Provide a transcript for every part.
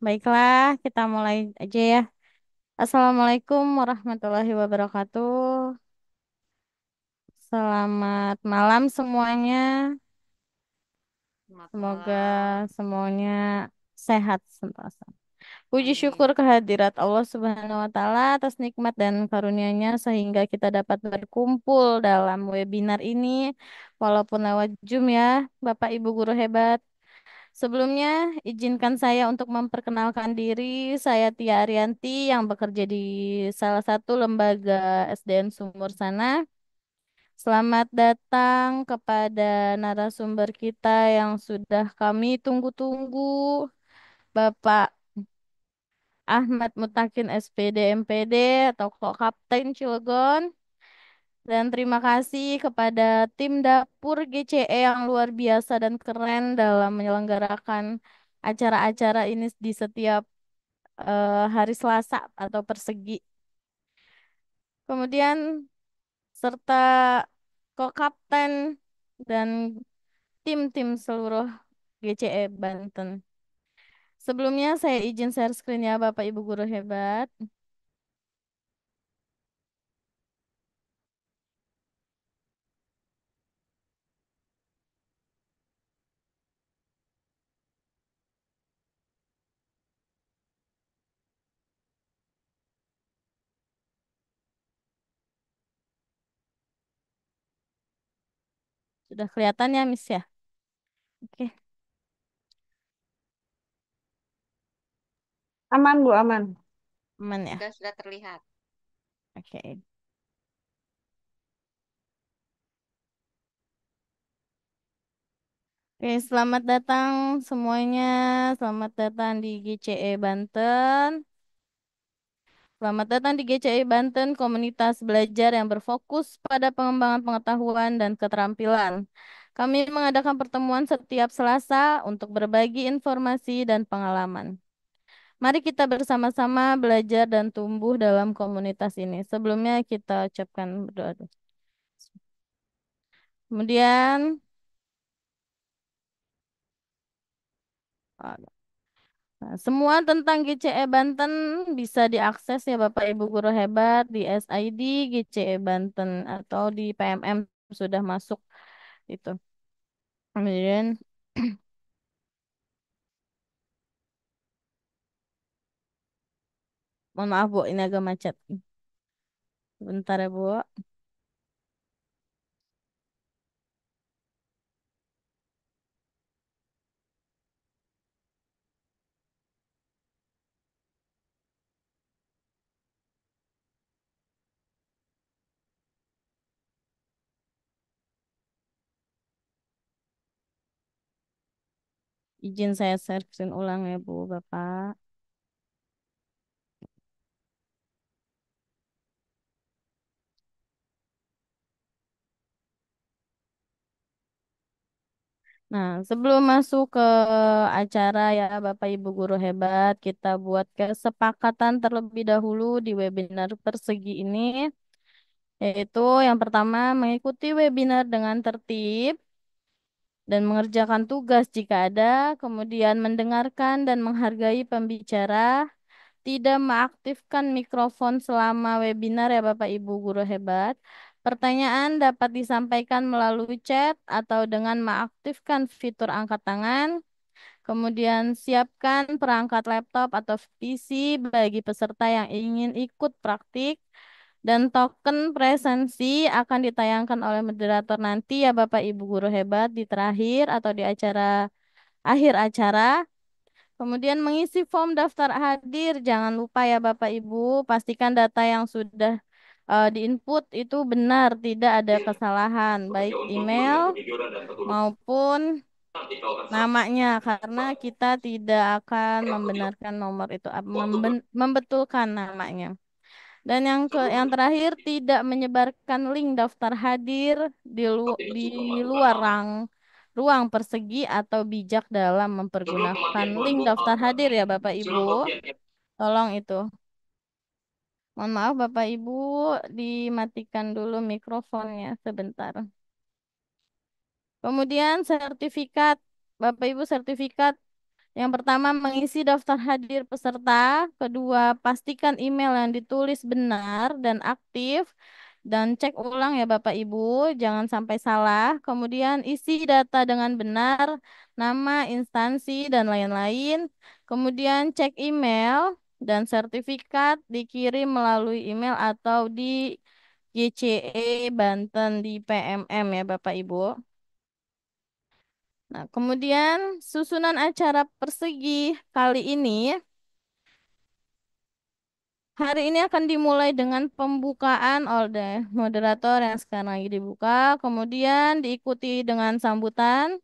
Baiklah, kita mulai aja ya. Assalamualaikum warahmatullahi wabarakatuh. Selamat malam semuanya. Selamat Semoga malam. semuanya sehat sentosa. Puji syukur Amin. kehadirat Allah Subhanahu wa Ta'ala atas nikmat dan karunia-Nya sehingga kita dapat berkumpul dalam webinar ini walaupun lewat Zoom ya, Bapak Ibu guru hebat. Sebelumnya, izinkan saya untuk memperkenalkan diri. Saya Tia Arianti yang bekerja di salah satu lembaga SDN Sumur Sana. Selamat datang kepada narasumber kita yang sudah kami tunggu-tunggu, Bapak Ahmad Mutakin SPD MPD atau Kapten Cilegon. Dan terima kasih kepada tim dapur GCE yang luar biasa dan keren dalam menyelenggarakan acara-acara ini di setiap hari Selasa atau Persegi. Kemudian serta Kapten dan tim-tim seluruh GCE Banten. Sebelumnya saya izin share screen ya Bapak Ibu guru hebat. Sudah kelihatan ya Miss ya? Oke, Aman, Bu, aman. aman ya. Sudah terlihat. Oke. Oke, selamat datang semuanya. Selamat datang di GCE Banten. Selamat datang di GCE Banten, komunitas belajar yang berfokus pada pengembangan pengetahuan dan keterampilan. Kami mengadakan pertemuan setiap Selasa untuk berbagi informasi dan pengalaman. Mari kita bersama-sama belajar dan tumbuh dalam komunitas ini. Sebelumnya kita ucapkan berdoa dulu. Kemudian, nah, semua tentang GCE Banten bisa diakses ya Bapak Ibu guru hebat di SID GCE Banten atau di PMM sudah masuk itu. Kemudian, mohon maaf Bu, ini agak macet. Bentar ya Bu. Izin saya share screen ulang ya Bu, Bapak. Nah, sebelum masuk ke acara ya Bapak Ibu guru hebat, kita buat kesepakatan terlebih dahulu di webinar persegi ini, yaitu yang pertama mengikuti webinar dengan tertib dan mengerjakan tugas jika ada, kemudian mendengarkan dan menghargai pembicara, tidak mengaktifkan mikrofon selama webinar ya Bapak Ibu guru hebat. Pertanyaan dapat disampaikan melalui chat atau dengan mengaktifkan fitur angkat tangan. Kemudian siapkan perangkat laptop atau PC bagi peserta yang ingin ikut praktik. Dan token presensi akan ditayangkan oleh moderator nanti ya Bapak Ibu guru hebat di terakhir atau di akhir acara. Kemudian mengisi form daftar hadir. Jangan lupa ya Bapak Ibu, pastikan data yang sudah diinput itu benar, tidak ada kesalahan, baik email maupun namanya, karena kita tidak akan membenarkan nomor itu, membetulkan namanya. Dan yang terakhir, tidak menyebarkan link daftar hadir di luar ruang persegi atau bijak dalam mempergunakan link daftar hadir ya Bapak Ibu. Tolong itu. Mohon maaf Bapak Ibu, dimatikan dulu mikrofonnya sebentar. Kemudian sertifikat, Bapak Ibu sertifikat Yang pertama, mengisi daftar hadir peserta. Kedua, pastikan email yang ditulis benar dan aktif. Dan cek ulang ya Bapak Ibu, jangan sampai salah. Kemudian isi data dengan benar, nama, instansi, dan lain-lain. Kemudian cek email dan sertifikat dikirim melalui email atau di GCE Banten di PMM ya Bapak Ibu. Nah, kemudian susunan acara persegi kali ini, hari ini akan dimulai dengan pembukaan oleh moderator yang sekarang lagi dibuka, kemudian diikuti dengan sambutan,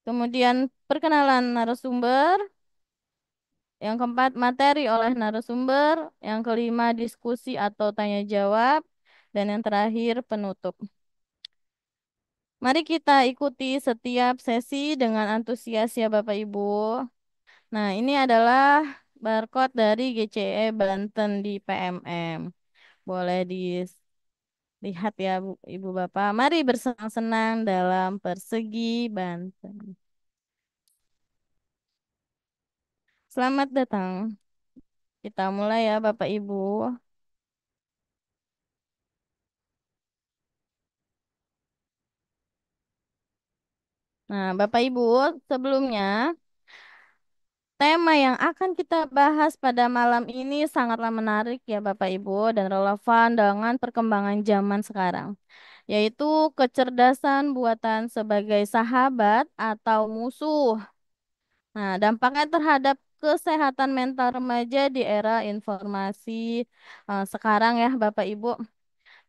kemudian perkenalan narasumber, yang keempat materi oleh narasumber, yang kelima diskusi atau tanya jawab, dan yang terakhir penutup. Mari kita ikuti setiap sesi dengan antusias ya Bapak Ibu. Nah, ini adalah barcode dari GCE Banten di PMM. Boleh dilihat ya Ibu Bapak. Mari bersenang-senang dalam Persegi Banten. Selamat datang. Kita mulai ya Bapak Ibu. Nah, Bapak Ibu, sebelumnya tema yang akan kita bahas pada malam ini sangatlah menarik ya Bapak Ibu dan relevan dengan perkembangan zaman sekarang, yaitu kecerdasan buatan sebagai sahabat atau musuh. Nah, dampaknya terhadap kesehatan mental remaja di era informasi sekarang ya Bapak Ibu.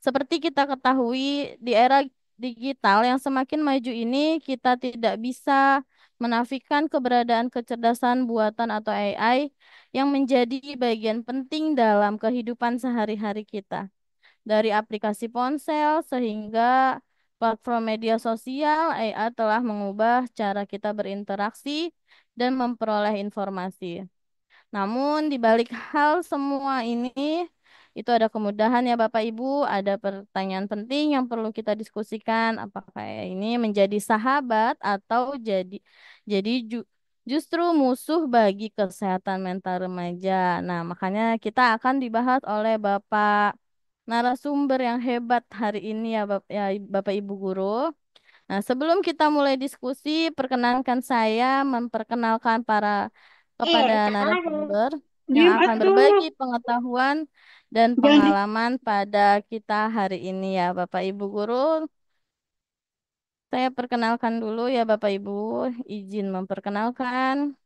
Seperti kita ketahui, di era digital yang semakin maju ini, kita tidak bisa menafikan keberadaan kecerdasan buatan atau AI yang menjadi bagian penting dalam kehidupan sehari-hari kita. Dari aplikasi ponsel sehingga platform media sosial, AI telah mengubah cara kita berinteraksi dan memperoleh informasi. Namun di balik hal semua ini, itu ada kemudahan ya Bapak Ibu, ada pertanyaan penting yang perlu kita diskusikan, apakah ini menjadi sahabat atau justru musuh bagi kesehatan mental remaja. Nah, makanya kita akan dibahas oleh Bapak narasumber yang hebat hari ini ya Bapak Ibu guru. Nah, sebelum kita mulai diskusi, perkenankan saya memperkenalkan kepada narasumber yang Diam akan atuh. berbagi pengetahuan dan Jangan di... pengalaman pada kita hari ini ya Bapak Ibu guru. Saya perkenalkan dulu ya Bapak Ibu, izin memperkenalkan.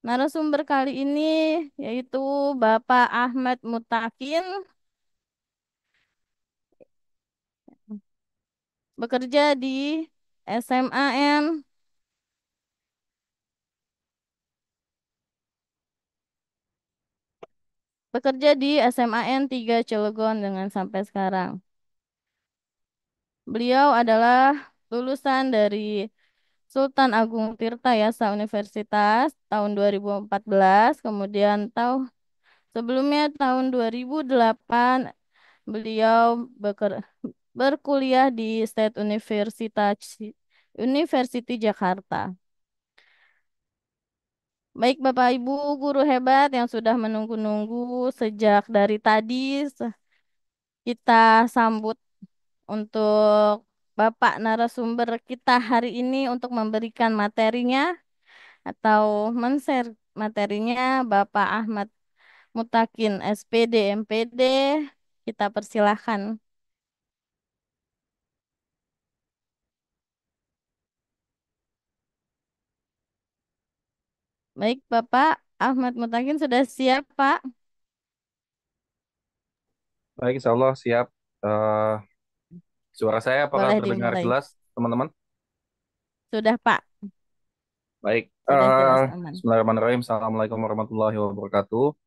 Narasumber kali ini yaitu Bapak Ahmad Mutakin, bekerja di SMAN, bekerja di SMAN 3 Cilegon dengan sampai sekarang. Beliau adalah lulusan dari Sultan Agung Tirta Yasa Universitas tahun 2014, kemudian sebelumnya tahun 2008 beliau berkuliah di State University Jakarta. Baik Bapak Ibu guru hebat yang sudah menunggu-nunggu sejak dari tadi, kita sambut untuk Bapak narasumber kita hari ini untuk memberikan materinya atau men-share materinya, Bapak Ahmad Mutakin SPD MPD. Kita persilahkan. Baik Bapak Ahmad Mutakin sudah siap Pak? Baik, insya Allah siap. Eh, Suara saya apakah Boleh terdengar dimulai. jelas, teman-teman? Sudah Pak, Baik. sudah jelas aman. Bismillahirrahmanirrahim. Assalamualaikum warahmatullahi wabarakatuh.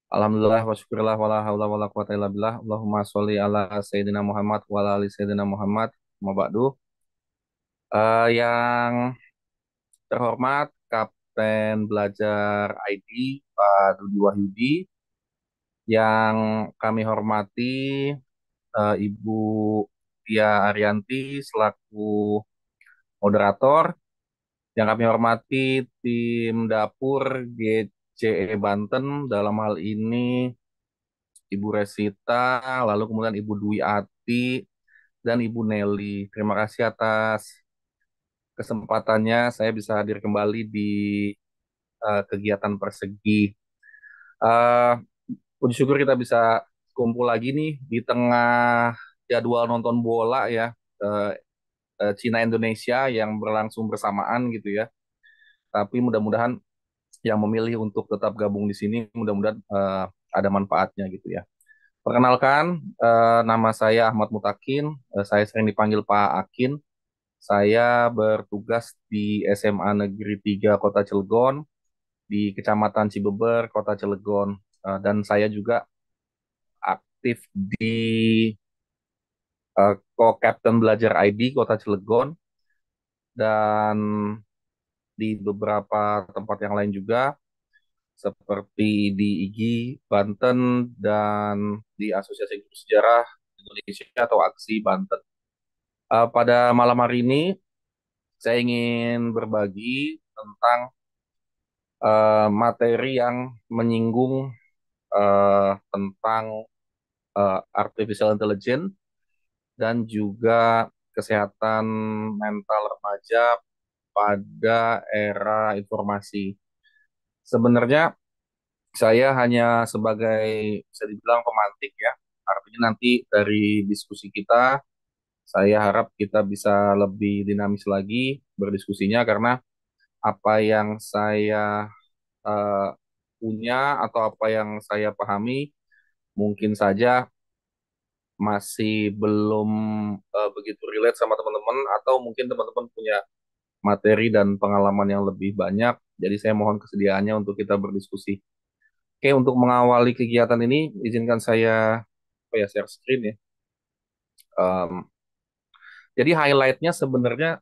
Alhamdulillah wa syukurillah wa la haula wa la quwata illa billah. Allahumma sholli ala Sayyidina Muhammad wa ala ali Sayyidina Muhammad. Ma ba'du. Yang terhormat Kapten Belajar ID Pak Dudi Wahyudi, yang kami hormati Ibu Tia Arianti selaku moderator. Yang kami hormati tim dapur GCE Banten dalam hal ini Ibu Resita, lalu kemudian Ibu Dwi Ati, dan Ibu Nelly. Terima kasih atas kesempatannya saya bisa hadir kembali di kegiatan Persegi. Eh, Puji syukur kita bisa kumpul lagi nih di tengah jadwal nonton bola ya, eh, Cina Indonesia yang berlangsung bersamaan gitu ya. Tapi mudah-mudahan yang memilih untuk tetap gabung di sini mudah-mudahan ada manfaatnya gitu ya. Perkenalkan, nama saya Ahmad Mutakin. Saya sering dipanggil Pak Akin. Saya bertugas di SMA Negeri 3 Kota Cilegon, di Kecamatan Cibeber, Kota Cilegon. Dan saya juga aktif di Co-Captain Belajar ID Kota Cilegon dan di beberapa tempat yang lain juga seperti di IGI Banten dan di Asosiasi Guru Sejarah Indonesia atau AXI Banten. Pada malam hari ini saya ingin berbagi tentang materi yang menyinggung tentang artificial intelligence dan juga kesehatan mental remaja pada era informasi. Sebenarnya saya hanya sebagai bisa dibilang pemantik ya. Artinya nanti dari diskusi kita, saya harap kita bisa lebih dinamis lagi berdiskusinya karena apa yang saya eh, punya atau apa yang saya pahami mungkin saja masih belum begitu relate sama teman-teman atau mungkin teman-teman punya materi dan pengalaman yang lebih banyak. Jadi saya mohon kesediaannya untuk kita berdiskusi. Oke, untuk mengawali kegiatan ini, izinkan saya apa ya share screen ya. Em, jadi highlightnya sebenarnya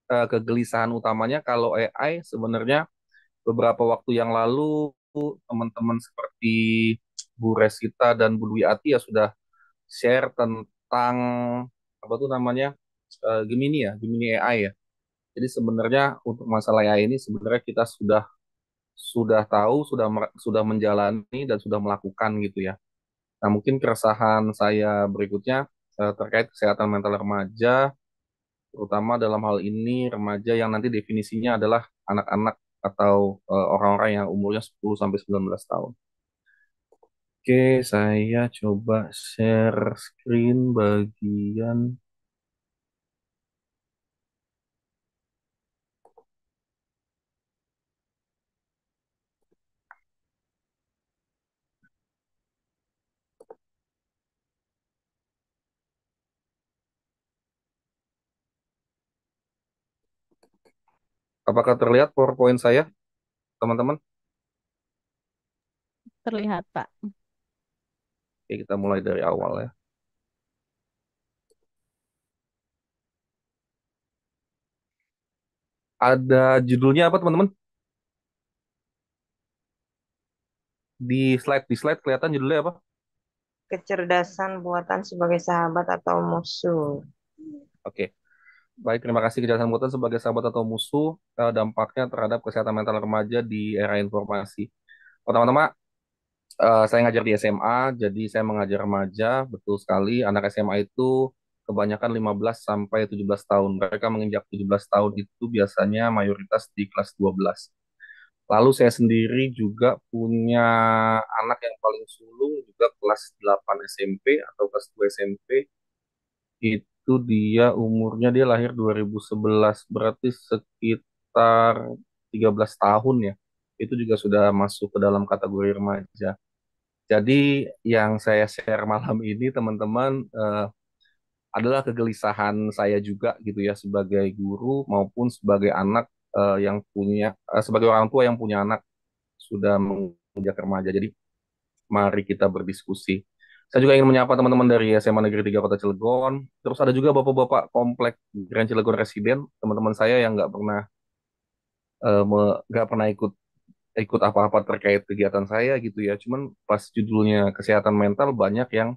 kegelisahan utamanya kalau AI sebenarnya beberapa waktu yang lalu teman-teman seperti Bu Resita dan Bu Dwi Ati ya sudah share tentang apa tuh namanya Gemini ya, Gemini AI ya. Jadi sebenarnya untuk masalah AI ini sebenarnya kita sudah tahu, sudah menjalani dan sudah melakukan gitu ya. Nah, mungkin keresahan saya berikutnya terkait kesehatan mental remaja, terutama dalam hal ini remaja yang nanti definisinya adalah anak-anak atau orang-orang yang umurnya 10 sampai 19 tahun. Oke, saya coba share screen bagian. Apakah terlihat PowerPoint saya, teman-teman? Terlihat, Pak. Oke, kita mulai dari awal ya. Ada judulnya apa, teman-teman? Di slide kelihatan judulnya apa? Kecerdasan buatan sebagai sahabat atau musuh. Oke, baik. Terima kasih kejahatan buatan sebagai sahabat atau musuh dampaknya terhadap kesehatan mental remaja di era informasi. Pertama-tama, saya ngajar di SMA, jadi saya mengajar remaja, betul sekali. Anak SMA itu kebanyakan 15 sampai 17 tahun. Mereka menginjak 17 tahun itu biasanya mayoritas di kelas 12. Lalu saya sendiri juga punya anak yang paling sulung juga kelas 8 SMP atau kelas 2 SMP. Itu dia lahir 2011, berarti sekitar 13 tahun ya. Itu juga sudah masuk ke dalam kategori remaja. Jadi yang saya share malam ini teman-teman adalah kegelisahan saya juga gitu ya sebagai guru maupun sebagai anak sebagai orang tua yang punya anak sudah menginjak remaja. Jadi mari kita berdiskusi. Saya juga ingin menyapa teman-teman dari SMA Negeri 3 Kota Cilegon. Terus ada juga bapak-bapak komplek Grand Cilegon Residen, teman-teman saya yang nggak pernah ikut ikut apa-apa terkait kegiatan saya gitu ya. Cuman pas judulnya kesehatan mental banyak yang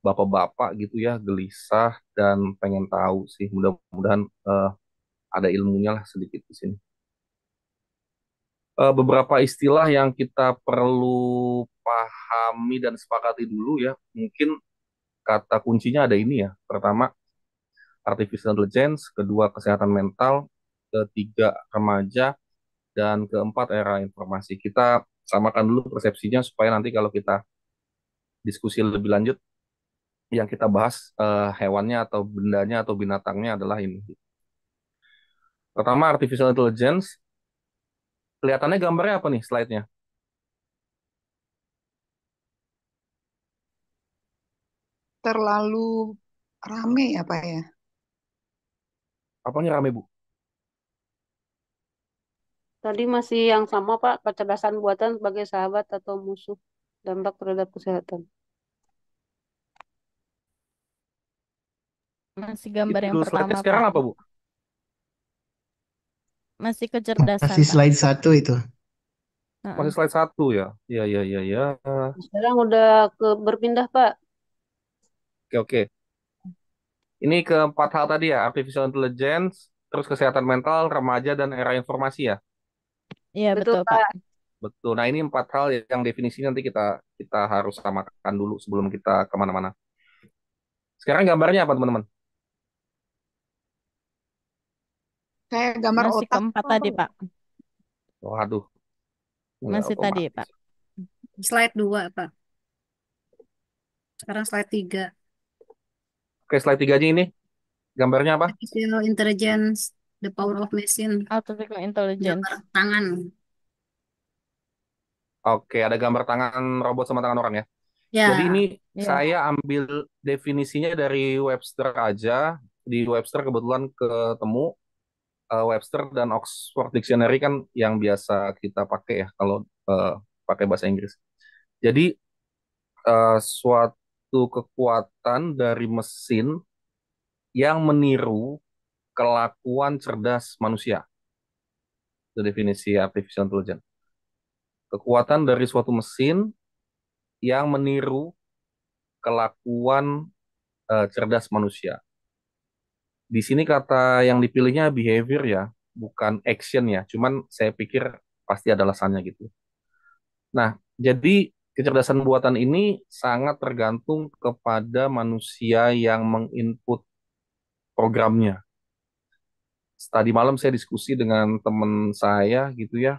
bapak-bapak gitu ya, gelisah dan pengen tahu sih. Mudah-mudahan ada ilmunya lah sedikit di sini. Beberapa istilah yang kita perlu pahami dan sepakati dulu ya. Mungkin kata kuncinya ada ini ya. Pertama, artificial intelligence, kedua, kesehatan mental, ketiga, remaja, dan keempat, era informasi. Kita samakan dulu persepsinya supaya nanti kalau kita diskusi lebih lanjut, yang kita bahas hewannya atau bendanya atau binatangnya adalah ini. Pertama, artificial intelligence. Kelihatannya gambarnya apa nih slide-nya? Terlalu rame apa ya? Apanya rame, Bu? Tadi masih yang sama, Pak, kecerdasan buatan sebagai sahabat atau musuh, dampak terhadap kesehatan. Masih gambar yang Itu pertama, slide-nya sekarang Pak. apa, Bu? Masih kecerdasan, Masih Pak. slide satu itu. Masih Heeh. slide satu ya? Ya, ya, ya, ya. Sekarang udah berpindah, Pak. Oke, oke. Ini keempat hal tadi ya, artificial intelligence, terus kesehatan mental, remaja, dan era informasi ya. Iya, Betul, betul, Pak. Pak. Betul. Nah, ini empat hal yang definisinya nanti kita kita harus samakan dulu sebelum kita kemana-mana. Sekarang gambarnya apa, teman-teman? Kayak gambar Masih otak. keempat tadi, Pak. Waduh, nggak Masih tadi, otomatis. Pak. Slide 2, Pak. Sekarang slide 3. Oke, slide tiganya ini gambarnya apa? Artificial Intelligence, The Power of Machine, Artificial gambar intelligence. tangan. Oke, ada gambar tangan robot sama tangan orang ya. Jadi ini Ya, Iya. saya ambil definisinya dari Webster aja. Di Webster kebetulan ketemu Webster dan Oxford Dictionary kan yang biasa kita pakai ya kalau eh, pakai bahasa Inggris. Jadi suatu kekuatan dari mesin yang meniru kelakuan cerdas manusia. Itu definisi artificial intelligence. Kekuatan dari suatu mesin yang meniru kelakuan cerdas manusia. Di sini kata yang dipilihnya behavior ya, bukan action ya. Cuman saya pikir pasti ada alasannya gitu. Nah, jadi kecerdasan buatan ini sangat tergantung kepada manusia yang menginput programnya. Tadi malam saya diskusi dengan teman saya gitu ya,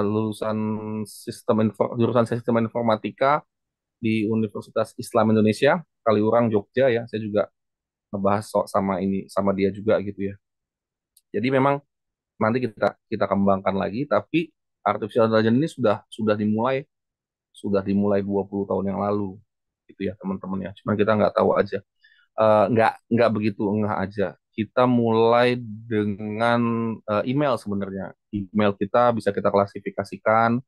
lulusan jurusan sistem informatika di Universitas Islam Indonesia, Kaliurang, Jogja ya. Saya juga ngebahas sama ini sama dia juga gitu ya. Jadi memang nanti kita kita kembangkan lagi, tapi artificial intelligence ini sudah dimulai 20 tahun yang lalu gitu ya teman-teman ya. Cuma kita nggak tahu aja. Nggak begitu ngeh aja. Kita mulai dengan email sebenarnya. Email kita bisa kita klasifikasikan,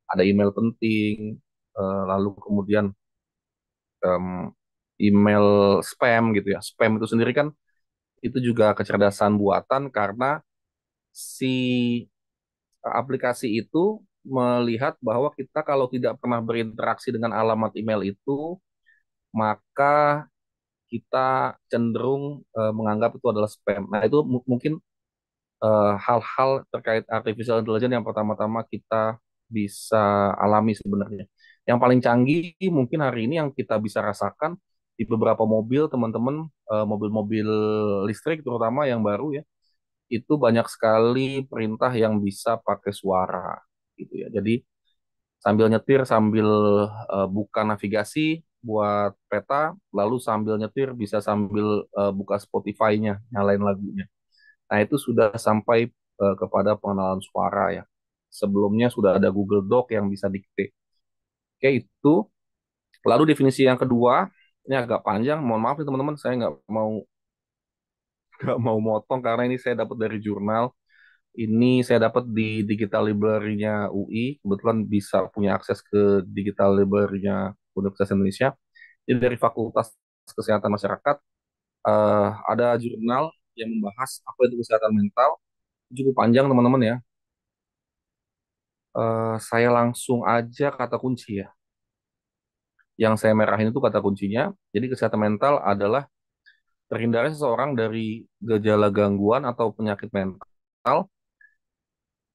ada email penting, lalu kemudian em, email spam gitu ya. Spam itu sendiri kan itu juga kecerdasan buatan karena si aplikasi itu melihat bahwa kita kalau tidak pernah berinteraksi dengan alamat email itu, maka kita cenderung menganggap itu adalah spam. Nah, itu mungkin hal-hal terkait artificial intelligence yang pertama-tama kita bisa alami sebenarnya. Yang paling canggih mungkin hari ini yang kita bisa rasakan di beberapa mobil, teman-teman, mobil-mobil listrik terutama yang baru ya, itu banyak sekali perintah yang bisa pakai suara gitu ya. Jadi sambil nyetir sambil buka navigasi buat peta, lalu sambil nyetir bisa sambil buka Spotify-nya, nyalain lagunya. Nah, itu sudah sampai kepada pengenalan suara ya. Sebelumnya sudah ada Google Doc yang bisa diketik. Oke, itu. Lalu definisi yang kedua, ini agak panjang. Mohon maaf nih teman-teman, saya nggak mau motong karena ini saya dapat dari jurnal. Ini saya dapat di Digital Library-nya UI. Kebetulan bisa punya akses ke Digital Library-nya Universitas Indonesia. Jadi dari Fakultas Kesehatan Masyarakat ada jurnal yang membahas apa itu kesehatan mental. Cukup panjang teman-teman ya. Saya langsung aja kata kunci ya. Yang saya merahin itu kata kuncinya. Jadi kesehatan mental adalah terhindarnya seseorang dari gejala gangguan atau penyakit mental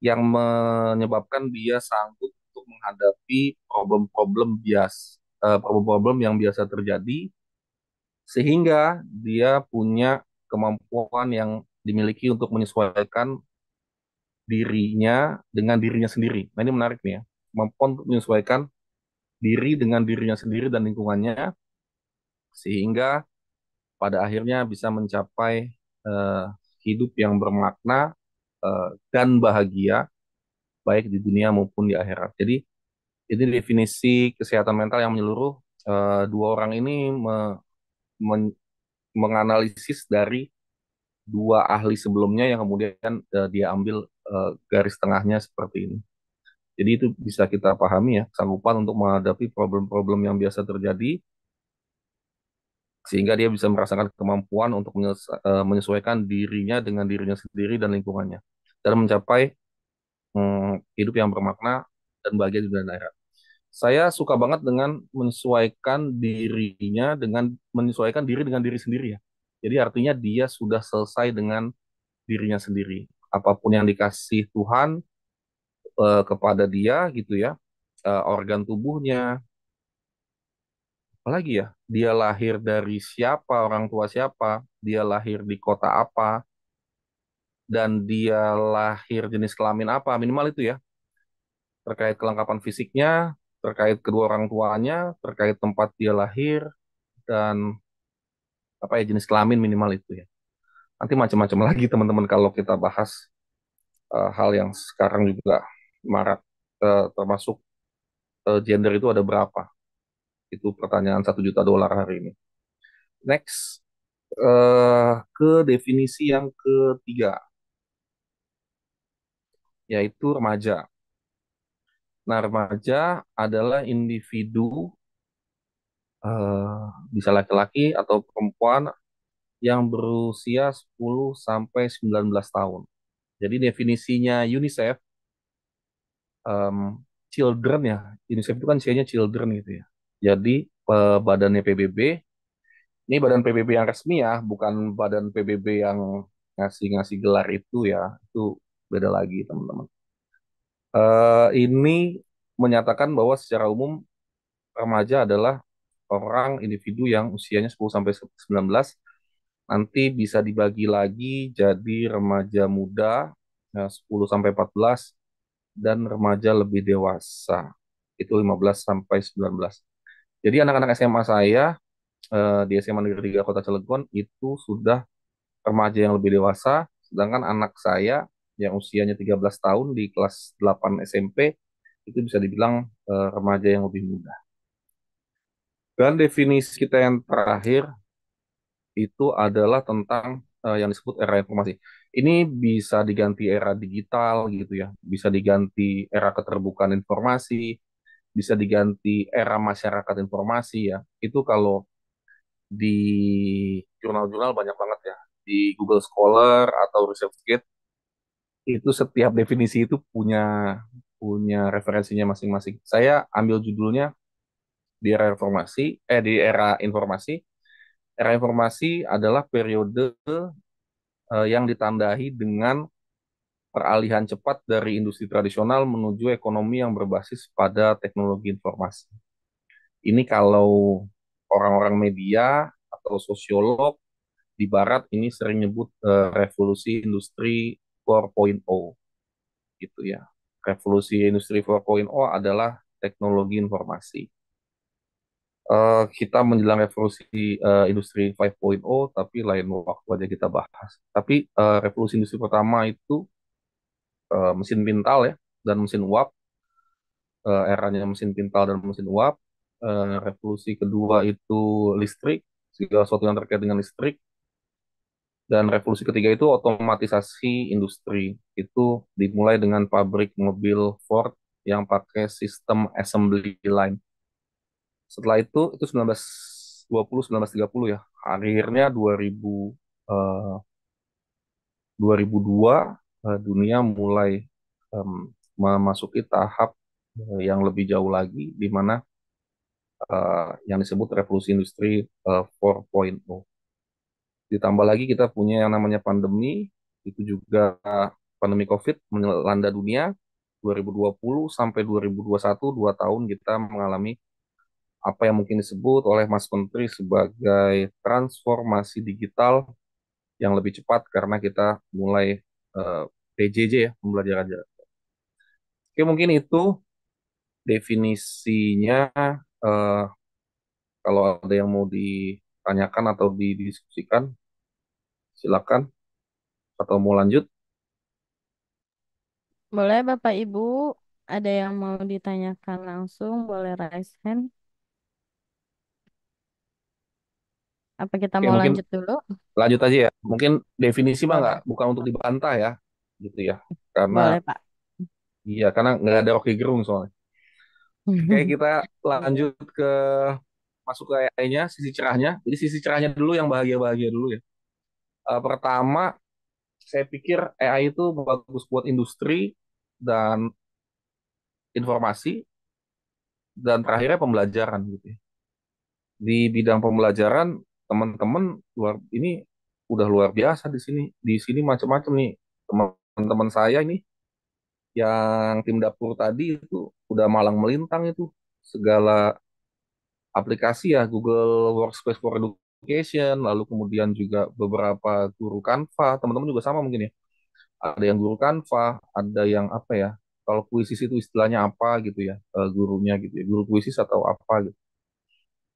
yang menyebabkan dia sanggup untuk menghadapi problem-problem yang biasa terjadi, sehingga dia punya kemampuan yang dimiliki untuk menyesuaikan dirinya dengan dirinya sendiri. Nah, ini menarik nih ya. Kemampuan untuk menyesuaikan diri dengan dirinya sendiri dan lingkungannya, sehingga pada akhirnya bisa mencapai eh, hidup yang bermakna dan bahagia, baik di dunia maupun di akhirat. Jadi, ini definisi kesehatan mental yang menyeluruh. Dua orang ini men- menganalisis dari dua ahli sebelumnya yang kemudian dia ambil garis tengahnya seperti ini. Jadi itu bisa kita pahami ya, sanggupan untuk menghadapi problem-problem yang biasa terjadi, sehingga dia bisa merasakan kemampuan untuk menyesuaikan dirinya dengan dirinya sendiri dan lingkungannya, dan mencapai hidup yang bermakna dan bahagia di dunia akhirat. Saya suka banget dengan menyesuaikan diri dengan diri sendiri ya. Jadi artinya dia sudah selesai dengan dirinya sendiri. Apapun yang dikasih Tuhan kepada dia gitu ya, organ tubuhnya, apalagi ya, dia lahir dari siapa, orang tua siapa, dia lahir di kota apa, dan dia lahir jenis kelamin apa, minimal itu ya, terkait kelengkapan fisiknya, terkait kedua orang tuanya, terkait tempat dia lahir, dan apa ya, jenis kelamin minimal itu ya. Nanti macam-macam lagi teman-teman kalau kita bahas hal yang sekarang juga marak, termasuk gender itu ada berapa? Itu pertanyaan 1 juta dolar hari ini. Next, ke definisi yang ketiga, yaitu remaja. Nah, remaja adalah individu, eh, bisa laki-laki atau perempuan yang berusia 10 sampai 19 tahun. Jadi definisinya UNICEF, em, children ya, UNICEF itu kan C-nya children gitu ya. Jadi badannya PBB, ini badan PBB yang resmi ya, bukan badan PBB yang ngasih-ngasih gelar itu ya, itu beda lagi teman-teman. Ini menyatakan bahwa secara umum remaja adalah orang individu yang usianya 10 sampai 19, nanti bisa dibagi lagi jadi remaja muda, 10 sampai 14, dan remaja lebih dewasa itu 15 sampai 19. Jadi anak-anak SMA saya di SMA Negeri 3 Kota Cilegon itu sudah remaja yang lebih dewasa, sedangkan anak saya yang usianya 13 tahun di kelas 8 SMP itu bisa dibilang remaja yang lebih muda. Dan definisi kita yang terakhir itu adalah tentang yang disebut era informasi. Ini bisa diganti era digital gitu ya, bisa diganti era keterbukaan informasi, bisa diganti era masyarakat informasi ya. Itu kalau di jurnal-jurnal banyak banget ya. Di Google Scholar atau ResearchGate itu setiap definisi itu punya punya referensinya masing-masing. Saya ambil judulnya di era informasi, di era informasi. Era informasi adalah periode yang ditandai dengan peralihan cepat dari industri tradisional menuju ekonomi yang berbasis pada teknologi informasi. Ini kalau orang-orang media atau sosiolog di Barat ini sering nyebut revolusi industri 4.0 gitu ya. Revolusi industri 4.0 adalah teknologi informasi. Kita menjelang revolusi industri 5.0, tapi lain waktu aja kita bahas. Tapi revolusi industri pertama itu mesin pintal ya, dan mesin uap, eranya mesin pintal dan mesin uap. Revolusi kedua itu listrik, segala sesuatu yang terkait dengan listrik. Dan revolusi ketiga itu otomatisasi industri. Itu dimulai dengan pabrik mobil Ford yang pakai sistem assembly line. Setelah itu 1920, 1930 ya. Akhirnya 2002 dunia mulai em, memasuki tahap yang lebih jauh lagi, di mana yang disebut revolusi industri 4.0. Ditambah lagi kita punya yang namanya pandemi, itu juga pandemi COVID melanda dunia 2020 sampai 2021, 2 tahun kita mengalami apa yang mungkin disebut oleh Mas Menteri sebagai transformasi digital yang lebih cepat karena kita mulai PJJ ya, pembelajaran jarak. Oke, mungkin itu definisinya. eh, Kalau ada yang mau ditanyakan atau didiskusikan, silakan. Atau mau lanjut? Boleh Bapak Ibu, ada yang mau ditanyakan langsung, boleh raise hand. Apa kita Oke, mau mungkin lanjut dulu? lanjut aja ya. Mungkin definisi mah nggak, Boleh. bukan untuk dibantah ya, gitu ya. Karena Boleh, Pak. iya, karena nggak ada Rocky Gerung soalnya. Oke, kita lanjut ke masuk ke AI-nya, sisi cerahnya. Jadi sisi cerahnya dulu yang bahagia-bahagia dulu ya. Pertama, saya pikir AI itu bagus buat industri dan informasi dan terakhirnya pembelajaran gitu ya. Di bidang pembelajaran teman-teman luar ini udah luar biasa di sini. Di sini macam-macam nih teman-teman saya ini yang tim dapur tadi itu udah malang melintang itu segala aplikasi ya Google Workspace for Education, lalu kemudian juga beberapa guru Canva, teman-teman juga sama mungkin ya. Ada yang guru Canva, ada yang apa ya? Kalau puisis itu istilahnya apa gitu ya, gurunya gitu ya, guru puisis atau apa gitu.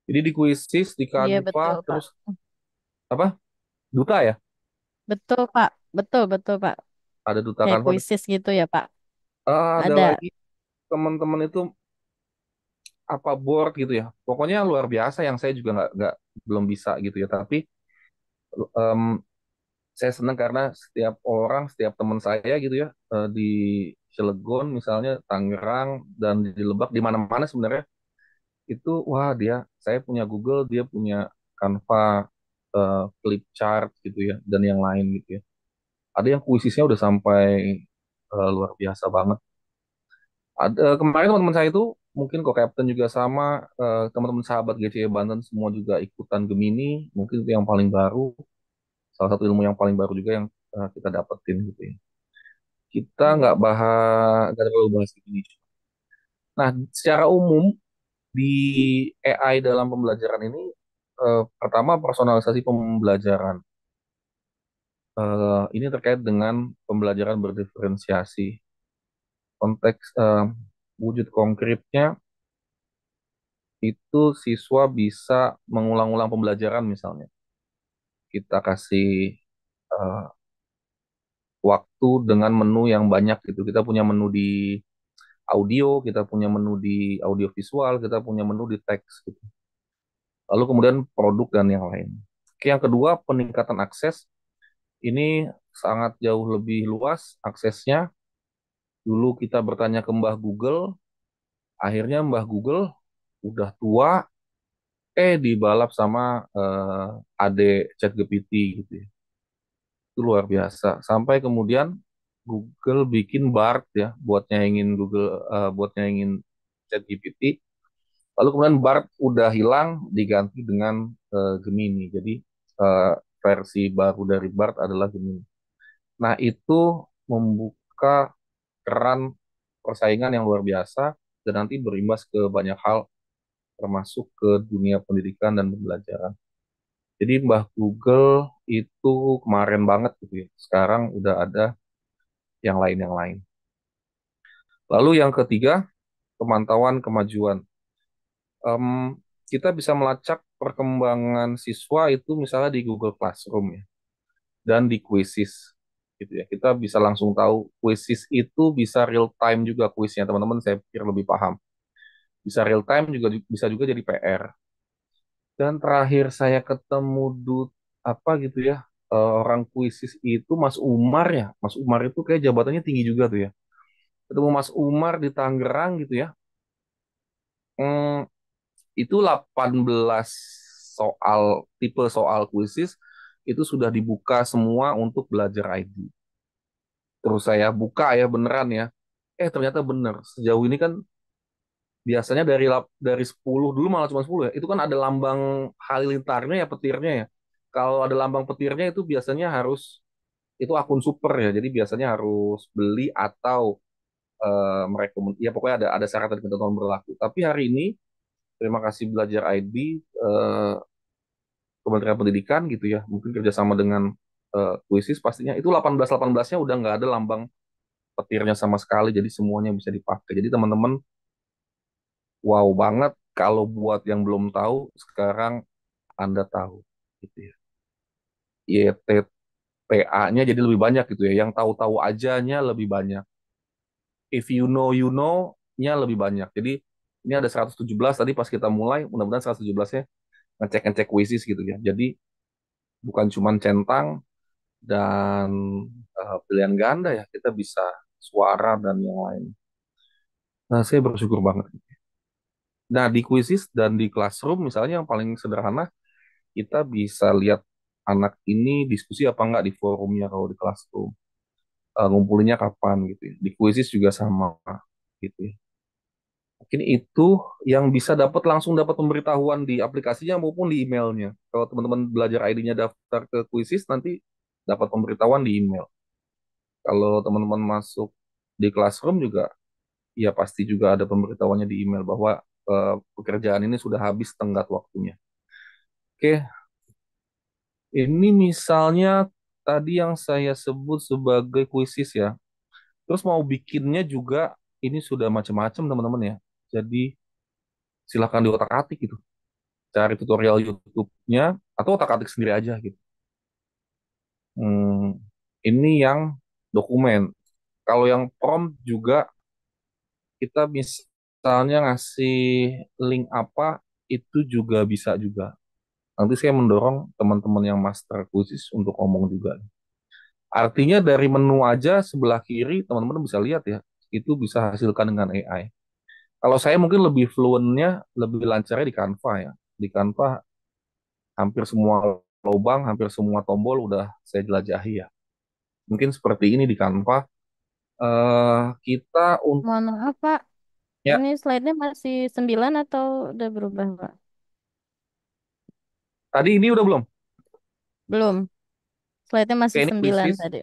Jadi di puisis, di Iya, Canva, betul, Pak. terus apa? Duta ya? Betul, Pak. Betul, betul, Pak. Ada duta Kayak Canva. kuisis gitu ya, Pak. Ada Ada. lagi teman-teman itu apa board gitu ya. Pokoknya luar biasa yang saya juga nggak belum bisa gitu ya. Tapi em, saya senang karena setiap orang, setiap teman saya gitu ya di Cilegon misalnya, Tangerang dan di Lebak di mana-mana sebenarnya itu wah saya punya Google, dia punya Canva, Flipchart gitu ya dan yang lain gitu ya. Ada yang kuisisnya udah sampai luar biasa banget. Ada kemarin teman-teman saya itu mungkin kok Captain juga sama, teman-teman sahabat GCE Banten semua juga ikutan Gemini, mungkin itu yang paling baru, salah satu ilmu yang paling baru juga yang kita dapetin gitu ya. Kita nggak terlalu bahas Gemini. Nah, secara umum di AI dalam pembelajaran ini, pertama personalisasi pembelajaran. Ini terkait dengan pembelajaran berdiferensiasi. Konteks wujud konkretnya itu siswa bisa mengulang-ulang pembelajaran misalnya. Kita kasih eh, waktu dengan menu yang banyak gitu. Kita punya menu di audio, kita punya menu di audio visual, kita punya menu di teks gitu. Lalu kemudian produk dan yang lain. Oke, yang kedua peningkatan akses. Ini sangat jauh lebih luas aksesnya. Dulu kita bertanya ke Mbah Google, akhirnya Mbah Google udah tua, dibalap sama Ade ChatGPT gitu ya. Itu luar biasa. Sampai kemudian Google bikin Bard ya buat nyaingin ChatGPT. Lalu kemudian Bard udah hilang diganti dengan Gemini. Jadi eh, versi baru dari Bard adalah Gemini. Nah, itu membuka keran persaingan yang luar biasa dan nanti berimbas ke banyak hal termasuk ke dunia pendidikan dan pembelajaran. Jadi Mbah Google itu kemarin banget gitu ya. Sekarang udah ada yang lain. Lalu yang ketiga, pemantauan kemajuan. Em, kita bisa melacak perkembangan siswa itu misalnya di Google Classroom ya, dan di Quizzes gitu ya. Kita bisa langsung tahu Quizzes itu bisa real time juga kuisnya teman-teman. Saya pikir lebih paham. Bisa real time juga bisa juga jadi PR. Dan terakhir saya ketemu apa gitu ya orang Quizzes itu Mas Umar ya. Mas Umar itu kayak jabatannya tinggi juga tuh ya. Ketemu Mas Umar di Tangerang gitu ya. Hmm, itu 18 soal tipe soal kuisis itu sudah dibuka semua untuk belajar ID. Terus saya buka ya beneran ya. Ternyata bener. Sejauh ini kan biasanya dari 10 dulu malah cuma 10 ya. Itu kan ada lambang halilintarnya ya, petirnya ya. Kalau ada lambang petirnya itu biasanya harus itu akun super ya. Jadi biasanya harus beli atau merekomend ya pokoknya ada syarat dan ketentuan berlaku. Tapi hari ini terima kasih Belajar ID eh, Kementerian Pendidikan gitu ya. Mungkin kerjasama dengan Kuisis pastinya itu 18-18-nya udah nggak ada lambang petirnya sama sekali. Jadi semuanya bisa dipakai. Jadi teman-teman wow banget kalau buat yang belum tahu sekarang Anda tahu gitu ya. YTTA-nya jadi lebih banyak gitu ya. Yang tahu-tahu ajanya lebih banyak. If you know-nya lebih banyak. Jadi ini ada 117 tadi pas kita mulai, mudah-mudahan 117-nya ngecek-ngecek quizzes gitu ya. Jadi bukan cuma centang dan pilihan ganda ya, kita bisa suara dan yang lain. Nah, saya bersyukur banget. Nah, di quizzes dan di classroom misalnya yang paling sederhana, kita bisa lihat anak ini diskusi apa enggak di forumnya kalau di classroom. Ngumpulinnya kapan gitu ya. Di quizzes juga sama gitu ya. Mungkin itu yang bisa langsung dapat pemberitahuan di aplikasinya maupun di emailnya. Kalau teman-teman belajar ID-nya daftar ke quizzes nanti dapat pemberitahuan di email. Kalau teman-teman masuk di classroom juga ya pasti juga ada pemberitahuannya di email bahwa pekerjaan ini sudah habis tenggat waktunya. Oke, ini misalnya tadi yang saya sebut sebagai quizzes ya. Terus mau bikinnya juga ini sudah macam-macam teman-teman ya. Jadi silahkan diotak-atik gitu. Cari tutorial YouTube-nya atau otak-atik sendiri aja gitu. Hmm, ini yang dokumen. Kalau yang prompt juga kita misalnya ngasih link apa itu juga bisa juga. Nanti saya mendorong teman-teman yang master khusus untuk ngomong juga. Artinya dari menu aja sebelah kiri teman-teman bisa lihat ya, itu bisa hasilkan dengan AI. Kalau saya mungkin lebih fluentnya, lebih lancarnya di Canva ya. Di Canva hampir semua lubang, hampir semua tombol udah saya jelajahi ya. Mungkin seperti ini di Canva. Kita untuk Mohon maaf, Pak. ya Ini slide-nya masih 9 atau udah berubah, Pak? tadi ini udah belum? Belum. Slide-nya Oke, masih ini 9 quizzes. tadi.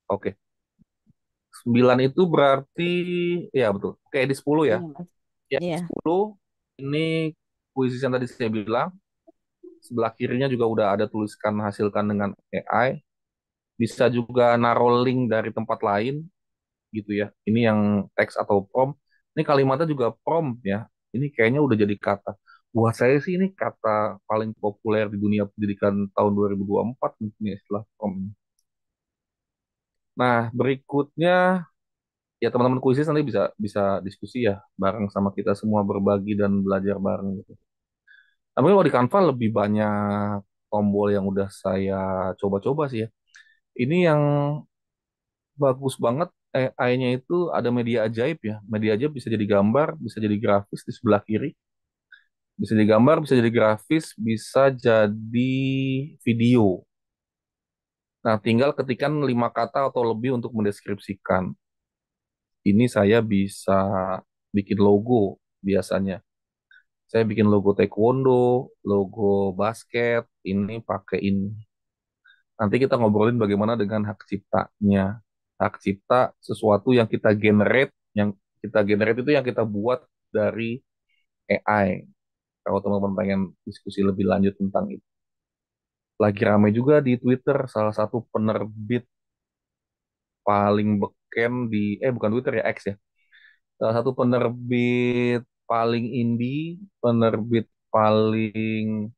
Oke. 9 itu berarti ya betul. Oke, di 10 ya. Iya, Mas. Ya, Iya. 10 ini kuisis yang tadi saya bilang. Sebelah kirinya juga udah ada tuliskan hasilkan dengan AI. Bisa juga naruh link dari tempat lain gitu ya. Ini yang teks atau prompt. Ini kalimatnya juga prompt ya. Ini kayaknya udah jadi kata. Buat saya sih ini kata paling populer di dunia pendidikan tahun 2024 mungkin ya istilah prompt ini. Nah, berikutnya ya teman-teman kuisis nanti bisa bisa diskusi ya bareng sama kita semua berbagi dan belajar bareng gitu. Tapi kalau di Canva lebih banyak tombol yang udah saya coba-coba sih ya. Ini yang bagus banget AI-nya itu ada media ajaib ya. Media ajaib bisa jadi gambar, bisa jadi grafis di sebelah kiri. Bisa jadi gambar, bisa jadi grafis, bisa jadi video. Nah, tinggal ketikkan 5 kata atau lebih untuk mendeskripsikan. Ini saya bisa bikin logo biasanya. Saya bikin logo taekwondo, logo basket, ini pakai ini. Nanti kita ngobrolin bagaimana dengan hak ciptanya. Hak cipta sesuatu yang kita generate itu yang kita buat dari AI. Kalau teman-teman pengen diskusi lebih lanjut tentang itu. Lagi ramai juga di Twitter, salah satu penerbit paling beken bukan Twitter ya, X ya. Salah satu penerbit paling indie, penerbit paling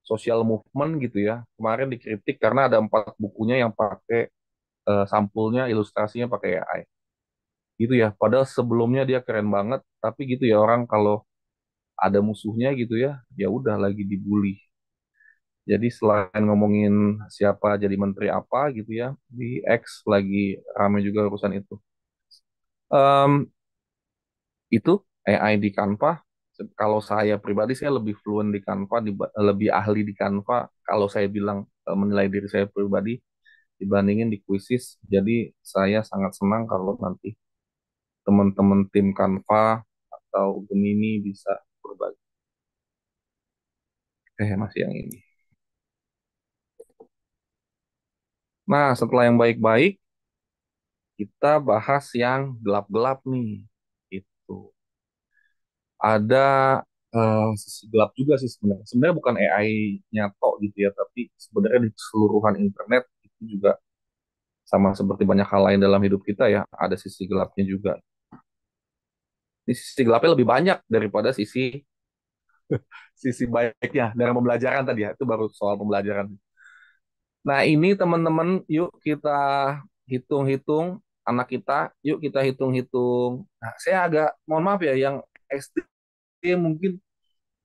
social movement gitu ya. Kemarin dikritik karena ada 4 bukunya yang pakai sampulnya, ilustrasinya pakai AI. Gitu ya. Padahal sebelumnya dia keren banget, tapi gitu ya orang kalau ada musuhnya gitu ya, ya udah lagi dibully. Jadi selain ngomongin siapa jadi menteri apa gitu ya, di X lagi rame juga urusan itu. Em, itu AI di Canva. Kalau saya pribadi saya lebih fluent di Canva, lebih ahli di Canva. Kalau saya bilang menilai diri saya pribadi dibandingin di Quizzes. Jadi saya sangat senang kalau nanti teman-teman tim Canva atau Gemini bisa berbagi. Masih yang ini. Nah, setelah yang baik-baik, kita bahas yang gelap-gelap nih. Itu ada sisi gelap juga sih sebenarnya. Sebenarnya bukan AI-nya tok gitu ya, tapi sebenarnya di keseluruhan internet itu juga sama seperti banyak hal lain dalam hidup kita ya, ada sisi gelapnya juga. Ini sisi gelapnya lebih banyak daripada sisi sisi baiknya dalam pembelajaran tadi ya. Itu baru soal pembelajaran. Nah, ini teman-teman, yuk kita hitung-hitung anak kita, yuk kita hitung-hitung. Nah, saya agak mohon maaf ya yang SD mungkin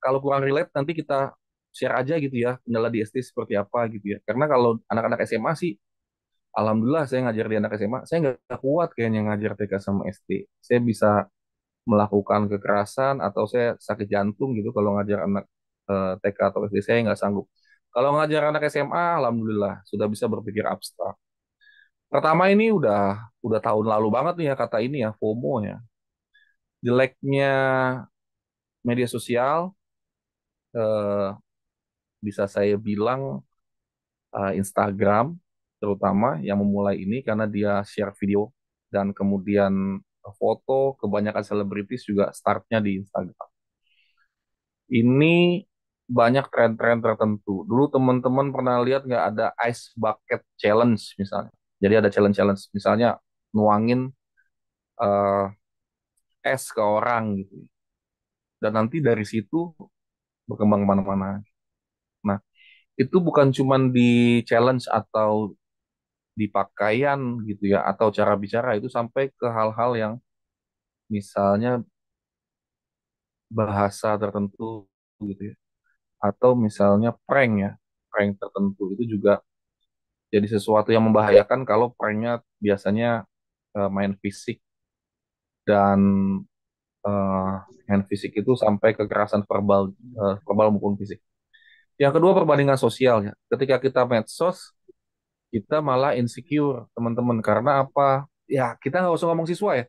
kalau kurang relate nanti kita share aja gitu ya kendala di SD seperti apa gitu ya. Karena kalau anak-anak SMA sih, alhamdulillah saya ngajar di anak SMA, saya nggak kuat kayaknya ngajar TK sama SD. Saya bisa melakukan kekerasan atau saya sakit jantung gitu kalau ngajar anak TK atau SD saya nggak sanggup. Kalau ngajar anak SMA, alhamdulillah sudah bisa berpikir abstrak. Pertama ini udah tahun lalu banget nih ya kata ini ya FOMO ya. Jeleknya media sosial eh, bisa saya bilang Instagram terutama yang memulai ini karena dia share video dan kemudian foto kebanyakan selebritis juga startnya di Instagram. Ini banyak tren-tren tertentu. Dulu teman-teman pernah lihat nggak ada ice bucket challenge misalnya. Jadi ada challenge-challenge misalnya nuangin eh, es ke orang gitu. Dan nanti dari situ berkembang kemana-mana. Nah, itu bukan cuman di challenge atau di pakaian gitu ya, atau cara bicara, itu sampai ke hal-hal yang misalnya bahasa tertentu gitu ya. Atau misalnya prank ya, prank tertentu itu juga jadi sesuatu yang membahayakan kalau pranknya biasanya main fisik dan eh, main fisik itu sampai kekerasan verbal, verbal maupun fisik. Yang kedua perbandingan sosial ya. Ketika kita medsos, kita malah insecure teman-teman karena apa? Ya kita nggak usah ngomong siswa ya.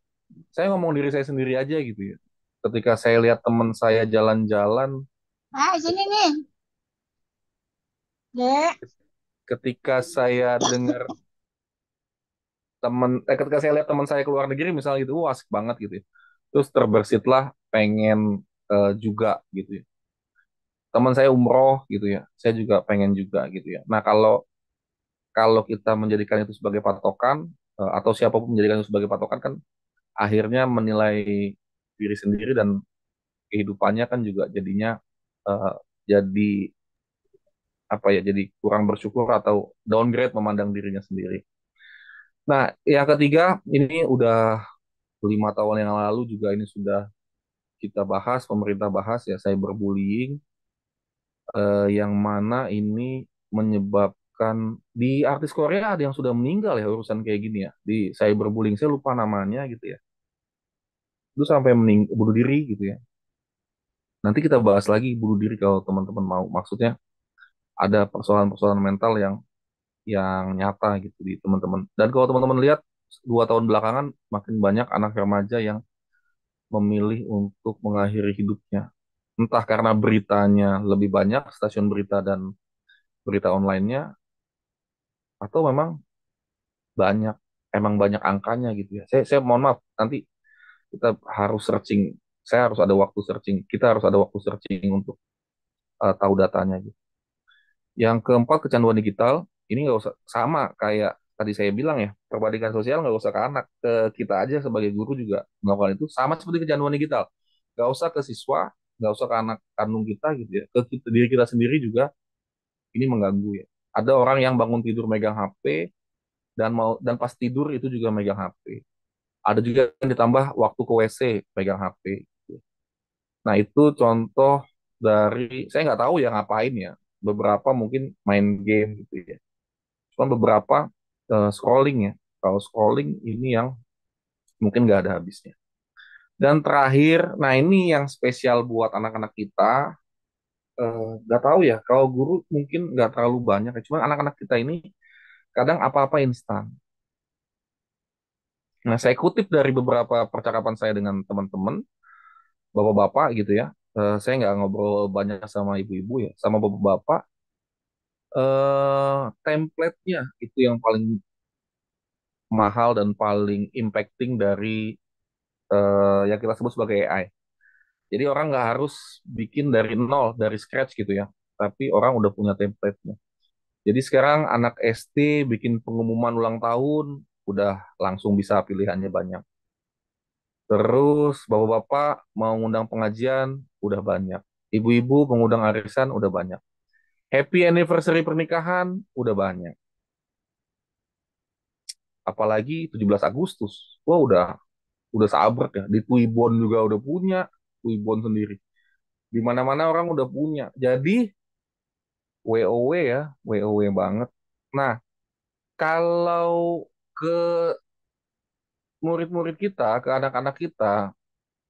Saya ngomong diri saya sendiri aja gitu ya. Ketika saya lihat teman saya jalan-jalan, Ah, sini nih, Dek. ketika saya dengar ketika saya lihat teman saya keluar negeri misalnya gitu, wah asik banget gitu ya. Terus terbersitlah pengen juga gitu ya. Teman saya umroh gitu ya, saya juga pengen juga gitu ya. Nah kalau kalau kita menjadikan itu sebagai patokan atau siapapun menjadikan itu sebagai patokan kan akhirnya menilai diri sendiri dan kehidupannya kan juga jadinya eh, jadi apa ya jadi kurang bersyukur atau downgrade memandang dirinya sendiri. Nah, yang ketiga ini udah 5 tahun yang lalu juga ini sudah kita bahas, pemerintah bahas ya cyberbullying yang mana ini menyebabkan di artis Korea ada yang sudah meninggal ya urusan kayak gini ya di cyberbullying saya lupa namanya gitu ya itu sampai bunuh diri gitu ya nanti kita bahas lagi bunuh diri kalau teman-teman mau maksudnya ada persoalan-persoalan mental yang nyata gitu di teman-teman dan kalau teman-teman lihat 2 tahun belakangan makin banyak anak remaja yang memilih untuk mengakhiri hidupnya entah karena beritanya lebih banyak stasiun berita dan berita online-nya atau memang banyak emang banyak angkanya gitu ya. Saya mohon maaf nanti kita harus searching. Saya harus ada waktu searching. Kita harus ada waktu searching untuk tahu datanya gitu. Yang keempat kecanduan digital ini nggak usah sama kayak tadi saya bilang ya perbandingan sosial nggak usah ke anak ke kita aja sebagai guru juga melakukan itu sama seperti kecanduan digital. Nggak usah ke siswa, nggak usah ke anak kandung kita gitu ya. Ke kita, diri kita sendiri juga ini mengganggu ya. Ada orang yang bangun tidur megang HP dan pas tidur itu juga megang HP. Ada juga yang ditambah waktu ke WC pegang HP. Nah itu contoh dari saya nggak tahu ya ngapain ya. Beberapa mungkin main game gitu ya. Cuma beberapa scrolling ya. Kalau scrolling ini yang mungkin nggak ada habisnya. Dan terakhir, nah ini yang spesial buat anak-anak kita. Nggak tahu ya. Kalau guru mungkin nggak terlalu banyak. Cuma anak-anak kita ini kadang apa-apa instan. Nah saya kutip dari beberapa percakapan saya dengan teman-teman. bapak-bapak gitu ya. Saya nggak ngobrol banyak sama ibu-ibu ya, sama bapak-bapak. Template-nya itu yang paling mahal dan paling impacting dari yang kita sebut sebagai AI. Jadi orang nggak harus bikin dari nol, dari scratch gitu ya. Tapi orang udah punya template-nya. Jadi sekarang anak SD bikin pengumuman ulang tahun, udah langsung bisa pilihannya banyak. Terus bapak-bapak mau ngundang pengajian, udah banyak. Ibu-ibu mengundang arisan, udah banyak. Happy anniversary pernikahan, udah banyak. Apalagi 17 Agustus. Wah, udah sabrek ya. Di Twibbon juga udah punya, Twibbon sendiri. Di mana-mana orang udah punya. Jadi WoW ya, WoW banget. Nah, kalau ke murid-murid kita, ke anak-anak kita,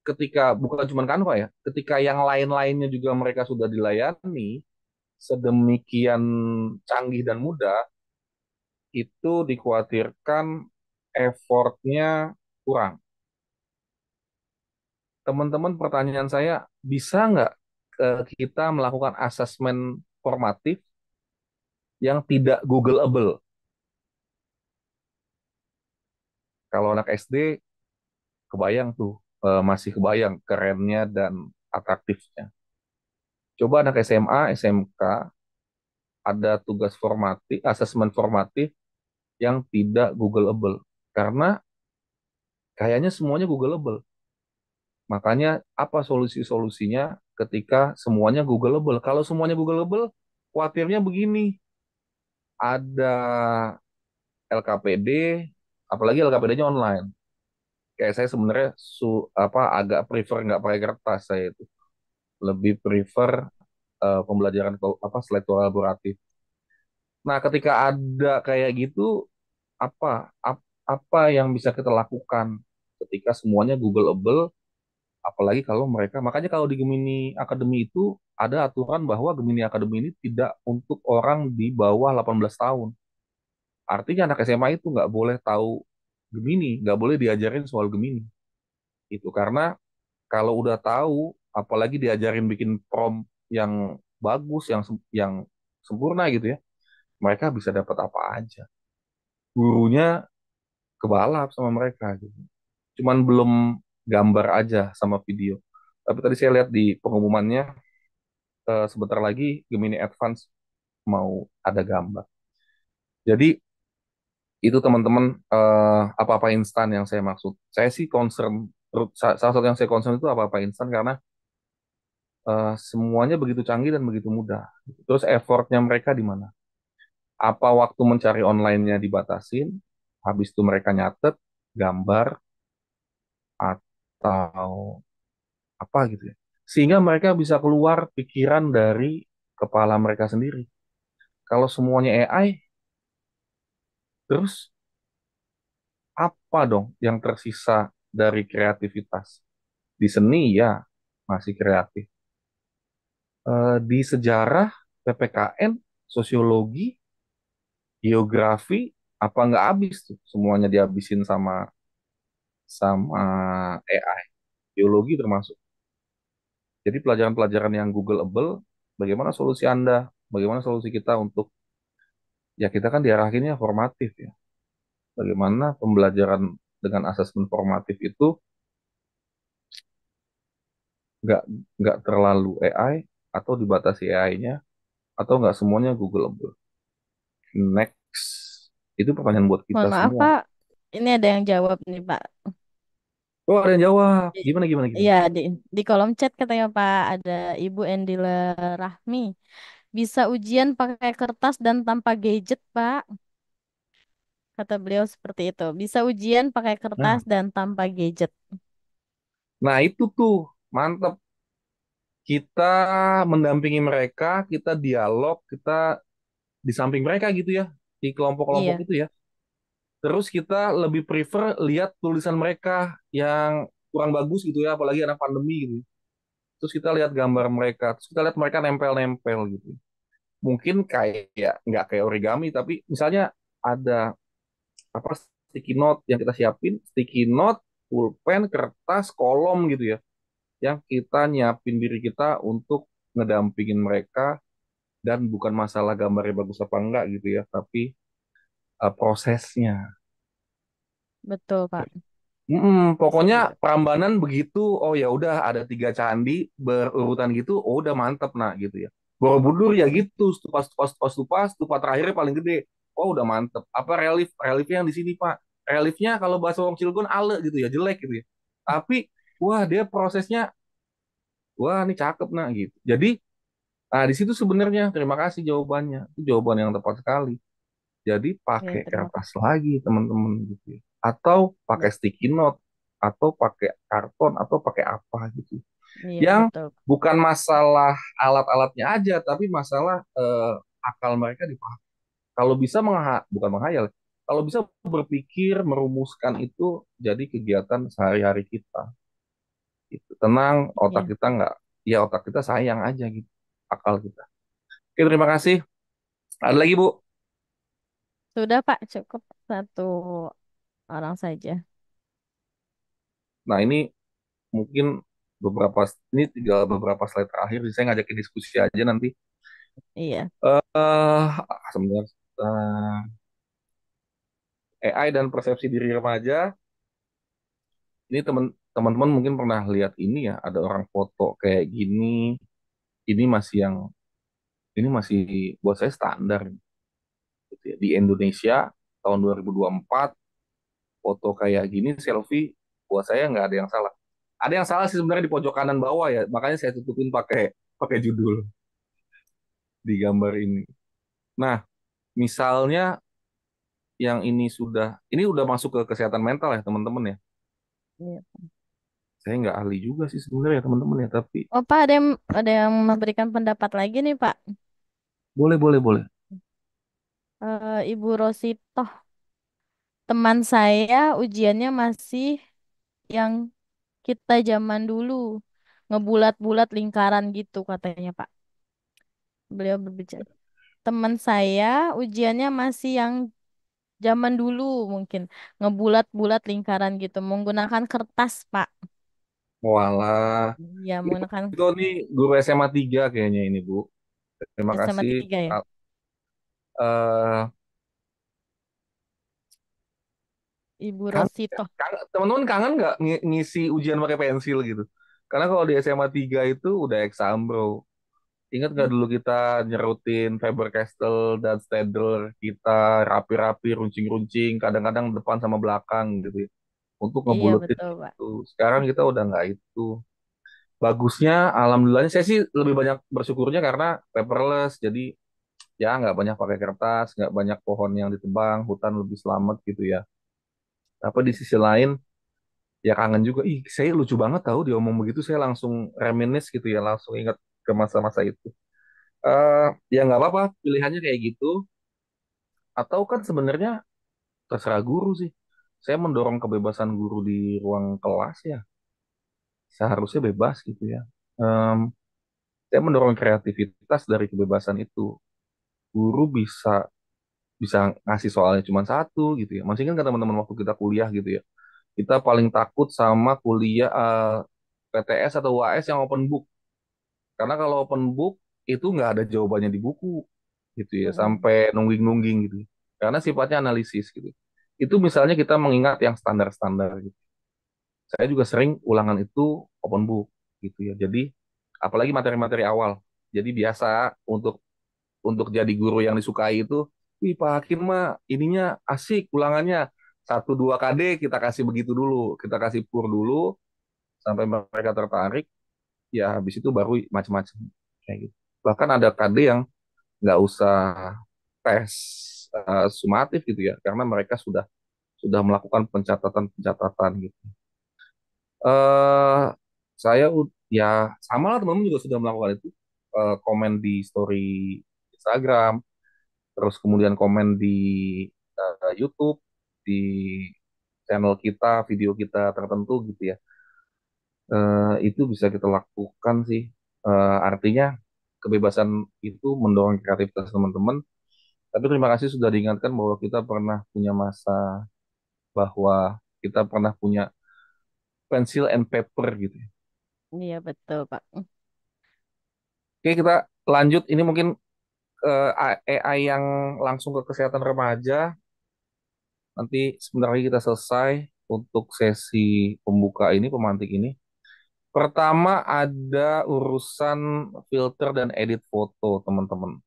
ketika bukan cuma Canva ya, ketika yang lain-lainnya juga mereka sudah dilayani sedemikian canggih dan mudah, itu dikhawatirkan effortnya kurang. Teman-teman, pertanyaan saya, bisa nggak kita melakukan asesmen formatif yang tidak Googleable? Kalau anak SD, kebayang tuh, masih kebayang kerennya dan atraktifnya. Coba anak SMA, SMK, ada tugas formatif, asesmen formatif yang tidak Googleable. Karena kayaknya semuanya Googleable. Makanya apa solusi-solusinya ketika semuanya Googleable? Kalau semuanya Googleable, khawatirnya begini, ada LKPD, apalagi LKPD-nya online. Kayak saya sebenarnya agak prefer nggak pakai kertas, saya itu lebih prefer pembelajaran slide kolaboratif. Nah, ketika ada kayak gitu, apa apa yang bisa kita lakukan ketika semuanya Googleable, apalagi kalau mereka, makanya kalau di Gemini Academy itu ada aturan bahwa Gemini Academy ini tidak untuk orang di bawah 18 tahun. Artinya anak SMA itu nggak boleh tahu Gemini, nggak boleh diajarin soal Gemini. Itu karena kalau udah tahu, apalagi diajarin bikin prompt yang bagus, yang sempurna gitu ya, mereka bisa dapat apa aja. Gurunya kebalap sama mereka gitu. Cuman belum gambar aja sama video. Tapi tadi saya lihat di pengumumannya, sebentar lagi Gemini Advance mau ada gambar. Jadi itu teman-teman, apa-apa instan yang saya maksud. Saya sih concern, salah satu yang saya concern itu apa-apa instan karena semuanya begitu canggih dan begitu mudah. Terus effortnya mereka di mana? Apa waktu mencari online-nya dibatasin, habis itu mereka nyatet gambar atau apa gitu ya. Sehingga mereka bisa keluar pikiran dari kepala mereka sendiri. Kalau semuanya AI, terus apa dong yang tersisa dari kreativitas? Di seni ya masih kreatif. Di sejarah, PPKN, sosiologi, geografi, apa nggak habis tuh semuanya dihabisin sama sama AI. Biologi termasuk. Jadi pelajaran-pelajaran yang Googleable, bagaimana solusi Anda? Bagaimana solusi kita untuk, ya kita kan diarahinnya formatif ya. Bagaimana pembelajaran dengan asesmen formatif itu nggak nggak terlalu AI atau dibatasi AI-nya atau nggak semuanya Googleable. Next, itu pertanyaan buat kita Mohon maaf, semua. Pak. Ini ada yang jawab nih, Pak. Oh, ada yang jawab. Di- Gimana gimana gimana? Iya, di kolom chat katanya Pak, ada Ibu Endila Rahmi. Bisa ujian pakai kertas dan tanpa gadget, Pak. Kata beliau seperti itu. Bisa ujian pakai kertas Nah, dan tanpa gadget. nah itu tuh mantap. Kita mendampingi mereka, kita dialog, kita di samping mereka gitu ya, di kelompok-kelompok Iya. itu ya. Terus kita lebih prefer lihat tulisan mereka yang kurang bagus gitu ya, apalagi anak pandemi gitu. Terus kita lihat gambar mereka, terus kita lihat mereka nempel-nempel gitu. Mungkin kayak nggak kayak origami, tapi misalnya ada apa, sticky note yang kita siapin, sticky note, pulpen, kertas, kolom gitu ya. yang kita nyiapin diri kita untuk ngedampingin mereka, dan bukan masalah gambarnya bagus apa enggak gitu ya, tapi prosesnya. Betul, Pak. Pokoknya Setuju. Prambanan begitu, oh ya udah ada 3 candi berurutan gitu, oh udah mantep nah gitu ya. Borobudur ya gitu, stupa stupa terakhirnya paling gede, oh udah mantep. Apa reliefnya yang di sini Pak? Reliefnya kalau bahasa orang Cilegon ale gitu ya, jelek gitu ya. Tapi wah dia prosesnya, wah ini cakep nah gitu. Jadi di situ sebenarnya terima kasih jawabannya, itu jawaban yang tepat sekali. Jadi Ya, pakai terima kertas kasih. lagi teman-teman gitu ya. Atau pakai Bet- sticky note, atau pakai karton, atau pakai apa gitu. Iya, Yang betul. bukan masalah alat-alatnya aja, tapi masalah akal mereka dipakai. Kalau bisa bukan menghayal, kalau bisa berpikir, merumuskan itu jadi kegiatan sehari-hari kita. Gitu. Tenang, otak Iya. kita nggak, ya otak kita sayang aja gitu, akal kita. Oke, terima kasih. Ada lagi Bu? Sudah, Pak, cukup satu orang saja. Nah ini mungkin beberapa ini tinggal beberapa slide terakhir. Saya ngajakin diskusi aja nanti. Iya. Sebenarnya AI dan persepsi diri remaja. Ini teman-teman mungkin pernah lihat ini ya, ada orang foto kayak gini. Ini masih yang ini masih buat saya standar gitu ya. Di Indonesia tahun 2024 foto kayak gini selfie buat saya nggak ada yang salah. Ada yang salah sih sebenarnya di pojok kanan bawah ya, makanya saya tutupin pakai pakai judul di gambar ini. Nah, misalnya yang ini udah masuk ke kesehatan mental ya teman-teman ya. Iya. Saya nggak ahli juga sih sebenarnya ya teman-teman ya, tapi Oh, Pak, ada yang memberikan pendapat lagi nih, Pak. boleh boleh boleh. Ibu Rositoh, teman saya ujiannya masih yang kita zaman dulu, ngebulat-bulat lingkaran gitu katanya, Pak. Beliau berbicara. Teman saya ujiannya masih yang zaman dulu mungkin ngebulat-bulat lingkaran gitu, menggunakan kertas, Pak. Walah, Ya, menggunakan itu nih guru SMA 3 kayaknya ini Bu. Terima SMA kasih. 3 ya. Eh, Ibu kan, Rositoh. teman-teman kangen nggak ngisi ujian pakai pensil gitu? Karena kalau di SMA 3 itu udah eksam bro. Ingat nggak dulu kita nyerutin Faber-Castell dan Staedtler kita rapi-rapi, runcing-runcing, kadang-kadang depan sama belakang gitu ya, untuk Iya, ngebulutin betul, Pak. itu. Sekarang kita udah nggak itu. Bagusnya, alhamdulillahnya saya sih lebih banyak bersyukurnya karena paperless, jadi ya nggak banyak pakai kertas, nggak banyak pohon yang ditebang, hutan lebih selamat gitu ya. Tapi di sisi lain, ya kangen juga. Ih, saya lucu banget tahu dia ngomong begitu, saya langsung reminisce gitu ya, langsung ingat ke masa-masa itu. eh ya nggak apa-apa, pilihannya kayak gitu. Atau kan sebenarnya terserah guru sih. Saya mendorong kebebasan guru di ruang kelas ya, seharusnya bebas gitu ya. Em, saya mendorong kreativitas dari kebebasan itu. Guru bisa bisa ngasih soalnya cuma satu gitu ya. Masih kan teman-teman waktu kita kuliah gitu ya. Kita paling takut sama kuliah PTS atau UAS yang open book. Karena kalau open book itu nggak ada jawabannya di buku gitu ya, Mm-mm. sampai nungging-nungging gitu. Karena sifatnya analisis gitu. Itu misalnya kita mengingat yang standar-standar gitu. Saya juga sering ulangan itu open book gitu ya. Jadi apalagi materi-materi awal. Jadi biasa untuk jadi guru yang disukai itu, wih Pak Hakim mah ininya asik ulangannya 1 2 KD kita kasih begitu dulu, kita kasih pur dulu sampai mereka tertarik, ya habis itu baru macam-macam kayak gitu. Bahkan ada KD yang nggak usah tes sumatif gitu ya, karena mereka sudah melakukan pencatatan-pencatatan gitu. eh saya ya sama lah teman-teman juga sudah melakukan itu. Komen di story Instagram, terus kemudian komen di YouTube, di channel kita, video kita tertentu gitu ya. Itu bisa kita lakukan sih. Artinya kebebasan itu mendorong kreativitas teman-teman. Tapi terima kasih sudah diingatkan bahwa kita pernah punya masa, bahwa kita pernah punya pencil and paper gitu ya. Iya betul, Pak. Oke, kita lanjut. Ini mungkin AI yang langsung ke kesehatan remaja. Nanti sebentar lagi kita selesai untuk sesi pembuka ini, pemantik ini. Pertama ada urusan filter dan edit foto, teman-teman.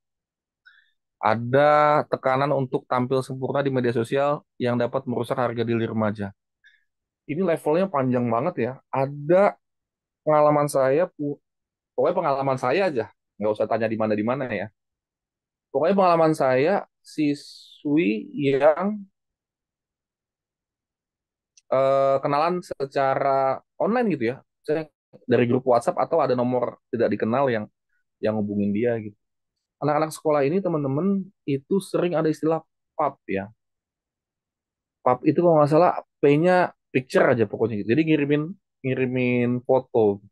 Ada tekanan untuk tampil sempurna di media sosial yang dapat merusak harga diri remaja. Ini levelnya panjang banget ya. Ada pengalaman saya, pokoknya pengalaman saya aja. Nggak usah tanya di mana ya. Pokoknya pengalaman saya, siswi yang kenalan secara online gitu ya. Saya dari grup WhatsApp atau ada nomor tidak dikenal yang hubungin dia gitu. Anak-anak sekolah ini teman-teman itu sering ada istilah pub ya. Pub itu kalau nggak salah P-nya picture aja pokoknya gitu. Jadi ngirimin ngirimin foto.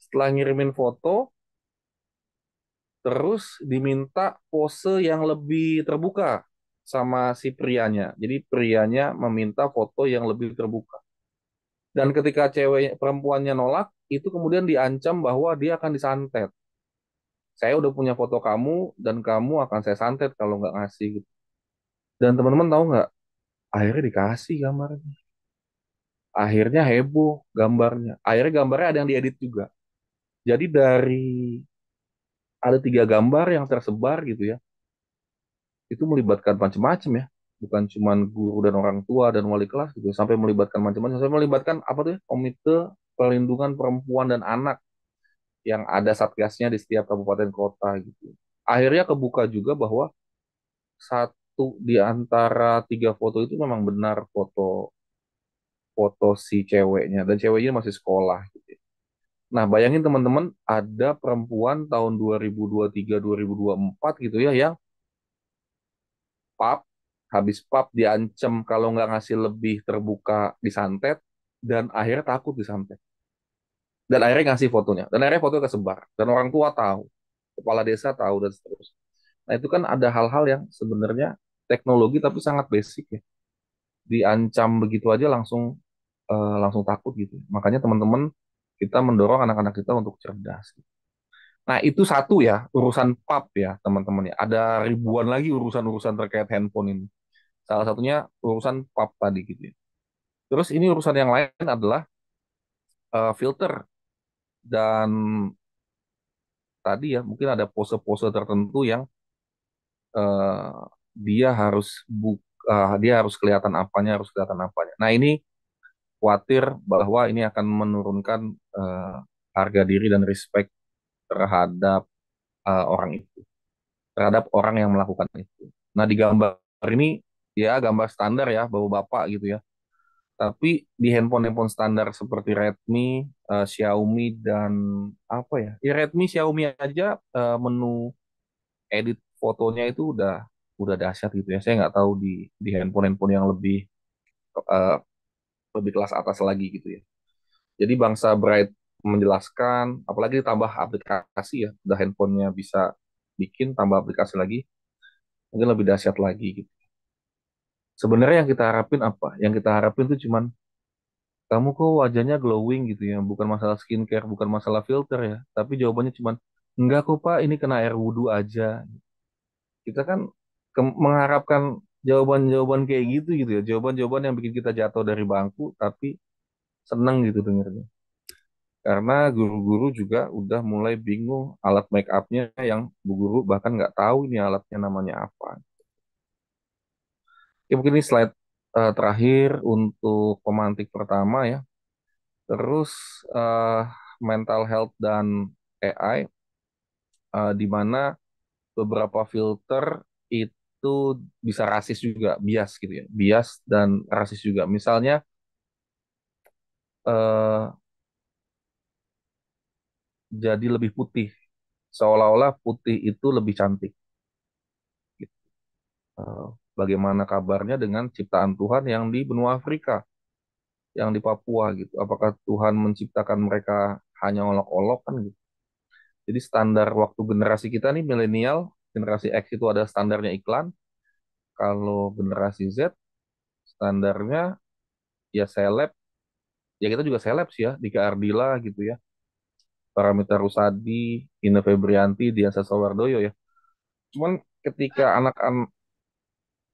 Setelah ngirimin foto, terus diminta pose yang lebih terbuka sama si prianya. Jadi prianya meminta foto yang lebih terbuka. Dan ketika cewek perempuannya nolak, itu kemudian diancam bahwa dia akan disantet. Saya udah punya foto kamu dan kamu akan saya santet kalau nggak ngasih gitu. Dan teman-teman tahu nggak? Akhirnya dikasih gambarnya. Akhirnya heboh gambarnya. Akhirnya gambarnya ada yang diedit juga. Jadi dari ada 3 gambar yang tersebar gitu ya. Itu melibatkan macam-macam ya. Bukan cuma guru dan orang tua dan wali kelas gitu. Sampai melibatkan macam-macam. Sampai melibatkan apa tuh ya? Komite Perlindungan Perempuan dan Anak yang ada satgasnya di setiap kabupaten kota gitu. Akhirnya kebuka juga bahwa satu di antara 3 foto itu memang benar foto foto si ceweknya dan ceweknya masih sekolah gitu. Nah, bayangin teman-teman ada perempuan tahun 2023 2024 gitu ya yang pap habis pap diancam kalau nggak ngasih lebih terbuka disantet dan akhirnya takut disantet. Dan akhirnya ngasih fotonya. Dan akhirnya foto kesebar. Dan orang tua tahu. Kepala desa tahu dan seterusnya. Nah itu kan ada hal-hal yang sebenarnya teknologi tapi sangat basic ya. Diancam begitu aja langsung langsung takut gitu. Makanya teman-teman kita mendorong anak-anak kita untuk cerdas. Nah itu satu ya urusan pub ya teman-teman ya. Ada ribuan lagi urusan-urusan terkait handphone ini. Salah satunya urusan pub tadi gitu ya. Terus ini urusan yang lain adalah filter dan tadi ya mungkin ada pose-pose tertentu yang eh, dia harus dia harus kelihatan apanya, harus kelihatan apanya. Nah, ini khawatir bahwa ini akan menurunkan eh, harga diri dan respect terhadap orang itu, terhadap orang yang melakukan itu. Nah, di gambar ini ya gambar standar ya, bapak-bapak gitu ya. Tapi di handphone-handphone standar seperti Redmi, Xiaomi dan apa ya? Ya Redmi, Xiaomi aja menu edit fotonya itu udah dahsyat gitu ya. Saya nggak tahu di handphone-handphone yang eh, lebih kelas atas lagi gitu ya. Jadi bangsa Bright menjelaskan, apalagi ditambah aplikasi ya, udah handphonenya bisa bikin tambah aplikasi lagi, mungkin lebih dahsyat lagi gitu. Sebenarnya yang kita harapin apa? Yang kita harapin tuh cuman kamu kok wajahnya glowing gitu ya, bukan masalah skincare, bukan masalah filter ya, tapi jawabannya cuman enggak kok Pak, ini kena air wudhu aja. Kita kan mengharapkan jawaban-jawaban kayak gitu ya, jawaban-jawaban yang bikin kita jatuh dari bangku tapi seneng gitu dengernya. Karena guru-guru juga udah mulai bingung alat make upnya yang bu guru bahkan nggak tahu ini alatnya namanya apa. Ya mungkin ini slide terakhir untuk pemantik pertama ya. Terus eh, mental health dan AI di mana beberapa filter itu bisa rasis juga, bias gitu ya, bias dan rasis juga. Misalnya eh, jadi lebih putih, seolah-olah putih itu lebih cantik. Gitu. Eh, Bagaimana kabarnya dengan ciptaan Tuhan yang di benua Afrika, yang di Papua gitu? Apakah Tuhan menciptakan mereka hanya olok-olok kan gitu? Jadi standar waktu generasi kita nih milenial, generasi X itu ada standarnya iklan. Kalau generasi Z standarnya ya seleb, ya kita juga seleb sih ya, Dika Ardila gitu ya. Paramitha Rusady, Ine Febrianti, Dian Sastrowardoyo ya. Cuman ketika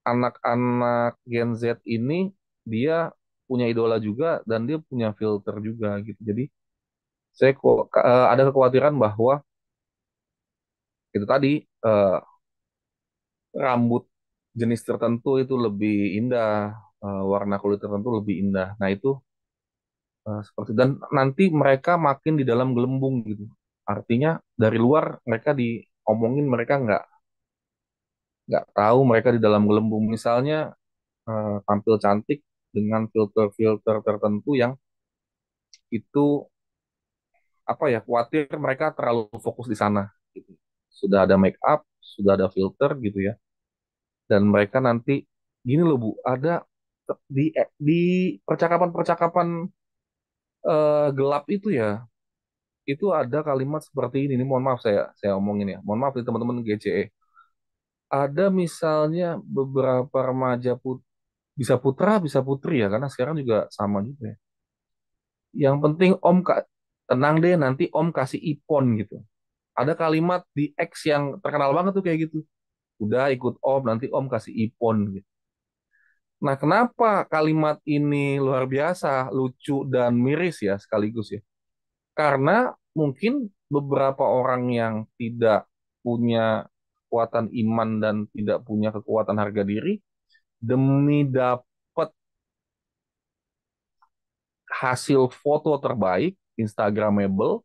anak-anak Gen Z ini dia punya idola juga dan dia punya filter juga gitu. Jadi saya kok ada kekhawatiran bahwa itu tadi eh, rambut jenis tertentu itu lebih indah, warna kulit tertentu lebih indah. Nah itu seperti dan nanti mereka makin di dalam gelembung gitu. Artinya dari luar mereka diomongin mereka nggak tahu mereka di dalam gelembung. Misalnya tampil cantik dengan filter-filter tertentu yang itu apa ya khawatir mereka terlalu fokus di sana gitu. Sudah ada make up, sudah ada filter gitu ya. Dan mereka nanti gini loh Bu, ada di percakapan-percakapan gelap itu ya, itu ada kalimat seperti ini mohon maaf saya omongin ya. Mohon maaf nih teman-teman GCE. Ada misalnya beberapa remaja bisa putra, bisa putri ya, karena sekarang juga sama juga ya. Yang penting Om tenang deh nanti Om kasih ipon gitu. Ada kalimat di X yang terkenal banget tuh kayak gitu. Udah ikut Om, nanti Om kasih ipon gitu. Nah, kenapa kalimat ini luar biasa, lucu dan miris ya sekaligus ya? Karena mungkin beberapa orang yang tidak punya kekuatan iman dan tidak punya kekuatan harga diri, demi dapat hasil foto terbaik, Instagramable,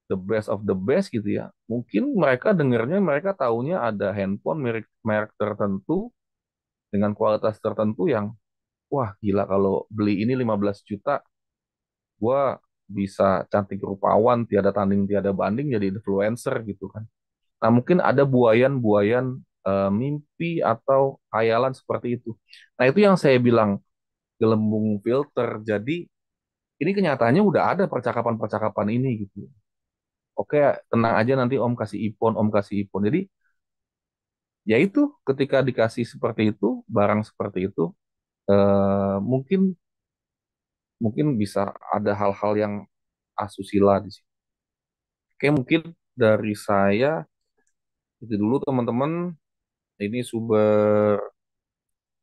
the best of the best gitu ya. Mungkin mereka dengarnya, mereka taunya ada handphone merek merek tertentu dengan kualitas tertentu yang wah gila kalau beli ini 15 juta, gua bisa cantik rupawan, tiada tanding, tiada banding jadi influencer gitu kan. Nah, mungkin ada buayan-buayan mimpi atau khayalan seperti itu. Nah, itu yang saya bilang gelembung filter. Jadi, ini kenyataannya udah ada percakapan-percakapan ini gitu. Oke, tenang aja nanti Om kasih ipon, Om kasih ipon. Jadi, ya itu ketika dikasih seperti itu, barang seperti itu, mungkin mungkin bisa ada hal-hal yang asusila di sini. Oke, mungkin dari saya itu dulu teman-teman. Ini sumber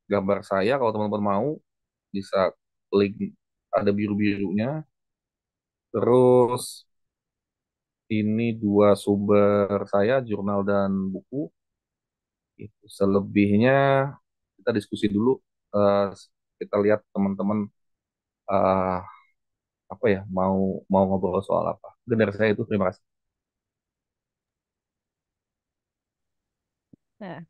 gambar saya. Kalau teman-teman mau bisa link ada biru-birunya. Terus ini dua sumber saya, jurnal dan buku. Itu selebihnya kita diskusi dulu. Eh, kita lihat teman-teman eh, apa ya mau ngobrol soal apa. Mungkin dari saya itu terima kasih. Nah,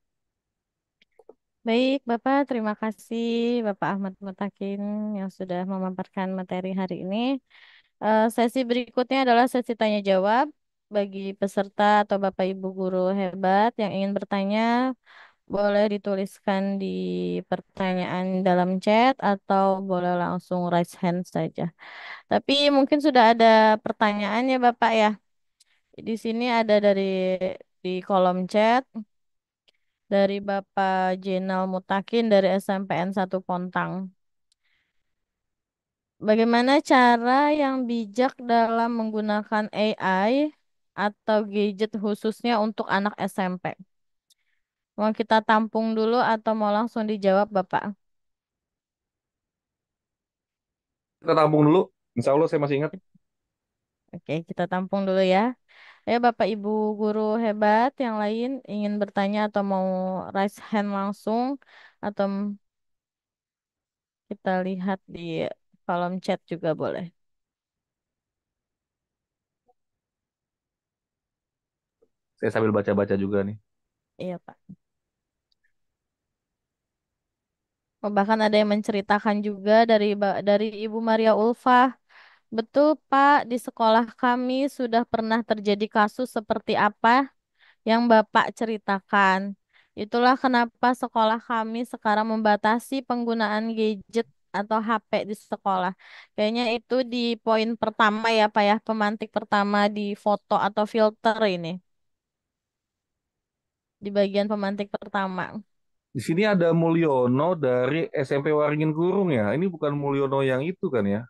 baik, Bapak, terima kasih Bapak Ahmad Mutakin yang sudah memaparkan materi hari ini. Sesi berikutnya adalah sesi tanya jawab bagi peserta atau Bapak Ibu guru hebat yang ingin bertanya, boleh dituliskan di pertanyaan dalam chat atau boleh langsung raise hand saja. Tapi mungkin sudah ada pertanyaan ya Bapak ya. Di sini ada di kolom chat dari Bapak Jenal Mutakin dari SMPN 1 Pontang. Bagaimana cara yang bijak dalam menggunakan AI atau gadget khususnya untuk anak SMP? Mau kita tampung dulu atau mau langsung dijawab, Bapak? Kita tampung dulu. Insya Allah saya masih ingat. Oke, kita tampung dulu ya. Ya, Bapak Ibu guru hebat yang lain ingin bertanya atau mau raise hand langsung atau kita lihat di kolom chat juga boleh. Saya sambil baca-baca juga nih. Iya, Pak. Oh, bahkan ada yang menceritakan juga dari Ibu Maria Ulfa. Betul, Pak, di sekolah kami sudah pernah terjadi kasus seperti apa yang Bapak ceritakan. Itulah kenapa sekolah kami sekarang membatasi penggunaan gadget atau HP di sekolah. Kayaknya itu di poin pertama ya, Pak ya, pemantik pertama di foto atau filter ini, di bagian pemantik pertama. Di sini ada Mulyono dari SMP Waringin Kurung ya. Ini bukan Mulyono yang itu kan ya.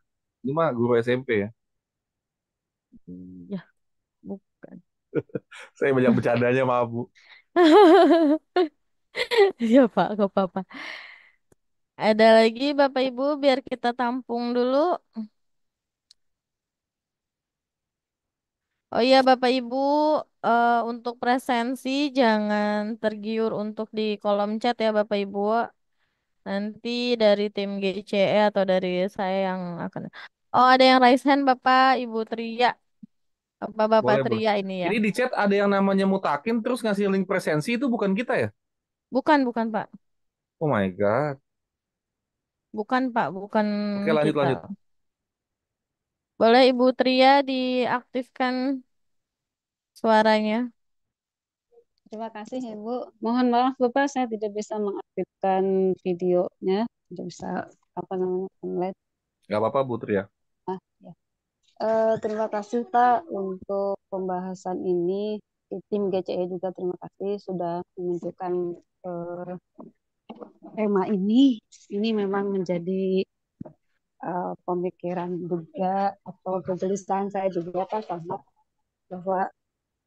Ini mah guru SMP ya. Iya, bukan. Saya banyak bercandanya, maaf Bu. Iya Pak, gak apa-apa. Ada lagi Bapak Ibu biar kita tampung dulu. Oh iya Bapak Ibu, untuk presensi jangan tergiur untuk di kolom chat ya Bapak Ibu. Nanti dari tim GCE atau dari saya yang akan. Oh ada yang raise hand Bapak Ibu Tria. Bapak Boleh, boleh. Tria ini ya. Ini di chat ada yang namanya Mutakin terus ngasih link presensi itu bukan kita ya? Bukan, bukan Pak. Oh my God. Bukan Pak, bukan Oke, lanjut kita. lanjut. Boleh Ibu Tria diaktifkan suaranya. Terima kasih Ibu. Mohon maaf Bapak, saya tidak bisa mengaktifkan videonya, tidak bisa apa namanya online. Gak apa-apa Bu Tria. Ah, ya. Terima kasih Pak untuk pembahasan ini. Tim GCE juga terima kasih sudah menunjukkan eh, tema ini. Ini memang menjadi pemikiran juga atau kegelisahan saya juga Pak, karena bahwa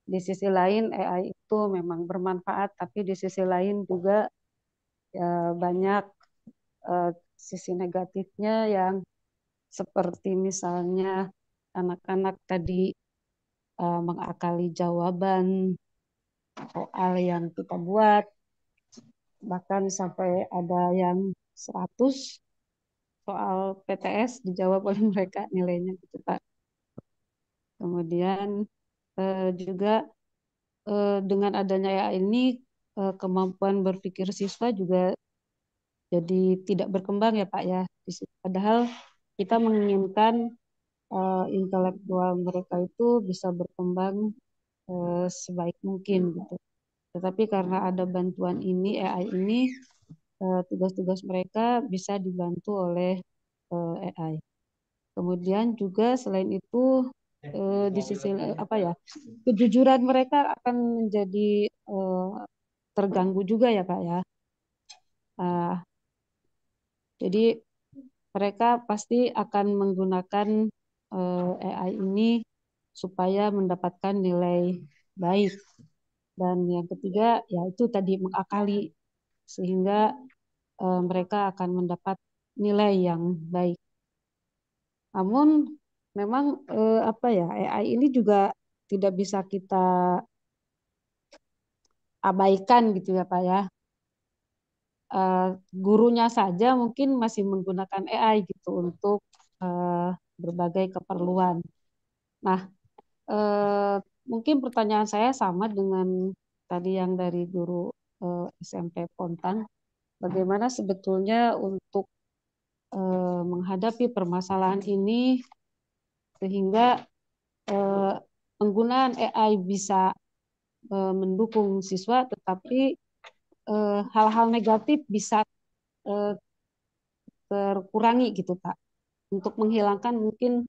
di sisi lain AI itu memang bermanfaat, tapi di sisi lain juga ya, banyak sisi negatifnya yang seperti misalnya anak-anak tadi mengakali jawaban soal yang kita buat, bahkan sampai ada yang 100 soal PTS dijawab oleh mereka nilainya gitu Pak. Kemudian juga dengan adanya AI ini kemampuan berpikir siswa juga jadi tidak berkembang ya Pak ya. Padahal kita menginginkan intelektual mereka itu bisa berkembang sebaik mungkin gitu. Tetapi karena ada bantuan ini, AI ini, tugas-tugas mereka bisa dibantu oleh AI. Kemudian juga selain itu di sisi apa ya, kejujuran mereka akan menjadi terganggu juga ya Kak ya. Uh, jadi mereka pasti akan menggunakan AI ini supaya mendapatkan nilai baik. Dan yang ketiga, yaitu tadi mengakali sehingga mereka akan mendapat nilai yang baik. Namun memang apa ya, AI ini juga tidak bisa kita abaikan gitu ya Pak ya. Gurunya saja mungkin masih menggunakan AI gitu untuk berbagai keperluan. Nah, eh, mungkin pertanyaan saya sama dengan tadi yang dari guru SMP Pontang. Bagaimana sebetulnya untuk menghadapi permasalahan ini sehingga eh, penggunaan AI bisa mendukung siswa, tetapi hal-hal negatif bisa eh, terkurangi gitu Pak. Untuk menghilangkan mungkin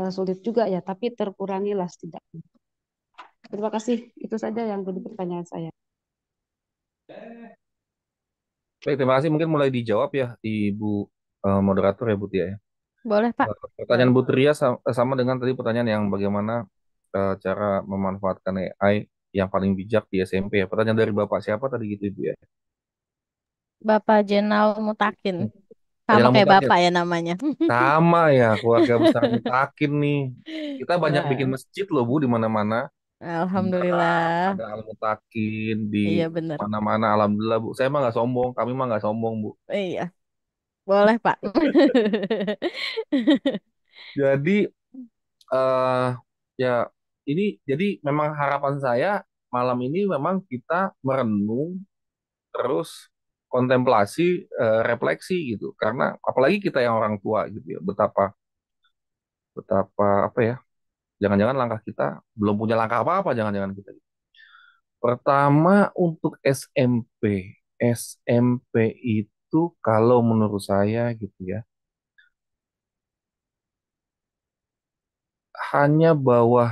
sulit juga ya, tapi terkurangilah setidaknya. Terima kasih. Itu saja yang jadi pertanyaan saya. Baik, terima kasih. Mungkin mulai dijawab ya Ibu moderator ya Bu Tia ya. Boleh Pak. Pertanyaan Bu Tria sama dengan tadi pertanyaan yang bagaimana cara memanfaatkan AI yang paling bijak di SMP ya. Pertanyaan dari Bapak siapa tadi gitu Ibu ya? Bapak Jenal Mutakin. Sama Pertanyaan kayak mutakin. Bapak ya namanya. Sama ya, keluarga besar mutakin nih. Kita banyak bikin Wah, masjid loh Bu di mana-mana. Di Merak Alhamdulillah. ada Al Mutakin, di Iya bener. mana-mana. Alhamdulillah Bu. Saya mah nggak sombong, kami mah nggak sombong Bu. Iya, boleh Pak. Jadi eh ya ini jadi memang harapan saya malam ini memang kita merenung terus kontemplasi refleksi gitu karena apalagi kita yang orang tua gitu ya betapa betapa apa ya jangan-jangan langkah kita belum punya langkah apa-apa jangan-jangan kita pertama untuk SMP itu kalau menurut saya gitu ya hanya bawa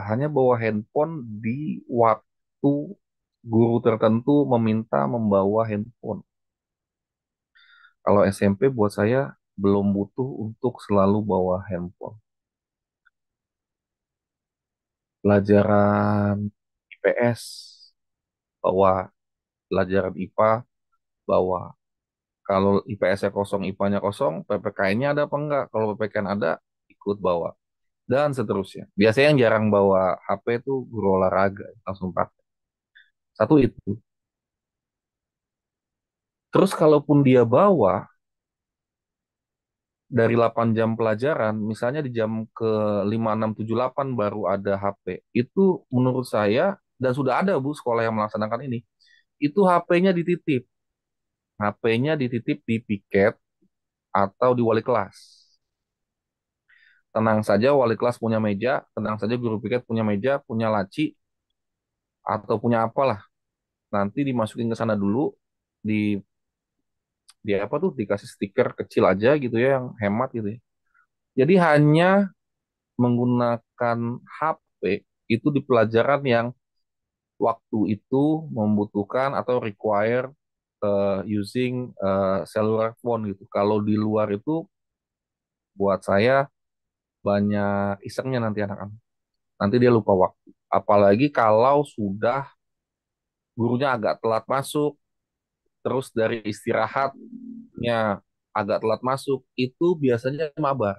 hanya bawa handphone di waktu guru tertentu meminta membawa handphone. Kalau SMP buat saya belum butuh untuk selalu bawa handphone. pelajaran IPS bawa, pelajaran IPA bawa. Kalau IPS-nya kosong, IPA-nya kosong, PPKN-nya ada apa enggak? Kalau PPKN ada, ikut bawa. Dan seterusnya. Biasanya yang jarang bawa HP itu guru olahraga, langsung praktek. Satu itu. Terus kalaupun dia bawa, dari 8 jam pelajaran, misalnya di jam ke 5, 6, 7, 8 baru ada HP. Itu menurut saya, dan sudah ada Bu sekolah yang melaksanakan ini, itu HP-nya dititip. HP-nya dititip di piket atau di wali kelas. Tenang saja wali kelas punya meja, tenang saja guru piket punya meja, punya laci, atau punya apalah. Nanti dimasukin ke sana dulu, di di apa tuh, dikasih stiker kecil aja gitu ya, yang hemat gitu ya. Jadi hanya menggunakan HP itu di pelajaran yang waktu itu membutuhkan atau require using cellular phone gitu. Kalau di luar itu buat saya banyak isengnya nanti anak-anak. Nanti dia lupa waktu. Apalagi kalau sudah gurunya agak telat masuk, terus dari istirahatnya agak telat masuk, itu biasanya mabar.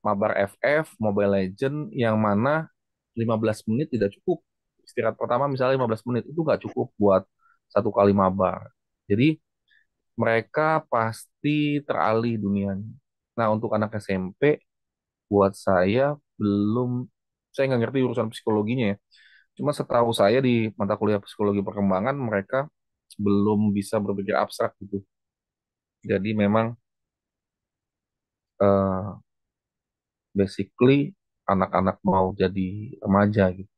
Mabar FF, Mobile Legend, yang mana 15 menit tidak cukup. Istirahat pertama misalnya 15 menit, itu nggak cukup buat satu kali mabar. Jadi mereka pasti teralih dunianya. Nah, untuk anak SMP, buat saya belum, saya nggak ngerti urusan psikologinya ya. Cuma setahu saya di mata kuliah psikologi perkembangan, mereka belum bisa berpikir abstrak gitu. Jadi memang eh, basically anak-anak mau jadi remaja gitu.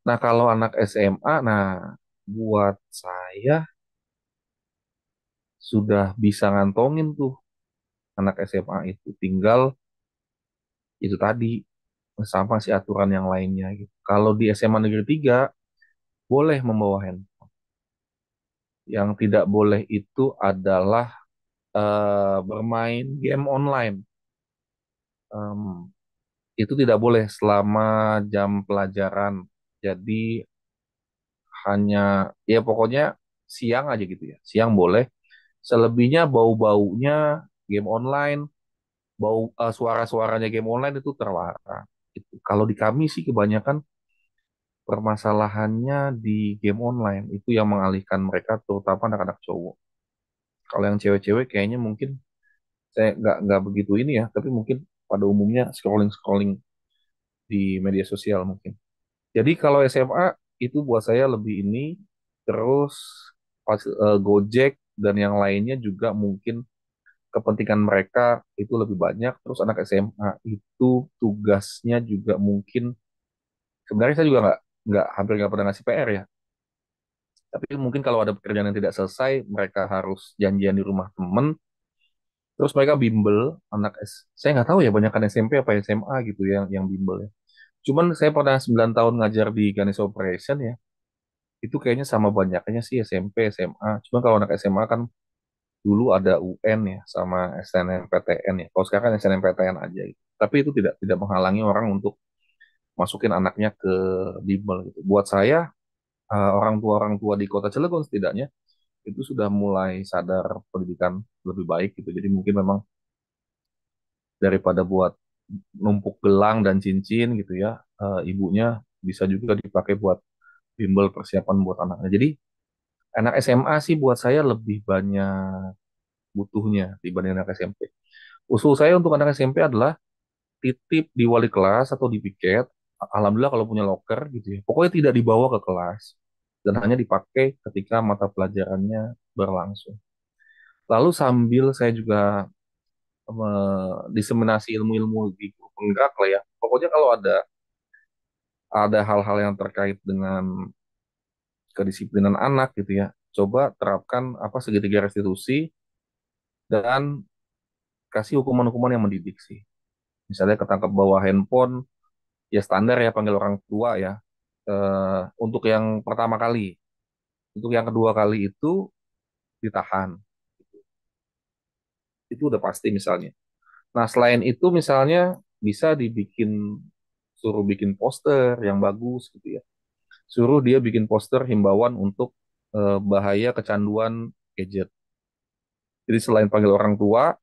Nah, kalau anak SMA, nah buat saya sudah bisa ngantongin tuh anak SMA itu. Tinggal itu tadi sama si aturan yang lainnya gitu. Kalau di SMA Negeri 3 boleh membawa handphone. Yang tidak boleh itu adalah bermain game online. Em, itu tidak boleh selama jam pelajaran. Jadi hanya ya pokoknya siang aja gitu ya. Siang boleh. Selebihnya bau-baunya game online, suara-suaranya game online itu terlarang. Gitu. Kalau di kami sih kebanyakan permasalahannya di game online itu yang mengalihkan mereka, terutama anak-anak cowok. Kalau yang cewek-cewek kayaknya mungkin saya nggak begitu ini ya, tapi mungkin pada umumnya scrolling-scrolling di media sosial mungkin. Jadi kalau SMA itu buat saya lebih ini, terus Gojek dan yang lainnya juga mungkin kepentingan mereka itu lebih banyak. Terus anak SMA itu tugasnya juga mungkin, sebenarnya saya juga hampir nggak pernah ngasih PR ya. Tapi mungkin kalau ada pekerjaan yang tidak selesai, mereka harus janjian di rumah temen. Terus mereka bimbel saya nggak tahu ya banyakkan SMP apa SMA gitu ya yang bimbel ya. Cuman saya pernah 9 tahun ngajar di Ganesha Operation ya. Itu kayaknya sama banyaknya sih SMP, SMA. Cuma kalau anak SMA kan dulu ada UN ya sama SNMPTN ya. Kalau sekarang SNMPTN aja gitu. Tapi itu tidak menghalangi orang untuk masukin anaknya ke bimbel gitu. Buat saya orang tua di Kota Cilegon setidaknya itu sudah mulai sadar pendidikan lebih baik gitu. Jadi mungkin memang daripada buat numpuk gelang dan cincin gitu ya, ibunya bisa juga dipakai buat bimbel persiapan buat anaknya. Jadi anak SMA sih buat saya lebih banyak butuhnya dibanding anak SMP. Usul saya untuk anak SMP adalah titip di wali kelas atau di piket. Alhamdulillah kalau punya loker gitu ya. Pokoknya tidak dibawa ke kelas dan hanya dipakai ketika mata pelajarannya berlangsung. Lalu sambil saya juga diseminasi ilmu-ilmu di guru penggerak lah ya. Pokoknya kalau ada hal-hal yang terkait dengan kedisiplinan anak gitu ya, coba terapkan apa segitiga restitusi dan kasih hukuman-hukuman yang mendidik sih. Misalnya ketangkep bawa handphone, ya standar ya panggil orang tua ya. Untuk yang pertama kali, untuk yang kedua kali itu ditahan. Itu udah pasti misalnya. Nah, selain itu misalnya bisa dibikin suruh bikin poster yang bagus gitu ya. Suruh dia bikin poster himbauan untuk bahaya kecanduan gadget. Jadi selain panggil orang tua,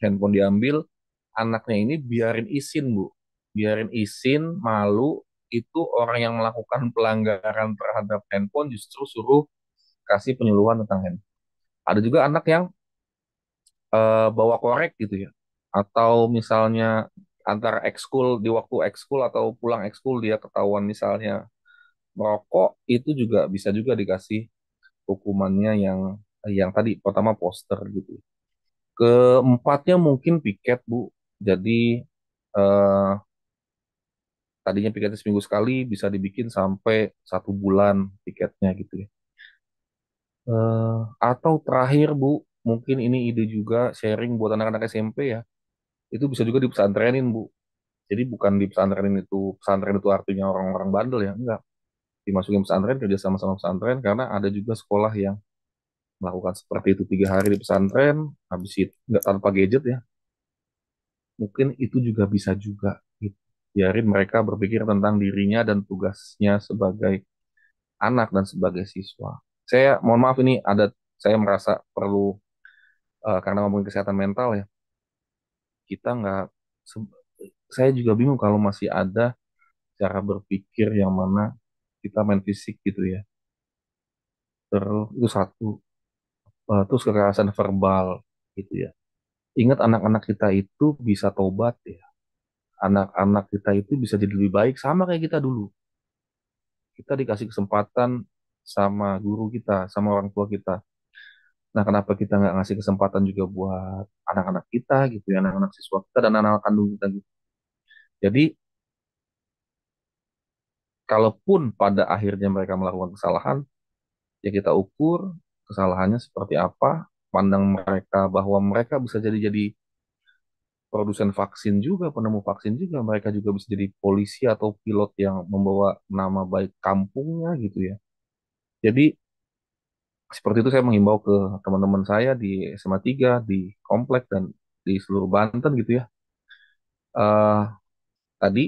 handphone diambil, anaknya ini biarin izin, Bu. Biarin izin, malu, itu orang yang melakukan pelanggaran terhadap handphone justru suruh kasih penyuluhan tentang handphone. Ada juga anak yang bawa korek gitu ya. Atau misalnya antara ekskul di waktu ekskul atau pulang ekskul dia ketahuan misalnya merokok, itu juga bisa juga dikasih hukumannya yang tadi pertama poster gitu. Keempatnya mungkin piket, Bu. Jadi eh, tadinya piketnya seminggu sekali bisa dibikin sampai 1 bulan piketnya gitu ya. Atau terakhir, Bu, mungkin ini ide juga sharing buat anak-anak SMP ya. Itu bisa juga dipesantrenin, Bu. Jadi bukan di pesantren itu artinya orang-orang bandel ya, enggak. Dimasukin pesantren kerja sama-sama pesantren karena ada juga sekolah yang melakukan seperti itu 3 hari di pesantren, habis itu nggak tanpa gadget ya. Mungkin itu juga bisa juga gitu. Biarin mereka berpikir tentang dirinya dan tugasnya sebagai anak dan sebagai siswa. Saya mohon maaf ini saya merasa perlu karena ngomongin kesehatan mental ya, kita nggak se- saya juga bingung kalau masih ada cara berpikir yang mana kita main fisik gitu ya. Terus itu satu. Terus kekerasan verbal gitu ya. Ingat anak-anak kita itu bisa tobat ya. Anak-anak kita itu bisa jadi lebih baik sama kayak kita dulu. Kita dikasih kesempatan sama guru kita, sama orang tua kita. Nah, kenapa kita nggak ngasih kesempatan juga buat anak-anak kita gitu ya, anak-anak siswa kita dan anak-anak kandung kita gitu. Jadi, kalaupun pada akhirnya mereka melakukan kesalahan, ya kita ukur kesalahannya seperti apa, pandang mereka bahwa mereka bisa jadi produsen vaksin juga, penemu vaksin juga, mereka juga bisa jadi polisi atau pilot yang membawa nama baik kampungnya gitu ya. Jadi seperti itu saya mengimbau ke teman-teman saya di SMA 3, di komplek dan di seluruh Banten gitu ya. Eh Tadi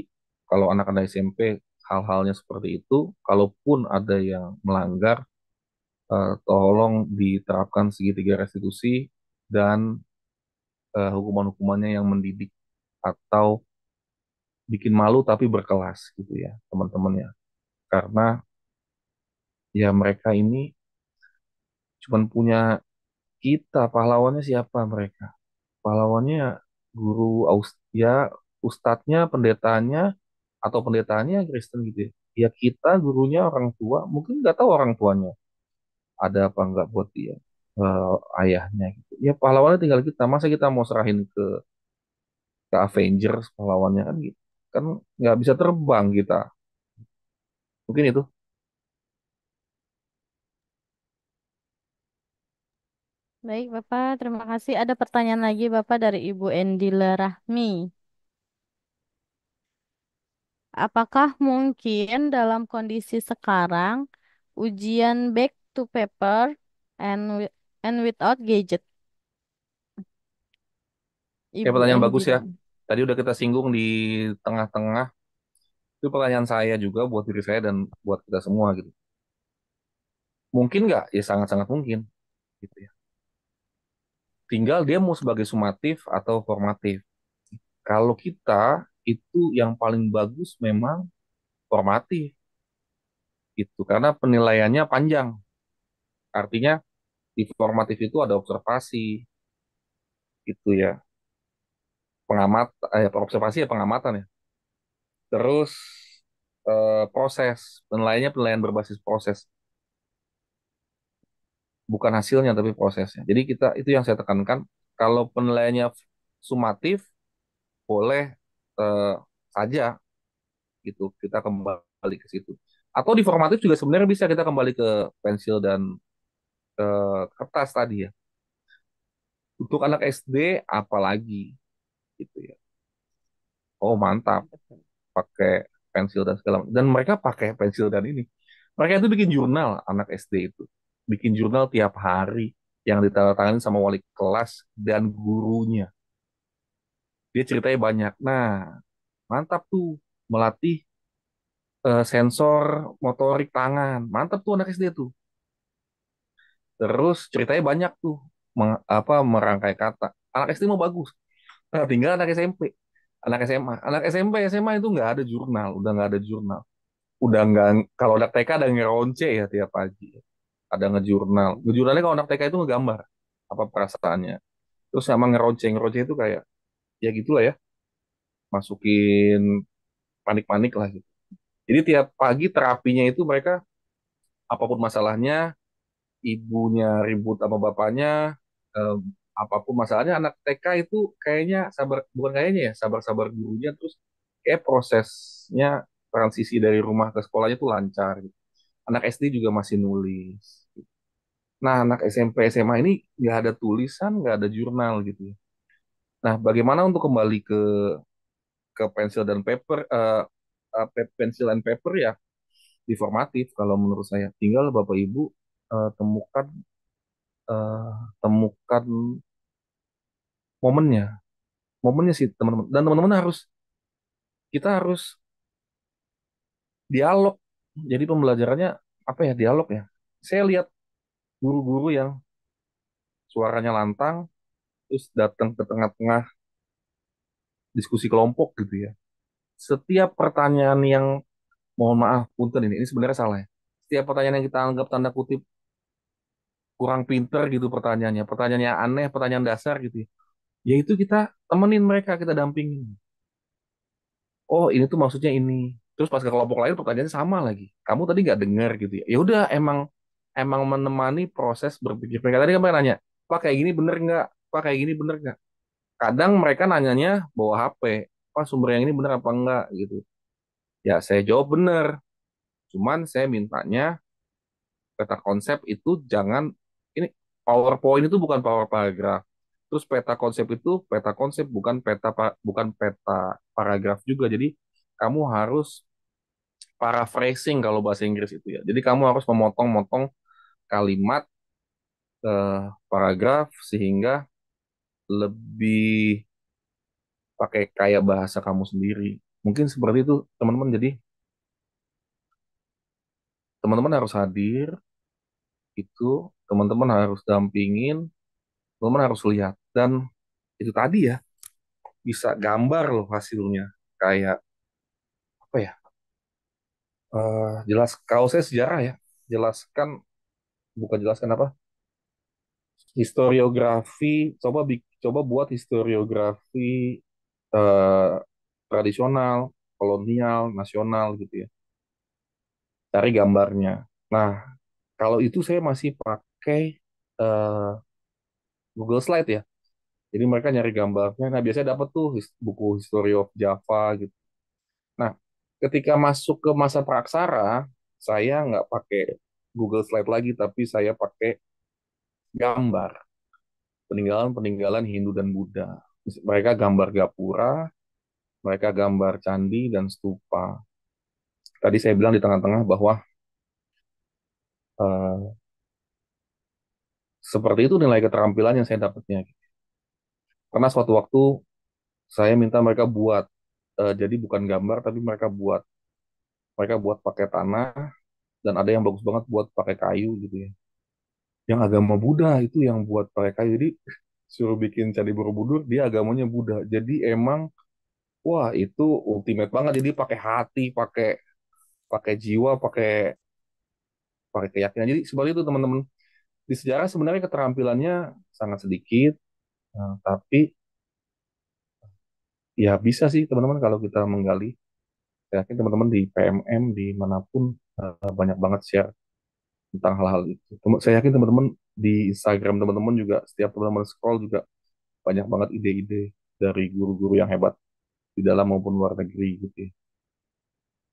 kalau anak-anak SMP hal-halnya seperti itu, kalaupun ada yang melanggar, tolong diterapkan segitiga restitusi dan hukuman-hukumannya yang mendidik atau bikin malu tapi berkelas gitu ya teman-teman ya. Karena ya mereka ini cuman punya kita, pahlawannya siapa mereka? Pahlawannya guru ya ustadznya, pendetanya atau pendetanya Kristen gitu ya. Ya kita gurunya orang tua, mungkin nggak tahu orang tuanya ada apa nggak buat dia, ayahnya gitu. Ya pahlawannya tinggal kita. Masa kita mau serahin ke Avengers pahlawannya kan gitu. Kan nggak bisa terbang kita. Mungkin itu. Baik, Bapak. Terima kasih. Ada pertanyaan lagi, Bapak, dari Ibu Endila Rahmi. Apakah mungkin dalam kondisi sekarang ujian back to paper and without gadget? Ibu Pertanyaan bagus ya. Endila. Tadi udah kita singgung di tengah-tengah. Itu pertanyaan saya juga buat diri saya dan buat kita semua gitu. Mungkin nggak? Ya sangat-sangat mungkin gitu ya. Tinggal dia mau sebagai sumatif atau formatif. Kalau kita itu yang paling bagus memang formatif gitu karena penilaiannya panjang. Artinya di formatif itu ada observasi gitu ya. Observasi ya pengamatan ya. Terus proses penilaiannya berbasis proses, bukan hasilnya tapi prosesnya. Jadi kita itu yang saya tekankan. Kalau penilaiannya sumatif boleh eh, saja gitu kita kembali ke situ. Atau di formatif juga sebenarnya bisa kita kembali ke pensil dan kertas tadi ya. Untuk anak SD apalagi gitu ya. Oh mantap pakai pensil dan segala macam. Dan mereka pakai pensil dan ini. Mereka itu bikin jurnal anak SD itu. Bikin jurnal tiap hari yang ditandatangani sama wali kelas dan gurunya. Dia ceritanya banyak. Nah, mantap tuh. melatih sensor motorik tangan. Mantap tuh anak SD tuh. Terus ceritanya banyak tuh merangkai kata. Anak SD mau bagus. Nah, tinggal anak SMP, anak SMA, anak SMP, SMA itu nggak ada jurnal, udah nggak ada jurnal, udah nggak kalau anak TK ada ngeronce ya tiap pagi, ada ngejurnalnya kalau anak TK itu ngegambar apa perasaannya, terus sama ngeronce, ngeronce itu kayak ya gitulah ya, masukin panik-panik lah gitu. Jadi tiap pagi terapinya itu mereka apapun masalahnya, ibunya ribut sama bapaknya, eh, apapun masalahnya anak TK itu kayaknya sabar, bukan kayaknya ya, sabar-sabar gurunya, terus kayak prosesnya transisi dari rumah ke sekolahnya tuh lancar gitu. Anak SD juga masih nulis. Nah, anak SMP SMA ini nggak ada tulisan, nggak ada jurnal gitu ya. Nah, bagaimana untuk kembali ke pensil dan paper, pensil dan paper ya, di formatif kalau menurut saya. Tinggal Bapak Ibu temukan eh, temukan momennya, momennya sih teman-teman. Dan teman-teman kita harus dialog. Jadi pembelajarannya apa ya, dialog ya. Saya lihat guru-guru yang suaranya lantang, terus datang ke tengah-tengah diskusi kelompok gitu ya. Setiap pertanyaan yang, mohon maaf, punten ini sebenarnya salah ya. Setiap pertanyaan yang kita anggap tanda kutip kurang pinter gitu pertanyaannya, pertanyaannya aneh, pertanyaan dasar gitu ya. Ya itu kita temenin mereka, kita dampingin. Oh ini tuh maksudnya ini. Terus pas ke kelompok lain pertanyaannya sama lagi. Kamu tadi nggak dengar gitu ya. Ya udah, emang emang menemani proses berpikir mereka. Tadi kan mereka nanya, Pak kayak gini bener nggak? Pak kayak gini bener nggak? Kadang mereka nanyanya bawa HP. Pak sumber yang ini bener apa enggak gitu. Ya saya jawab bener. Cuman saya mintanya peta konsep itu jangan, ini PowerPoint itu bukan power paragraf. Terus peta konsep itu peta konsep, bukan peta paragraf juga. Jadi kamu harus paraphrasing kalau bahasa Inggris itu ya. Jadi kamu harus memotong-motong kalimat paragraf sehingga lebih pakai kayak bahasa kamu sendiri. Mungkin seperti itu teman-teman. Jadi teman-teman harus hadir, itu teman-teman harus dampingin, teman-teman harus lihat, dan itu tadi ya, bisa gambar loh hasilnya. Kayak apa ya? Jelas kalau saya sejarah ya, jelaskan, bukan jelaskan apa? Historiografi, coba buat historiografi eh, tradisional, kolonial, nasional gitu ya. Cari gambarnya. Nah, kalau itu saya masih pakai eh, Google Slide ya. Jadi mereka nyari gambarnya. Nah, biasanya dapat tuh buku History of Java gitu. Nah, ketika masuk ke masa praksara, saya nggak pakai Google Slide lagi, tapi saya pakai gambar peninggalan-peninggalan Hindu dan Buddha. Mereka gambar gapura, mereka gambar candi dan stupa. Tadi saya bilang di tengah-tengah bahwa eh, seperti itu nilai keterampilan yang saya dapatnya. Karena suatu waktu saya minta mereka buat, jadi bukan gambar, tapi mereka buat pakai tanah, dan ada yang bagus banget buat pakai kayu gitu ya. Yang agama Buddha itu yang buat pakai kayu. Jadi suruh bikin Candi Borobudur, dia agamanya Buddha. Jadi emang wah itu ultimate banget. Jadi pakai hati, pakai pakai jiwa, pakai pakai keyakinan. Jadi seperti itu teman-teman. Di sejarah sebenarnya keterampilannya sangat sedikit, tapi ya bisa sih teman-teman kalau kita menggali. Saya yakin teman-teman di PMM dimanapun banyak banget share tentang hal-hal itu. Saya yakin teman-teman di Instagram teman-teman juga, setiap teman-teman scroll juga banyak banget ide-ide dari guru-guru yang hebat di dalam maupun luar negeri gitu ya.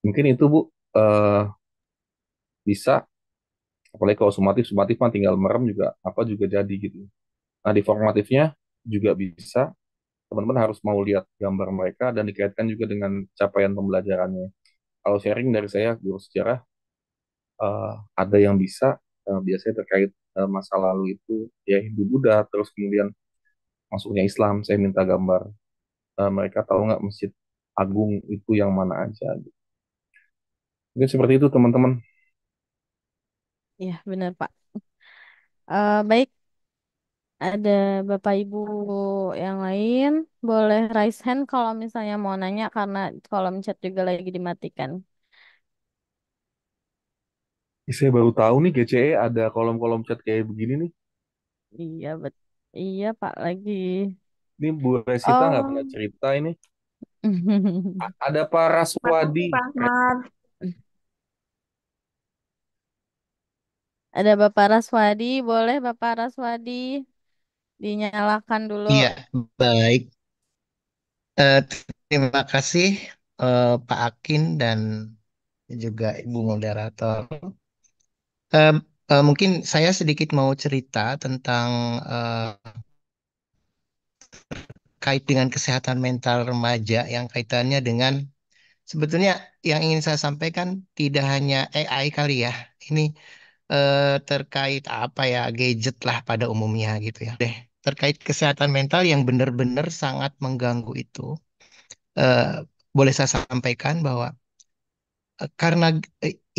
Mungkin itu Bu, eh, bisa, apalagi kalau sumatif, sumatif mah tinggal merem juga apa juga jadi gitu. Nah di formatifnya juga bisa, teman-teman harus mau lihat gambar mereka dan dikaitkan juga dengan capaian pembelajarannya. Kalau sharing dari saya guru sejarah, ada yang bisa, biasanya terkait masa lalu itu ya Hindu Buddha, terus kemudian masuknya Islam, saya minta gambar. Mereka tahu nggak masjid agung itu yang mana aja. Mungkin seperti itu teman-teman. Iya, benar, Pak. Baik, ada Bapak Ibu yang lain, boleh raise hand kalau misalnya mau nanya karena kolom chat juga lagi dimatikan. Saya baru tahu nih GCE ada kolom-kolom chat kayak begini nih. Iya, iya, Pak, lagi. Ini Bu Resita nggak pernah Oh. cerita ini. Ada Pak Makasih Raswadi. Pak Ahmad. Ada Bapak Raswadi, boleh Bapak Raswadi dinyalakan dulu. Iya, baik. Eh, Terima kasih Pak Akin dan juga Ibu Moderator. Eh, Mungkin saya sedikit mau cerita tentang kait dengan kesehatan mental remaja yang kaitannya dengan sebetulnya yang ingin saya sampaikan tidak hanya AI kali ya. Ini terkait apa ya gadget lah pada umumnya gitu ya. Deh, terkait kesehatan mental yang benar-benar sangat mengganggu itu. eh, Boleh saya sampaikan bahwa karena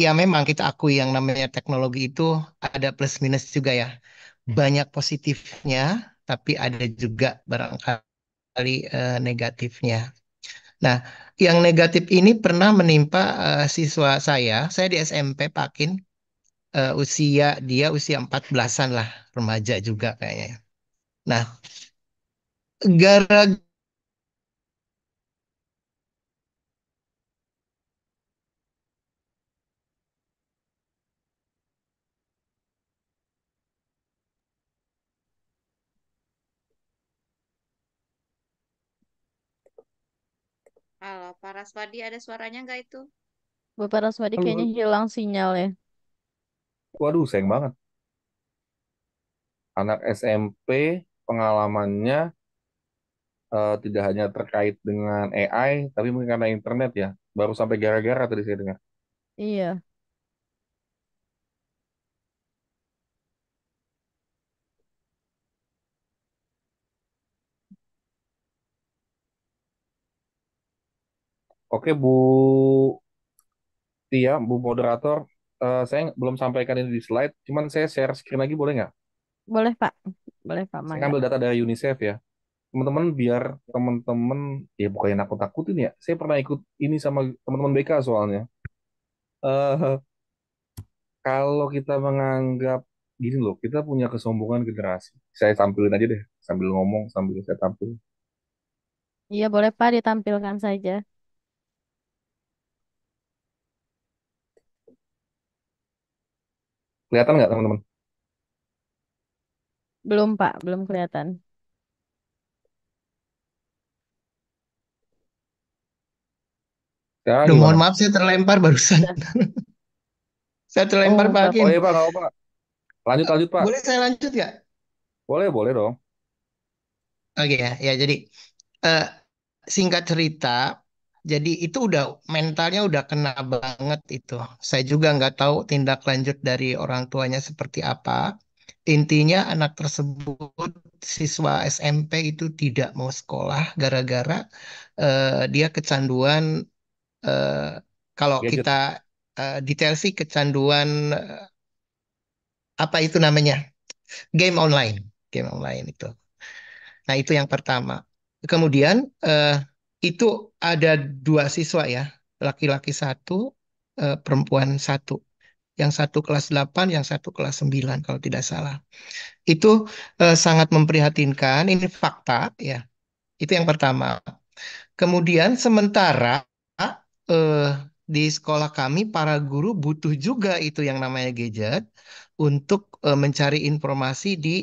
ya memang kita akui yang namanya teknologi itu ada plus minus juga ya. Banyak positifnya, tapi ada juga barangkali negatifnya. Nah, yang negatif ini pernah menimpa siswa saya di SMP Pakin, dia usia 14-an lah, remaja juga kayaknya. Nah, gara Halo, Pak Raswadi, ada suaranya nggak itu? Bapak Raswadi kayaknya Halo. hilang sinyal ya. Waduh, sayang banget. Anak SMP pengalamannya tidak hanya terkait dengan AI, tapi mungkin karena internet ya. Baru sampai gara-gara tadi saya dengar. Iya, Oke, Bu Tia, Bu Moderator, saya belum sampaikan ini di slide, cuman saya share screen lagi boleh nggak? boleh Pak. Boleh Pak, Saya mangga. ngambil data dari UNICEF ya. Teman-teman biar teman-teman ya bukannya nakut-nakutin ya. Saya pernah ikut ini sama teman-teman BK soalnya. eh Kalau kita menganggap gini loh, kita punya kesombongan generasi. Saya tampilin aja deh, sambil ngomong, sambil saya tampil. Iya, boleh Pak ditampilkan saja. Kelihatan nggak teman-teman? Belum Pak, belum kelihatan. Sekarang Aduh, mohon gimana? maaf saya terlempar barusan. Udah. Saya terlempar Oh, Pak Bapak. Oh Akin. iya Pak, nggak apa-apa. Lanjut, lanjut Pak. Boleh saya lanjut nggak? Boleh, boleh dong. Oke ya, ya jadi eh, singkat cerita, jadi itu udah mentalnya udah kena banget itu. Saya juga nggak tahu tindak lanjut dari orang tuanya seperti apa. Intinya anak tersebut siswa SMP itu tidak mau sekolah gara-gara dia kecanduan eh, kalau kita Gadget. detail sih kecanduan apa itu namanya game online, game online itu. Nah, itu yang pertama. Kemudian itu ada dua siswa ya, laki-laki satu, perempuan satu. Yang satu kelas 8, yang satu kelas 9 kalau tidak salah. Itu sangat memprihatinkan, ini fakta ya. Itu yang pertama. Kemudian sementara eh, di sekolah kami para guru butuh juga itu yang namanya gadget untuk mencari informasi di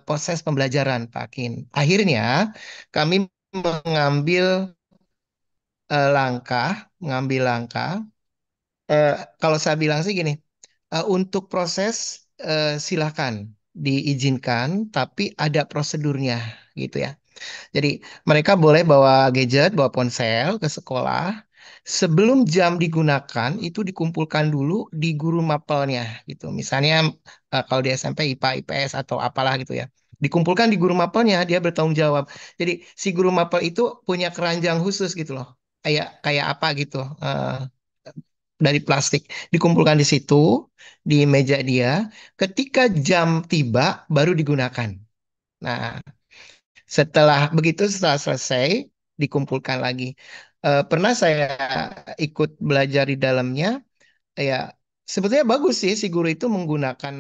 proses pembelajaran, Pak Kin. Akhirnya kami mengambil mengambil langkah. eh, Kalau saya bilang sih gini, untuk proses silakan diizinkan, tapi ada prosedurnya gitu ya. Jadi mereka boleh bawa gadget, bawa ponsel ke sekolah. Sebelum jam digunakan itu dikumpulkan dulu di guru mapelnya gitu. Misalnya kalau di SMP IPA, IPS atau apalah gitu ya. Dikumpulkan di guru mapelnya, dia bertanggung jawab. Jadi si guru mapel itu punya keranjang khusus gitu loh. kayak kayak apa gitu, dari plastik, dikumpulkan di situ di meja dia. Ketika jam tiba baru digunakan. Nah, setelah selesai dikumpulkan lagi. Pernah saya ikut belajar di dalamnya. Ya, sebetulnya bagus sih si guru itu menggunakan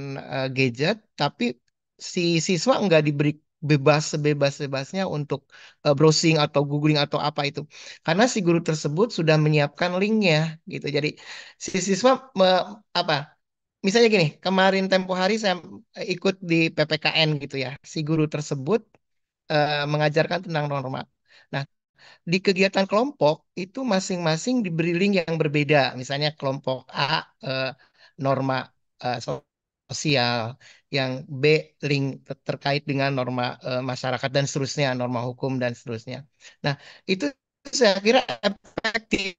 gadget, tapi si siswa nggak diberi bebas sebebas-bebasnya untuk browsing atau googling atau apa itu. Karena si guru tersebut sudah menyiapkan linknya gitu. Jadi si siswa apa? Misalnya gini, kemarin tempo hari saya ikut di PPKN gitu ya. Si guru tersebut mengajarkan tentang norma. Nah, di kegiatan kelompok itu masing-masing diberi link yang berbeda. Misalnya kelompok A eh, norma sosial, yang B link terkait dengan norma masyarakat dan seterusnya, norma hukum dan seterusnya. Nah, itu saya kira efektif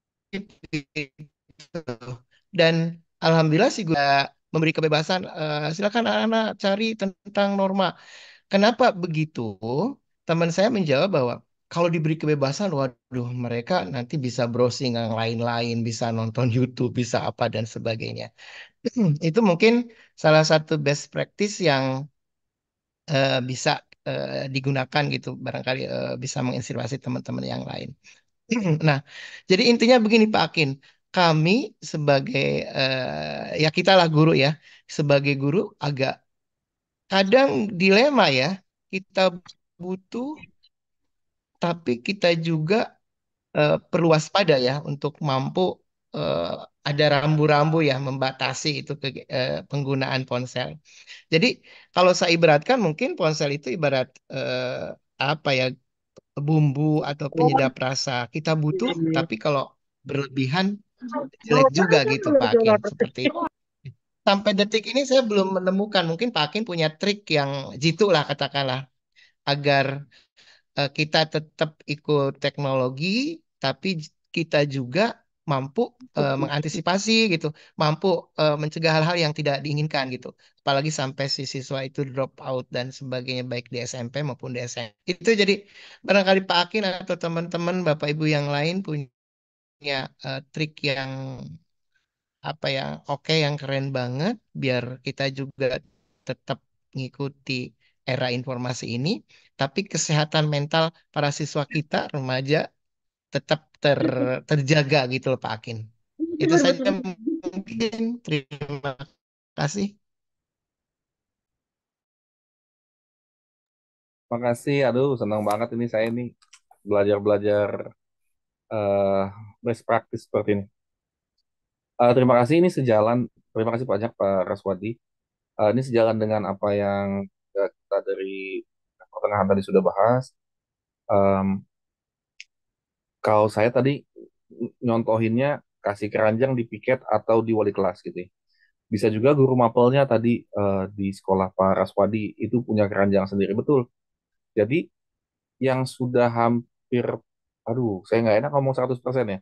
gitu. Dan alhamdulillah sih gue memberi kebebasan, silakan anak-anak cari tentang norma. Kenapa begitu? Teman saya menjawab bahwa kalau diberi kebebasan, waduh, mereka nanti bisa browsing yang lain-lain, bisa nonton YouTube, bisa apa dan sebagainya. Itu mungkin salah satu best practice yang bisa digunakan gitu, barangkali bisa menginspirasi teman-teman yang lain. Nah, jadi intinya begini Pak Akin, kami sebagai ya kita lah guru ya, sebagai guru agak kadang dilema ya, kita butuh tapi kita juga perlu waspada ya untuk mampu eh, ada rambu-rambu ya membatasi itu penggunaan ponsel. Jadi kalau saya ibaratkan mungkin ponsel itu ibarat apa ya, bumbu atau penyedap rasa. Kita butuh tapi kalau berlebihan jelek juga gitu Pak Akin, seperti itu. Sampai detik ini saya belum menemukan, mungkin Pak Akin punya trik yang jitu lah katakanlah, agar kita tetap ikut teknologi, tapi kita juga mampu mengantisipasi gitu, mampu mencegah hal-hal yang tidak diinginkan gitu. Apalagi sampai si siswa itu drop out dan sebagainya, baik di SMP maupun di SMA. Itu jadi barangkali Pak Akin atau teman-teman Bapak Ibu yang lain punya trik yang apa ya, oke, yang keren banget, biar kita juga tetap ngikuti era informasi ini, tapi kesehatan mental para siswa kita remaja tetap terjaga gitu loh Pak Akin. Itu saja mungkin. Terima kasih. Makasih, aduh senang banget ini saya nih belajar-belajar eh best practice seperti ini. Terima kasih ini sejalan, terima kasih banyak Pak Raswadi. Ini sejalan dengan apa yang kita dari pertengahan tadi sudah bahas. Em, Kalau saya tadi nyontohinnya kasih keranjang di piket atau di wali kelas gitu ya. Bisa juga guru mapelnya tadi di sekolah Pak Raswadi itu punya keranjang sendiri, betul. Jadi yang sudah hampir, aduh saya nggak enak ngomong 100% ya.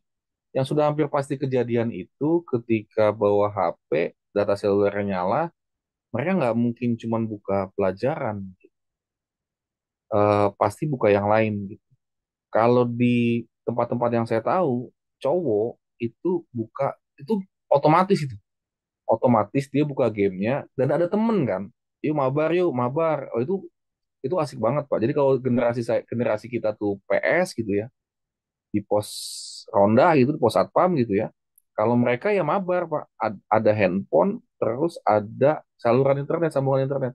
Yang sudah hampir pasti kejadian itu ketika bawa HP, data selulernya nyala, mereka nggak mungkin cuman buka pelajaran, pasti buka yang lain gitu. Kalau di tempat-tempat yang saya tahu, cowok itu buka itu otomatis itu, otomatis dia buka gamenya dan ada temen kan, yuk mabar, oh itu asik banget Pak. Jadi kalau generasi kita tuh PS gitu ya, di pos ronda gitu, di pos satpam gitu ya. Kalau mereka ya mabar Pak, ada handphone, terus ada saluran internet, sambungan internet.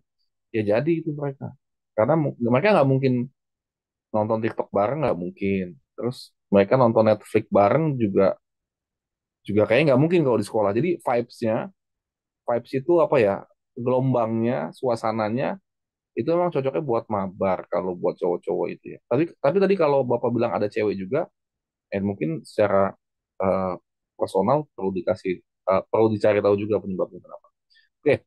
Ya jadi itu mereka. Karena mereka nggak mungkin nonton TikTok bareng, nggak mungkin. Terus mereka nonton Netflix bareng juga juga kayaknya nggak mungkin kalau di sekolah. Jadi vibes itu apa ya? Gelombangnya, suasananya itu memang cocoknya buat mabar kalau buat cowok-cowok itu ya. Tapi tadi kalau Bapak bilang ada cewek juga, mungkin secara eh, personal perlu dicari tahu juga penyebabnya kenapa. Oke,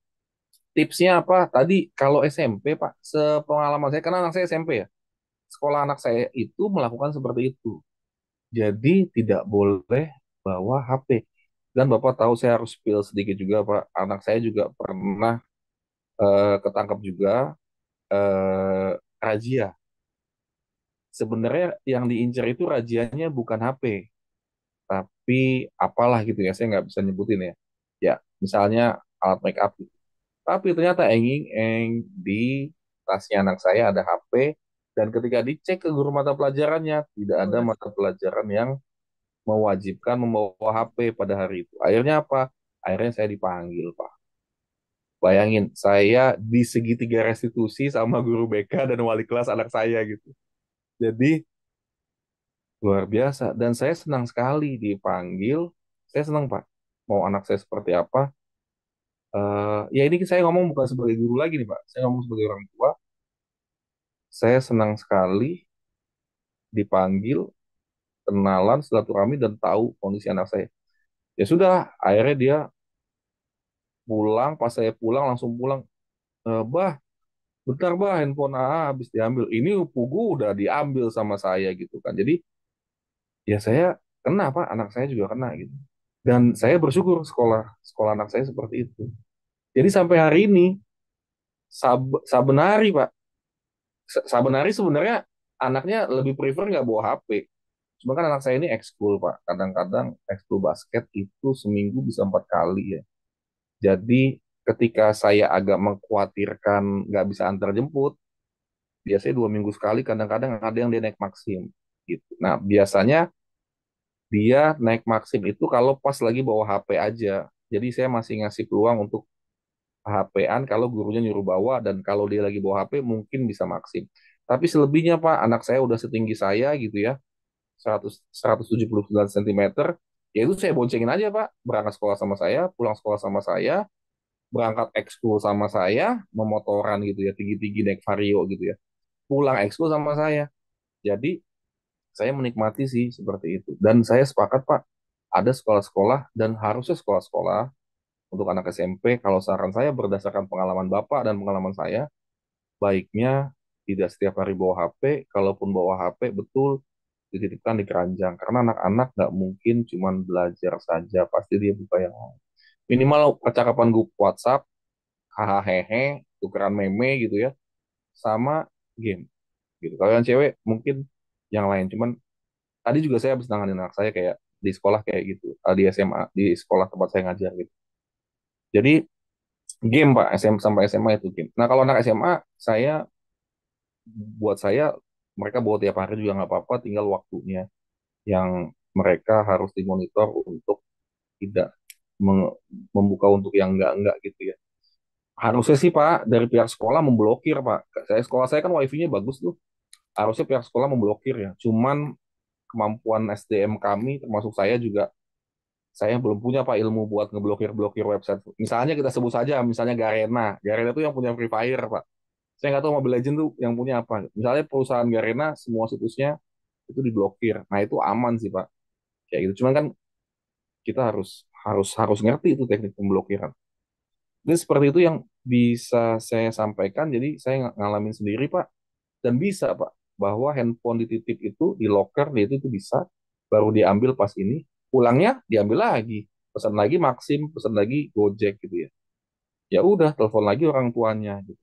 tipsnya apa? Tadi kalau SMP Pak, sepengalaman saya karena anak saya SMP ya, sekolah anak saya itu melakukan seperti itu. Jadi tidak boleh bawa HP. Dan Bapak tahu saya harus spill sedikit juga Pak, anak saya juga pernah ketangkap juga razia. Sebenarnya yang diincar itu razianya bukan HP, tapi apalah gitu ya, saya nggak bisa nyebutin ya. Ya, misalnya alat make up gitu. Tapi ternyata di tasnya anak saya ada HP, dan ketika dicek ke guru mata pelajarannya, tidak ada mata pelajaran yang mewajibkan membawa HP pada hari itu. Akhirnya apa? Akhirnya saya dipanggil, Pak. Bayangin, saya di segitiga restitusi sama guru BK dan wali kelas anak saya gitu. Jadi luar biasa. Dan saya senang sekali dipanggil. Saya senang, Pak. Mau anak saya seperti apa? Ya ini saya ngomong bukan sebagai guru lagi nih, Pak. Saya ngomong sebagai orang tua. Saya senang sekali dipanggil, kenalan, silaturahmi, dan tahu kondisi anak saya. Ya sudah, akhirnya dia pulang. Pas saya pulang, langsung pulang. Bah, bentar bah, handphone AA habis diambil. Ini Pugu udah diambil sama saya gitu kan. Jadi ya saya kena, Pak, anak saya juga kena gitu. Dan saya bersyukur sekolah sekolah anak saya seperti itu. Jadi sampai hari ini saben hari, Pak, saben hari sebenarnya anaknya lebih prefer nggak bawa HP. Cuma kan anak saya ini ekskul, Pak. Kadang-kadang ekskul basket itu seminggu bisa 4 kali ya. Jadi ketika saya agak mengkhawatirkan nggak bisa antar jemput, biasanya 2 minggu sekali, kadang-kadang ada yang dia naik Maxim gitu. Nah, biasanya dia naik Maxim itu kalau pas lagi bawa HP aja. Jadi saya masih ngasih peluang untuk HP-an kalau gurunya nyuruh bawa, dan kalau dia lagi bawa HP mungkin bisa Maxim. Tapi selebihnya, Pak, anak saya udah setinggi saya gitu ya, 179 cm, ya itu saya boncengin aja, Pak. Berangkat sekolah sama saya, pulang sekolah sama saya, berangkat ekskul sama saya, memotoran gitu ya, tinggi-tinggi naik Vario gitu ya. Pulang ekskul sama saya. Jadi saya menikmati sih seperti itu. Dan saya sepakat, Pak, ada sekolah-sekolah dan harusnya sekolah-sekolah untuk anak SMP, kalau saran saya berdasarkan pengalaman Bapak dan pengalaman saya, baiknya tidak setiap hari bawa HP. Kalaupun bawa HP, betul dititipkan di keranjang. Karena anak-anak nggak mungkin cuma belajar saja, pasti dia buka yang lain. Minimal percakapan grup WhatsApp, hahaha, hehe, tukeran meme gitu ya, sama game gitu. Kalau yang cewek mungkin yang lain. Cuman tadi juga saya habis nanganin anak saya kayak di sekolah kayak gitu, di SMA, di sekolah tempat saya ngajar gitu. Jadi game, Pak, sampai SMA itu game. Nah kalau anak SMA, saya buat saya mereka bawa tiap hari juga nggak apa-apa, tinggal waktunya yang mereka harus dimonitor untuk tidak membuka untuk yang enggak gitu ya. Harusnya sih, Pak, dari pihak sekolah memblokir, Pak. Sekolah saya kan wifi-nya bagus tuh. Harusnya pihak sekolah memblokir ya. Cuman kemampuan SDM kami termasuk saya juga, saya belum punya, Pak, ilmu buat ngeblokir-blokir website. Misalnya kita sebut saja, misalnya Garena. Garena itu yang punya Free Fire, Pak. Saya nggak tahu Mobile Legends tuh yang punya apa. Misalnya perusahaan Garena, semua situsnya itu diblokir. Nah itu aman sih, Pak. Kayak gitu. Cuman kan kita harus harus harus ngerti itu teknik pemblokiran. Jadi seperti itu yang bisa saya sampaikan. Jadi saya ngalamin sendiri, Pak. Dan bisa, Pak, bahwa handphone dititip itu di locker, dia itu bisa, baru diambil pas ini, pulangnya diambil lagi, pesan lagi Maxim, pesan lagi Gojek gitu ya. Ya udah, telepon lagi orang tuanya gitu.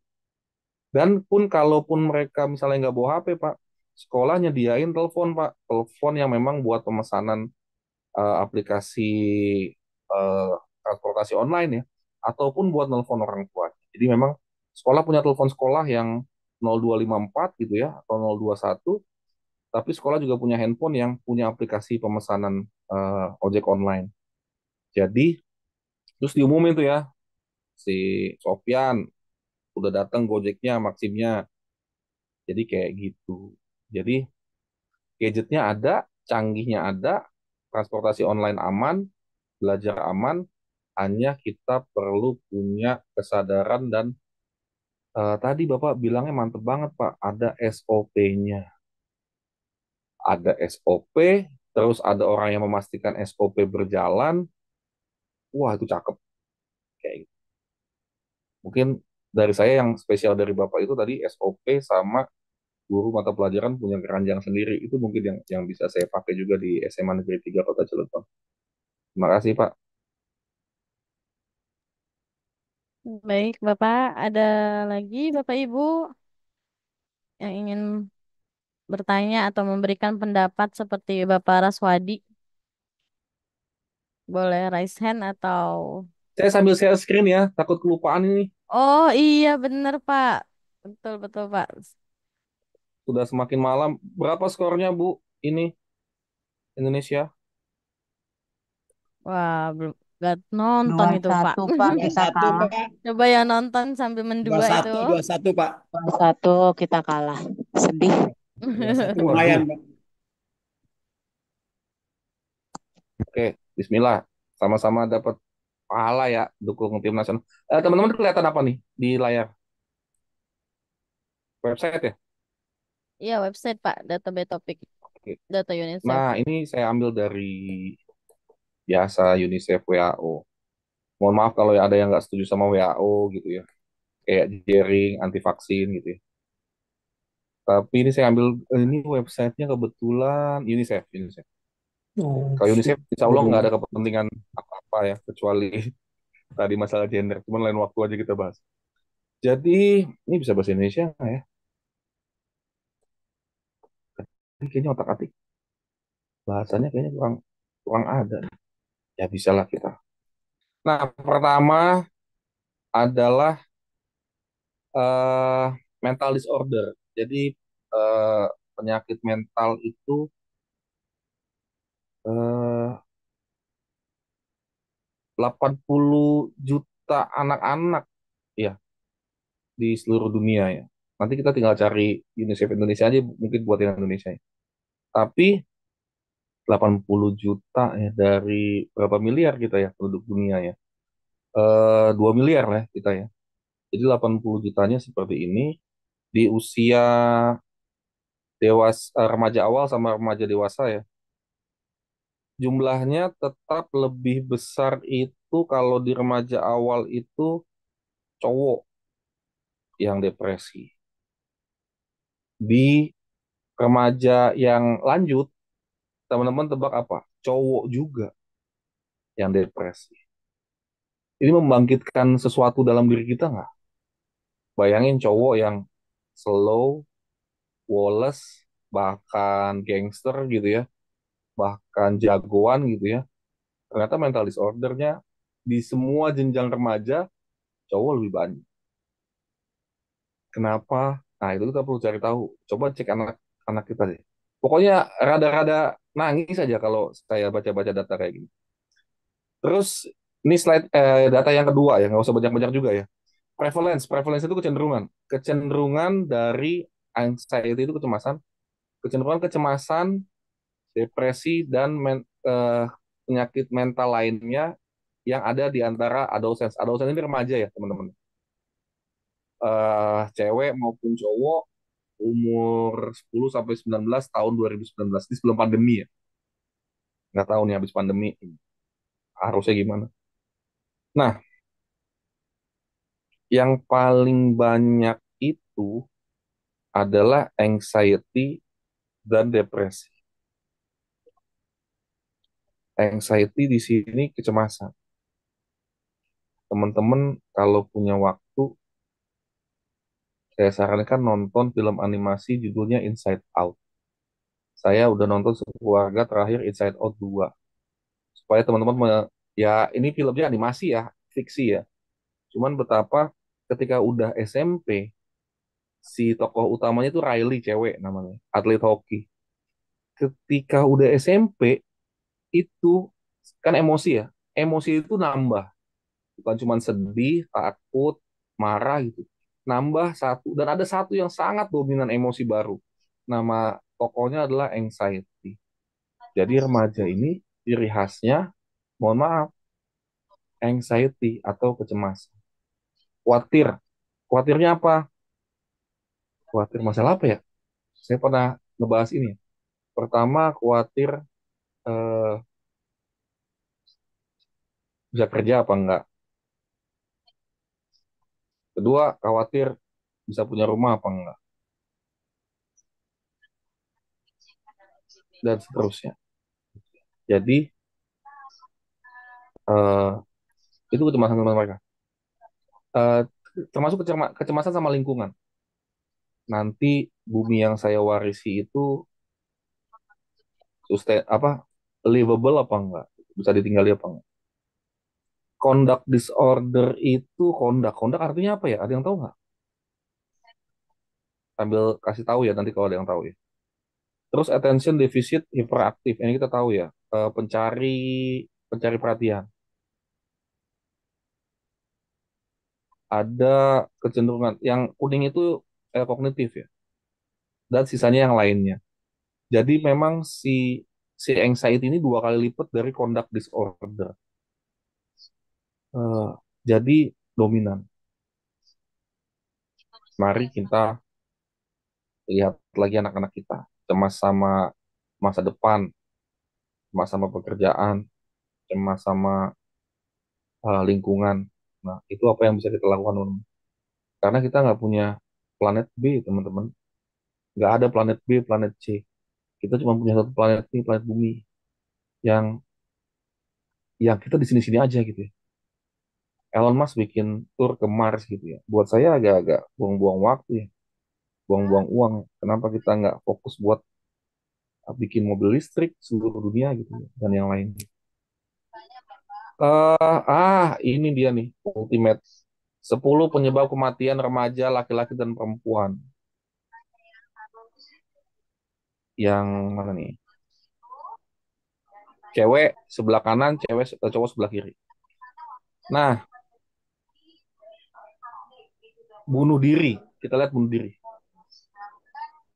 Dan pun kalaupun mereka misalnya nggak bawa HP, Pak, sekolah nyediain telepon, Pak, telepon yang memang buat pemesanan aplikasi eh, transportasi online ya, ataupun buat nelpon orang tua. Jadi memang sekolah punya telepon sekolah yang 0254 gitu ya, atau 021, tapi sekolah juga punya handphone yang punya aplikasi pemesanan ojek online. Jadi terus diumumin tuh ya, si Sofyan udah datang Gojeknya, Maximnya. Jadi kayak gitu. Jadi gadgetnya ada, canggihnya ada, transportasi online aman, belajar aman, hanya kita perlu punya kesadaran dan tadi Bapak bilangnya mantep banget, Pak, ada SOP-nya. Ada SOP, terus ada orang yang memastikan SOP berjalan. Wah, itu cakep kayak gitu. Mungkin dari saya yang spesial dari Bapak itu tadi SOP sama guru mata pelajaran punya keranjang sendiri. Itu mungkin yang bisa saya pakai juga di SMA Negeri 3 Kota Cilegon. Terima kasih, Pak. Baik, Bapak, ada lagi Bapak Ibu yang ingin bertanya atau memberikan pendapat seperti Bapak Raswadi? Boleh raise hand atau... Saya sambil share screen ya, takut kelupaan ini. Oh iya bener Pak. Betul betul Pak. Sudah semakin malam. Berapa skornya, Bu? Ini Indonesia. Wah belum nggak nonton dua itu Pak. satu Pak, Dua kita satu kalah. Pak. Coba ya nonton sambil mendua itu. 2-1 Pak. 2-1 kita kalah. Sedih. 2-1 lumayan Waduh. Pak. Oke, Bismillah. Sama-sama dapat pahala ya dukung tim nasional. Teman-teman kelihatan apa nih di layar? Website ya? Iya website Pak, database topik, Oke. data UNICEF. Nah, ini saya ambil dari biasa UNICEF WHO. Mohon maaf kalau ada yang nggak setuju sama WHO gitu ya. Kayak jaring anti vaksin gitu ya. Tapi ini saya ambil ini websitenya kebetulan UNICEF. UNICEF. Kalau UNICEF, insya Allah nggak ada kepentingan apa-apa ya, kecuali tadi masalah gender. Cuman lain waktu aja kita bahas. Jadi, ini bisa bahasa Indonesia nggak ya? Ini kayaknya otak-atik. Bahasanya kayaknya kurang kurang ada. Ya, bisa lah kita. Nah, pertama adalah eh, mental disorder. Jadi, eh, penyakit mental itu eh, 80 juta anak-anak ya di seluruh dunia ya. Nanti kita tinggal cari UNICEF Indonesia aja mungkin buat yang Indonesia ya. Tapi 80 juta ya dari berapa miliar kita ya penduduk dunia ya. 2 miliar lah ya kita ya. Jadi 80 jutanya seperti ini di usia remaja awal sama remaja dewasa ya. Jumlahnya tetap lebih besar itu kalau di remaja awal itu cowok yang depresi. Di remaja yang lanjut, teman-teman tebak apa? Cowok juga yang depresi. Ini membangkitkan sesuatu dalam diri kita nggak? Bayangin cowok yang slow, woles, bahkan gangster gitu ya, bahkan jagoan gitu ya. Ternyata mental disordernya di semua jenjang remaja cowok lebih banyak. Kenapa? Nah itu kita perlu cari tahu. Coba cek anak-anak kita deh. Pokoknya rada-rada nangis saja kalau saya baca-baca data kayak gini. Terus ini slide data yang kedua ya, nggak usah banyak-banyak juga ya. Prevalence itu kecenderungan. Kecenderungan dari anxiety itu kecemasan, kecenderungan kecemasan, depresi dan penyakit mental lainnya yang ada di antara adolescents. Adolescents ini remaja ya, teman-teman. Cewek maupun cowok umur 10 sampai 19 tahun 2019. Ini sebelum pandemi ya. Nggak tahu nih habis pandemi harusnya gimana. Nah, yang paling banyak itu adalah anxiety dan depresi. Anxiety di sini kecemasan. Teman-teman kalau punya waktu, saya sarankan nonton film animasi judulnya Inside Out. Saya udah nonton sekeluarga terakhir Inside Out 2. Supaya teman-teman, ya ini filmnya animasi ya, fiksi ya. Cuman betapa ketika udah SMP, si tokoh utamanya itu Riley, cewek namanya, atlet hoki. Ketika udah SMP, itu kan emosi ya. Emosi itu nambah. Bukan cuma sedih, takut, marah gitu. Nambah satu, dan ada satu yang sangat dominan emosi baru. Nama tokohnya adalah anxiety. Jadi remaja ini ciri khasnya, mohon maaf, anxiety atau kecemasan. Khawatir. Khawatirnya apa? Khawatir masalah apa ya? Saya pernah ngebahas ini. Pertama, khawatir eh, bisa kerja apa enggak. Kedua, khawatir bisa punya rumah apa enggak. Dan seterusnya. Jadi, eh, itu kecemasan teman mereka. Eh, termasuk kecemasan sama lingkungan. Nanti bumi yang saya warisi itu sustain apa livable apa enggak? bisa ditinggali apa enggak. Conduct disorder itu conduct artinya apa ya? Ada yang tahu nggak? Sambil kasih tahu ya nanti kalau ada yang tahu ya. Terus attention deficit hyperactive, ini kita tahu ya, pencari pencari perhatian. Ada kecenderungan yang kuning itu kognitif ya, dan sisanya yang lainnya. Jadi memang si anxiety ini 2 kali lipat dari conduct disorder. Eh, jadi dominan. Mari kita lihat lagi anak-anak kita, cemas sama masa depan, cemas sama pekerjaan, cemas sama lingkungan. Nah, itu apa yang bisa kita lakukan, teman-teman? Karena kita nggak punya planet B, teman-teman. Nggak ada planet B, planet C. Kita cuma punya satu planet ini, planet bumi, yang yang kita di sini-sini aja gitu ya. Elon Musk bikin tour ke Mars gitu ya. Buat saya agak-agak buang-buang waktu ya, buang-buang uang. Kenapa kita nggak fokus buat bikin mobil listrik seluruh dunia gitu ya, dan yang lain. Ini dia nih, ultimate. 10 penyebab kematian remaja laki-laki dan perempuan. Yang mana nih? Cewek sebelah kanan, cowok sebelah kiri. Nah, bunuh diri. Kita lihat bunuh diri.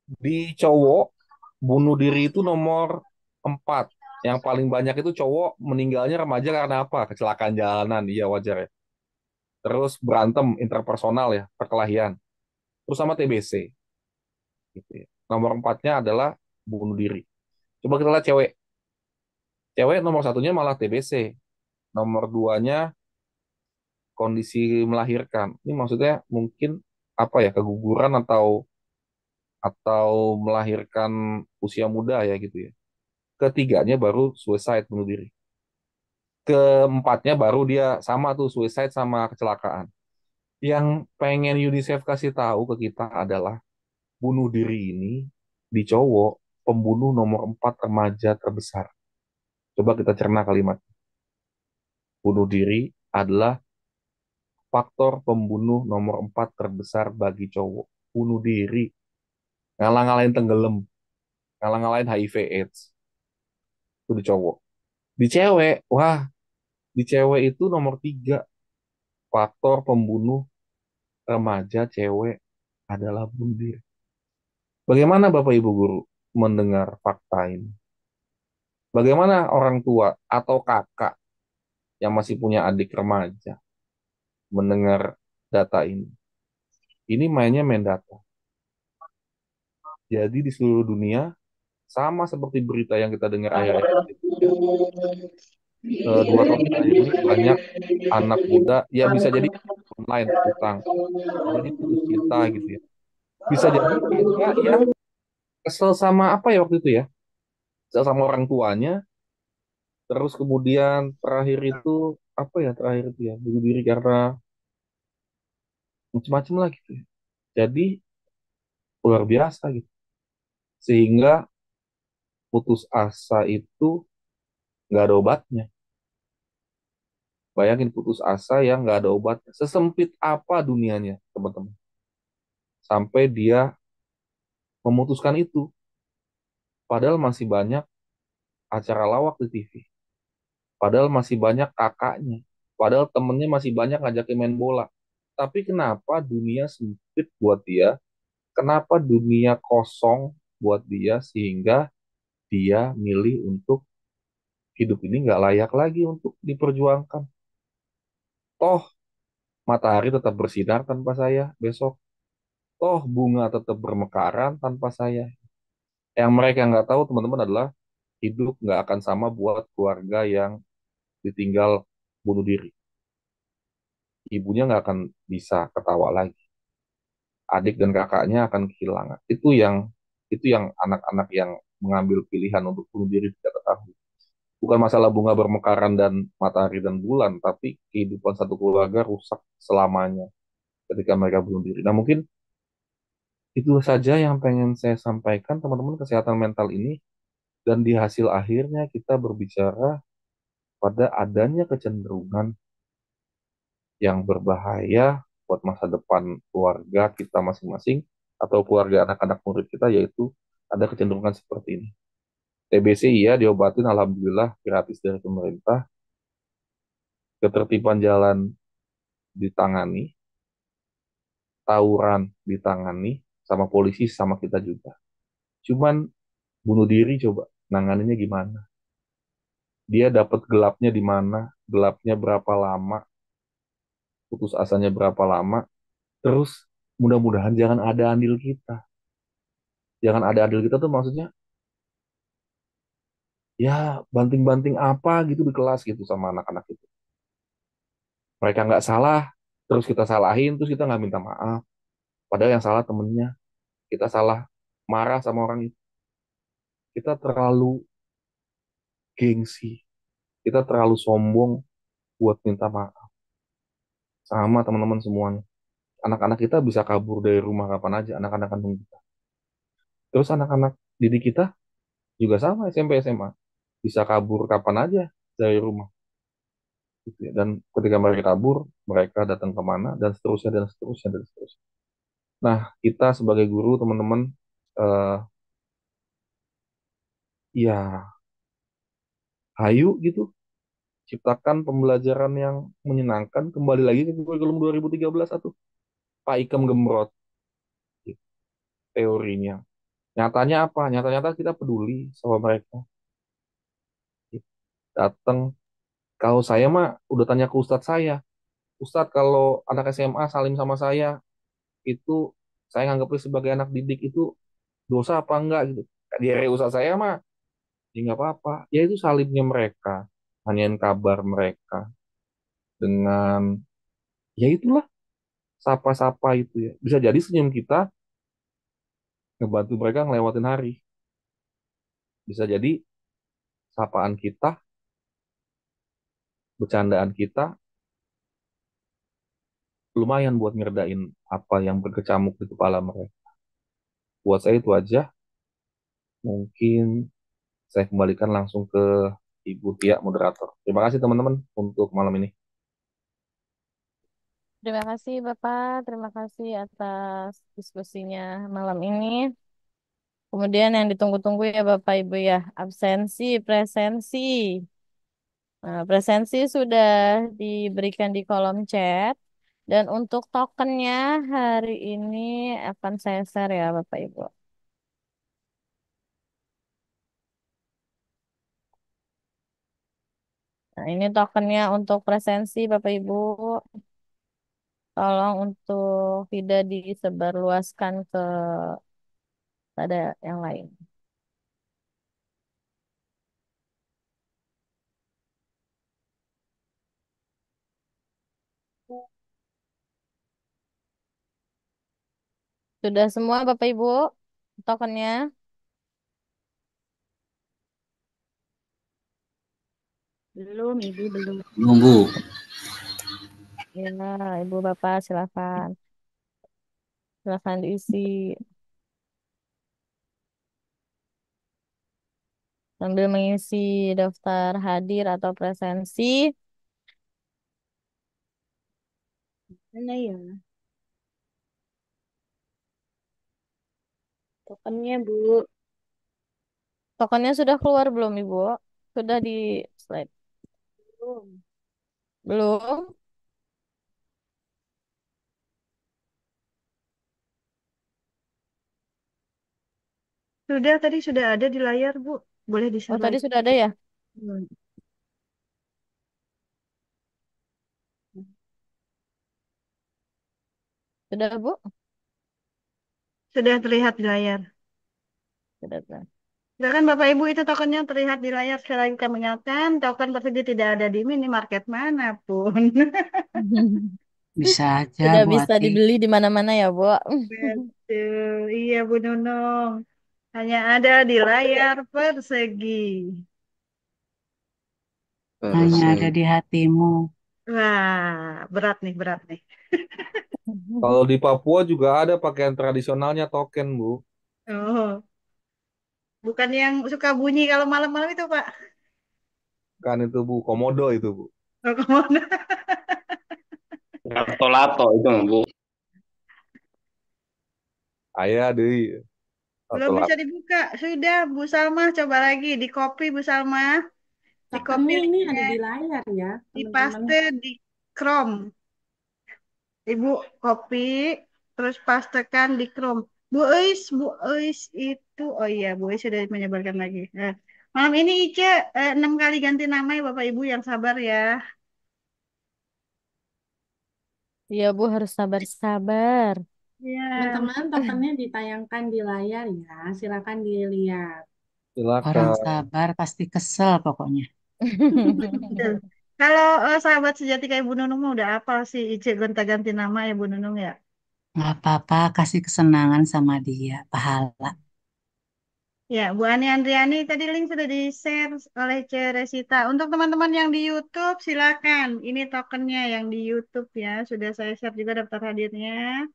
Di cowok, bunuh diri itu nomor 4. Yang paling banyak itu cowok meninggalnya remaja karena apa? Kecelakaan jalanan, iya wajar ya. Terus berantem interpersonal ya, perkelahian. Terus sama TBC. Gitu ya. Nomor 4-nya adalah bunuh diri. Coba kita lihat cewek. Cewek nomor 1-nya malah TBC. Nomor 2-nya kondisi melahirkan. Ini maksudnya mungkin apa ya, keguguran atau melahirkan usia muda ya gitu ya. Ketiganya baru suicide, bunuh diri. Keempatnya baru dia sama tuh suicide sama kecelakaan. Yang pengen UNICEF kasih tahu ke kita adalah bunuh diri ini di cowok pembunuh nomor 4 remaja terbesar. Coba kita cerna kalimat. Bunuh diri adalah faktor pembunuh nomor 4 terbesar bagi cowok. Bunuh diri. Ngalang-ngalain tenggelam. Ngalang-ngalain HIV AIDS. Itu di cowok. Di cewek, wah, di cewek itu nomor 3 faktor pembunuh remaja cewek adalah bunuh diri. Bagaimana Bapak Ibu Guru mendengar fakta ini? Bagaimana orang tua atau kakak yang masih punya adik remaja mendengar data ini? Ini mainnya main data. Jadi di seluruh dunia, sama seperti berita yang kita dengar akhir-akhir ini, 2 tahun terakhir ini banyak anak muda, ya bisa jadi online utang, jadi putus cinta gitu ya. Bisa jadi juga yang kesel sama apa ya waktu itu ya, kesel sama orang tuanya, terus kemudian terakhir itu apa ya, terakhir itu ya bunuh diri karena macam-macam lah gitu ya. Jadi luar biasa gitu. Sehingga putus asa itu nggak ada obatnya. Bayangin putus asa yang nggak ada obatnya. Sesempit apa dunianya, teman-teman. Sampai dia memutuskan itu. Padahal masih banyak acara lawak di TV. Padahal masih banyak kakaknya. Padahal temennya masih banyak ngajakin main bola. Tapi kenapa dunia sempit buat dia? Kenapa dunia kosong buat dia sehingga dia milih untuk hidup ini nggak layak lagi untuk diperjuangkan? Toh matahari tetap bersinar tanpa saya besok. Toh bunga tetap bermekaran tanpa saya. Yang mereka nggak tahu teman-teman adalah hidup nggak akan sama buat keluarga yang ditinggal bunuh diri. Ibunya nggak akan bisa ketawa lagi. Adik dan kakaknya akan kehilangan. Itu yang anak-anak yang mengambil pilihan untuk bunuh diri tidak ketahui. Bukan masalah bunga bermekaran dan matahari dan bulan, tapi kehidupan satu keluarga rusak selamanya ketika mereka bunuh diri. Nah, mungkin itu saja yang pengen saya sampaikan, teman-teman, kesehatan mental ini. Dan di hasil akhirnya kita berbicara pada adanya kecenderungan yang berbahaya buat masa depan keluarga kita masing-masing atau keluarga anak-anak murid kita, yaitu ada kecenderungan seperti ini. TBC iya diobatin, alhamdulillah gratis dari pemerintah, ketertiban jalan ditangani, tawuran ditangani, sama polisi sama kita juga. Cuman bunuh diri coba nanganinnya gimana? Dia dapat gelapnya di mana? Gelapnya berapa lama? Putus asanya berapa lama? Terus mudah-mudahan jangan ada andil kita. Jangan ada andil kita tuh maksudnya ya banting-banting apa gitu di kelas gitu sama anak-anak itu. Mereka nggak salah, terus kita salahin, terus kita nggak minta maaf. Padahal yang salah temennya, kita salah marah sama orang itu. Kita terlalu gengsi, kita terlalu sombong buat minta maaf sama teman-teman semuanya. Anak-anak kita bisa kabur dari rumah kapan aja, anak-anak kandung kita. Terus anak-anak didik kita juga sama, SMP, SMA. Bisa kabur kapan aja dari rumah. Gitu ya. Dan ketika mereka kabur, mereka datang kemana, dan seterusnya, dan seterusnya, dan seterusnya. Nah, kita sebagai guru, teman-teman, eh, ya, hayu gitu, ciptakan pembelajaran yang menyenangkan, kembali lagi ke kurikulum 2013 atau Pak Ikam Gemrot, gitu, teorinya. Nyatanya apa? Nyata-nyata kita peduli sama mereka. Gitu. Datang, kalau saya mah udah tanya ke ustadz saya, Ustadz kalau anak SMA salim sama saya, itu saya nganggapnya sebagai anak didik itu dosa apa enggak gitu. Di area usaha saya mah ya nggak apa-apa. Ya itu salimnya mereka, nanyain kabar mereka dengan ya itulah sapa-sapa itu ya. Bisa jadi senyum kita ngebantu mereka ngelewatin hari. Bisa jadi sapaan kita, bercandaan kita lumayan buat ngerdain apa yang berkecamuk di kepala mereka. Buat saya itu aja. Mungkin saya kembalikan langsung ke Ibu Tia, moderator. Terima kasih teman-teman untuk malam ini. Terima kasih Bapak, terima kasih atas diskusinya malam ini. Kemudian yang ditunggu-tunggu ya Bapak Ibu ya, absensi, presensi. Nah, presensi sudah diberikan di kolom chat. Dan untuk tokennya hari ini akan saya share ya Bapak Ibu. Nah, ini tokennya untuk presensi Bapak Ibu. Tolong untuk tidak disebarluaskan ke pada yang lain. Sudah semua Bapak Ibu tokennya? Belum, Ibu belum. Nunggu. Ya, Ibu Bapak silakan. Silakan diisi sambil mengisi daftar hadir atau presensi. Mana ya? Tokennya, Bu. Tokennya sudah keluar belum Ibu? Sudah di slide? Belum. Belum? Sudah, tadi sudah ada di layar, Bu. Boleh Oh, di-share tadi lagi. sudah ada ya? Hmm. Sudah Bu? Sudah terlihat di layar. Sudah. Sudah. Silakan Bapak Ibu, itu tokennya terlihat di layar. Sekarang kita mengingatkan, token tersebut tidak ada di minimarket manapun. Bisa aja Sudah Bu bisa Ati. dibeli di mana-mana ya Bu? Betul, iya Bu Nunung. Hanya ada di layar persegi. Hanya ada di hatimu. Wah, berat nih, berat nih. Kalau di Papua juga ada pakaian tradisionalnya token, Bu. Oh, bukan yang suka bunyi kalau malam-malam itu, Pak. Kan itu Bu, komodo itu Bu. Oh, kemana? Lato-lato itu mah, Bu. Ayah deh, Belum satu bisa lap. dibuka. Sudah, Bu Salma, coba lagi. Di copy, Bu Salma. Di copy Tokennya ini linknya. ada di layar ya, Di teman-teman. paste di Chrome. Ibu copy, terus pastekan di Chrome. Bu Eis itu, oh iya, Bu Eis sudah menyebarkan lagi. Malam ini Ice 6 kali ganti nama ya Bapak Ibu yang sabar ya. Iya Bu harus sabar-sabar. Ya, Teman-teman, tokennya ditayangkan di layar ya. Silakan dilihat. Orang Silakan. sabar pasti kesel pokoknya. betul. Kalau sahabat sejati kayak Bu Nunung mah udah apa sih Ice gonta-ganti nama ya Bu Nunung ya? Nggak apa-apa, kasih kesenangan sama dia, pahala. Ya, Bu Ani Andriani tadi link sudah di-share oleh Ceresita. Untuk teman-teman yang di YouTube, silakan. Ini tokennya yang di YouTube ya. Sudah saya share juga daftar hadirnya.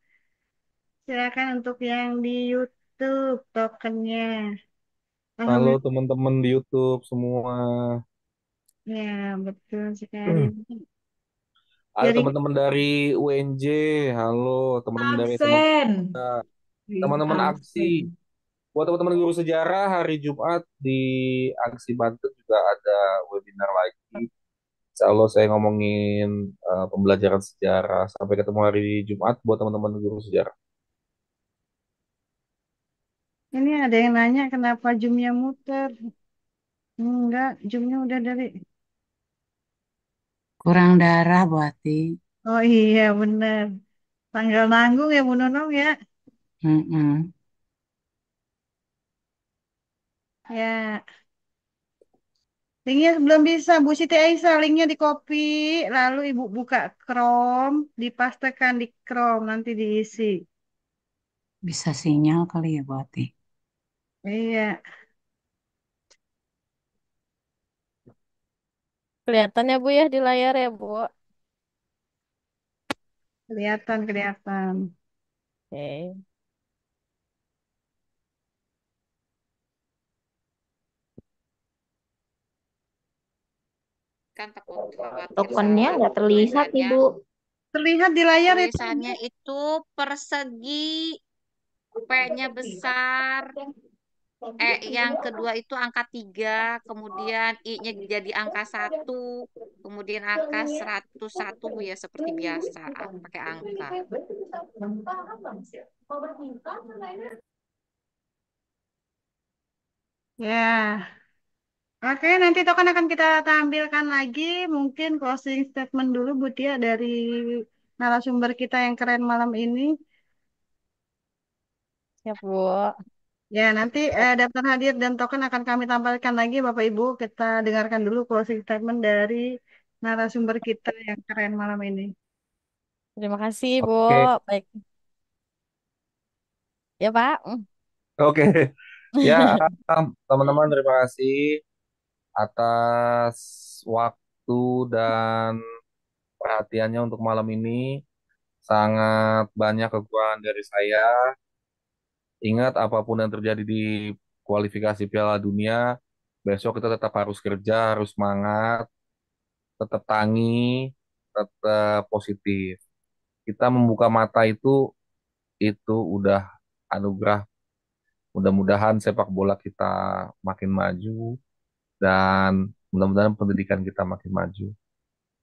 Silakan untuk yang di YouTube tokennya. Halo Alhamdulillah. teman-teman di YouTube semua. Ya, betul sekali. Ada Jadi teman-teman dari UNJ, halo teman-teman dari SMA, Absen. teman-teman aksi. Absen. Buat teman-teman guru sejarah, hari Jumat di Aksi Banten juga ada webinar lagi. Insya Allah saya ngomongin pembelajaran sejarah. Sampai ketemu hari Jumat buat teman-teman guru sejarah. ini ada yang nanya kenapa zoomnya muter. Enggak, zoomnya udah dari. Kurang darah, Bu Ati. Oh iya bener. Tanggal nanggung ya Bu Nunung ya. Mm-mm. Ya, linknya belum bisa. Bu Siti Aisyah, linknya di copy. Lalu Ibu buka Chrome, dipastekan di Chrome, nanti diisi. Bisa sinyal kali ya, Bu Ati. Iya, Kelihatan ya Bu ya di layar ya Bu. kelihatan, kelihatan. Oke. Kan takut khawatir Tokennya salah nggak terlihat, tulisannya. Ibu. Terlihat di layar itu. Tulisannya itu persegi, P-nya besar. Yang kedua itu angka 3, kemudian I-nya jadi angka 1, kemudian angka 101 Bu ya seperti biasa, pakai angka. Ya, oke, nanti token akan kita tampilkan lagi. Mungkin closing statement dulu Bu Tia dari narasumber kita yang keren malam ini. Siap Bu. Ya, nanti daftar hadir dan token akan kami tampilkan lagi Bapak Ibu. Kita dengarkan dulu closing statement dari narasumber kita yang keren malam ini. Terima kasih Bu. Oke, Baik. Ya Pak. oke. Ya, teman-teman terima kasih atas waktu dan perhatiannya untuk malam ini. Sangat banyak kekurangan dari saya. Ingat, apapun yang terjadi di kualifikasi Piala Dunia, besok kita tetap harus kerja, harus semangat, tetap tangih, tetap positif. Kita membuka mata itu udah anugerah. Mudah-mudahan sepak bola kita makin maju dan mudah-mudahan pendidikan kita makin maju.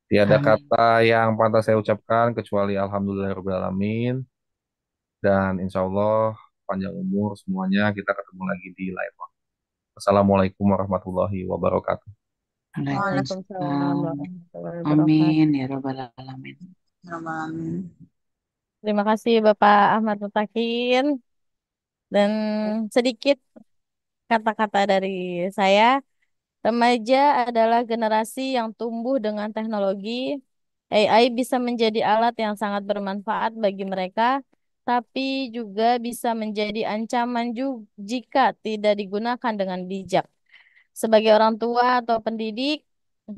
Tiada Amin. kata yang pantas saya ucapkan kecuali Alhamdulillahirobbilalamin, dan insya Allah panjang umur semuanya, kita ketemu lagi di lain waktu. Assalamualaikum warahmatullahi wabarakatuh. Waalaikumsalam Waalaikumsalam. warahmatullahi Amin wabarakatuh. ya Rabbal Alamin. Terima kasih Bapak Ahmad Mutakin. Dan sedikit kata-kata dari saya, remaja adalah generasi yang tumbuh dengan teknologi. AI bisa menjadi alat yang sangat bermanfaat bagi mereka, tapi juga bisa menjadi ancaman jika tidak digunakan dengan bijak. Sebagai orang tua atau pendidik,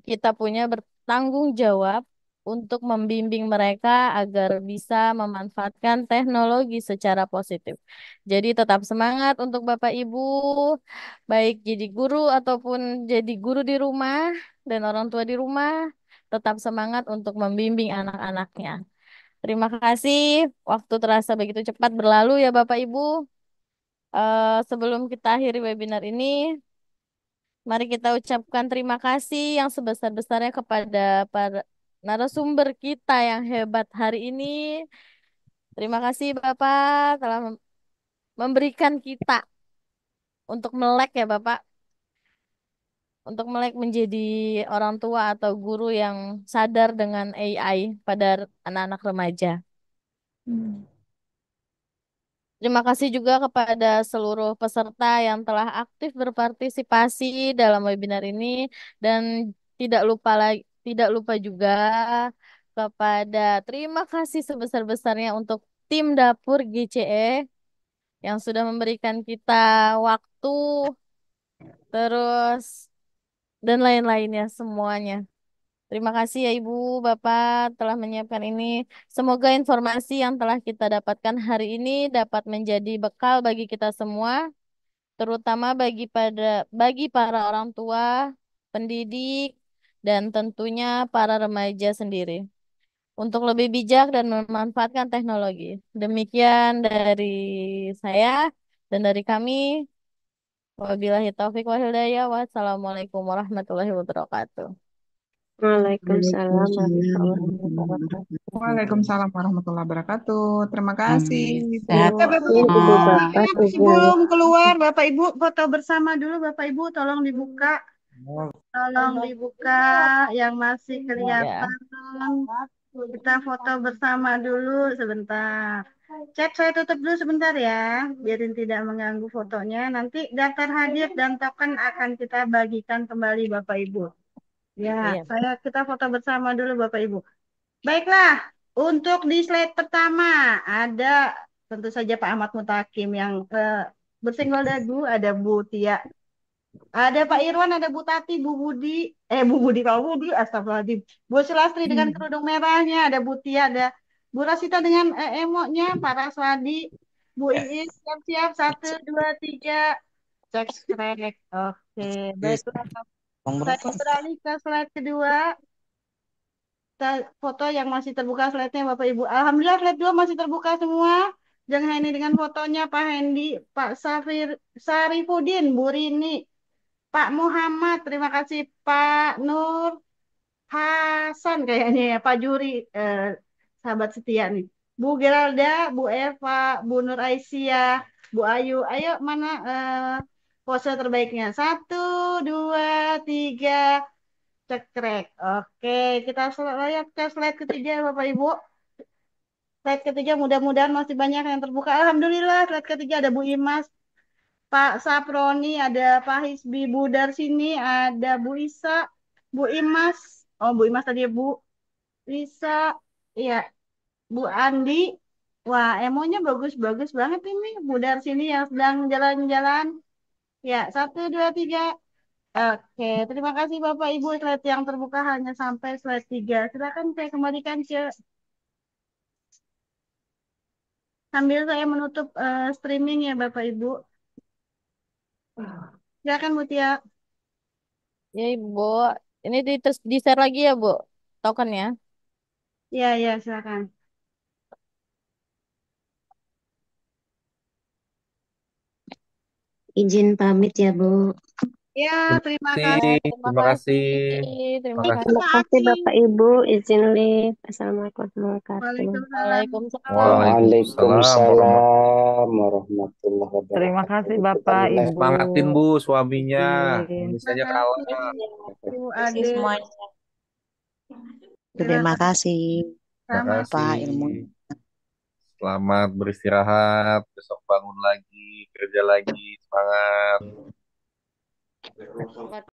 kita punya bertanggung jawab untuk membimbing mereka agar bisa memanfaatkan teknologi secara positif. Jadi tetap semangat untuk Bapak Ibu, baik jadi guru ataupun jadi guru di rumah dan orang tua di rumah, tetap semangat untuk membimbing anak-anaknya. Terima kasih, waktu terasa begitu cepat berlalu ya Bapak Ibu. Sebelum kita akhiri webinar ini, mari kita ucapkan terima kasih yang sebesar-besarnya kepada para narasumber kita yang hebat hari ini. Terima kasih Bapak telah memberikan kita untuk melek ya Bapak, untuk melek menjadi orang tua atau guru yang sadar dengan AI pada anak-anak remaja. Terima kasih juga kepada seluruh peserta yang telah aktif berpartisipasi dalam webinar ini dan tidak lupa juga kepada terima kasih sebesar-besarnya untuk tim dapur GCE yang sudah memberikan kita waktu terus dan lain-lainnya semuanya. Terima kasih ya Ibu, Bapak telah menyiapkan ini. Semoga informasi yang telah kita dapatkan hari ini dapat menjadi bekal bagi kita semua, terutama bagi para orang tua, pendidik, dan tentunya para remaja sendiri untuk lebih bijak dan memanfaatkan teknologi. Demikian dari saya dan dari kami. Wabillahi taufiq wal hidayah. Wassalamualaikum warahmatullahi wabarakatuh. Waalaikumsalam Waalaikumsalam warahmatullahi warahmatullahi wabarakatuh. wabarakatuh. Waalaikumsalam warahmatullahi wabarakatuh. Terima kasih, Ibu. Sehat Ya, Bapak Izin Ibu, Ibu semua. Bapak, izin sebelum keluar, Bapak Ibu foto bersama dulu. Bapak Ibu, tolong dibuka. Tolong dibuka yang masih Ya. kelihatan. Kita foto bersama dulu sebentar. Chat saya tutup dulu sebentar ya, biarin tidak mengganggu fotonya. Nanti daftar hadir dan token akan kita bagikan kembali Bapak Ibu. Ya, Iya. kita foto bersama dulu Bapak Ibu. Baiklah, untuk di slide pertama ada tentu saja Pak Ahmad Mutakim yang bersenggol dagu, ada Bu Tia, ada Pak Irwan, ada Bu Tati, Bu Budi, Pak Budi, astagfirullahaladzim. Bu Silastri dengan kerudung merahnya, ada Bu Tia, ada Bu Rasita dengan emoknya, Pak Raswadi, Bu Iis, siap-siap, 1, 2, 3, cek strek. Oke, baiklah. Saya beralih ke slide kedua. Foto yang masih terbuka slide-nya Bapak Ibu. Alhamdulillah slide 2 masih terbuka semua. Jangan ini dengan fotonya Pak Hendi, Pak Sarifudin, Bu Rini, Pak Muhammad, terima kasih Pak Nur Hasan kayaknya ya, Pak Juri, sahabat setia nih. Bu Geralda, Bu Eva, Bu Nur Aisyah, Bu Ayu. Ayo mana pose terbaiknya? 1, 2, 3, cekrek. Oke, kita lihat ke slide ketiga Bapak Ibu. Slide ketiga mudah-mudahan masih banyak yang terbuka. Alhamdulillah slide ketiga ada Bu Imas, Pak Saproni, ada Pak Hisbi, Bu Darsini, ada Bu Isa, Bu Imas. Oh, Bu Imas tadi ya, Bu Isa. Iya, Bu Andi. Wah, emonya bagus-bagus banget ini. Bu Darsini yang sedang jalan-jalan. Ya, 1, 2, 3. Oke, terima kasih Bapak Ibu. Slide yang terbuka hanya sampai slide 3. Silakan saya kembalikan ke sambil saya menutup streaming ya Bapak Ibu. Silakan Bu Tia. Ya Ibu, ini di share lagi ya Bu, tokennya. Ya, ya, silakan. izin pamit ya Bu. Ya, terima kasih. Terima Terima kasih. kasih. Terima Terima kasih. Terima kasih. kasih Bapak Ibu, izin live. Assalamualaikum warahmatullahi wabarakatuh. Waalaikumsalam. Waalaikumsalam warahmatullahi Waalaikumsalam warahmatullahi Terima kasih wabarakatuh. Kita Bapak, mulai. Ibu. Semangatin Bu suaminya. Izin. Indonesia Terima kalah. kasih Bu Kasih Ade. semuanya. Terima Silakan. kasih Terima Sama. Pak kasih. ilmu. Selamat beristirahat. Besok bangun lagi, kerja lagi. Semangat.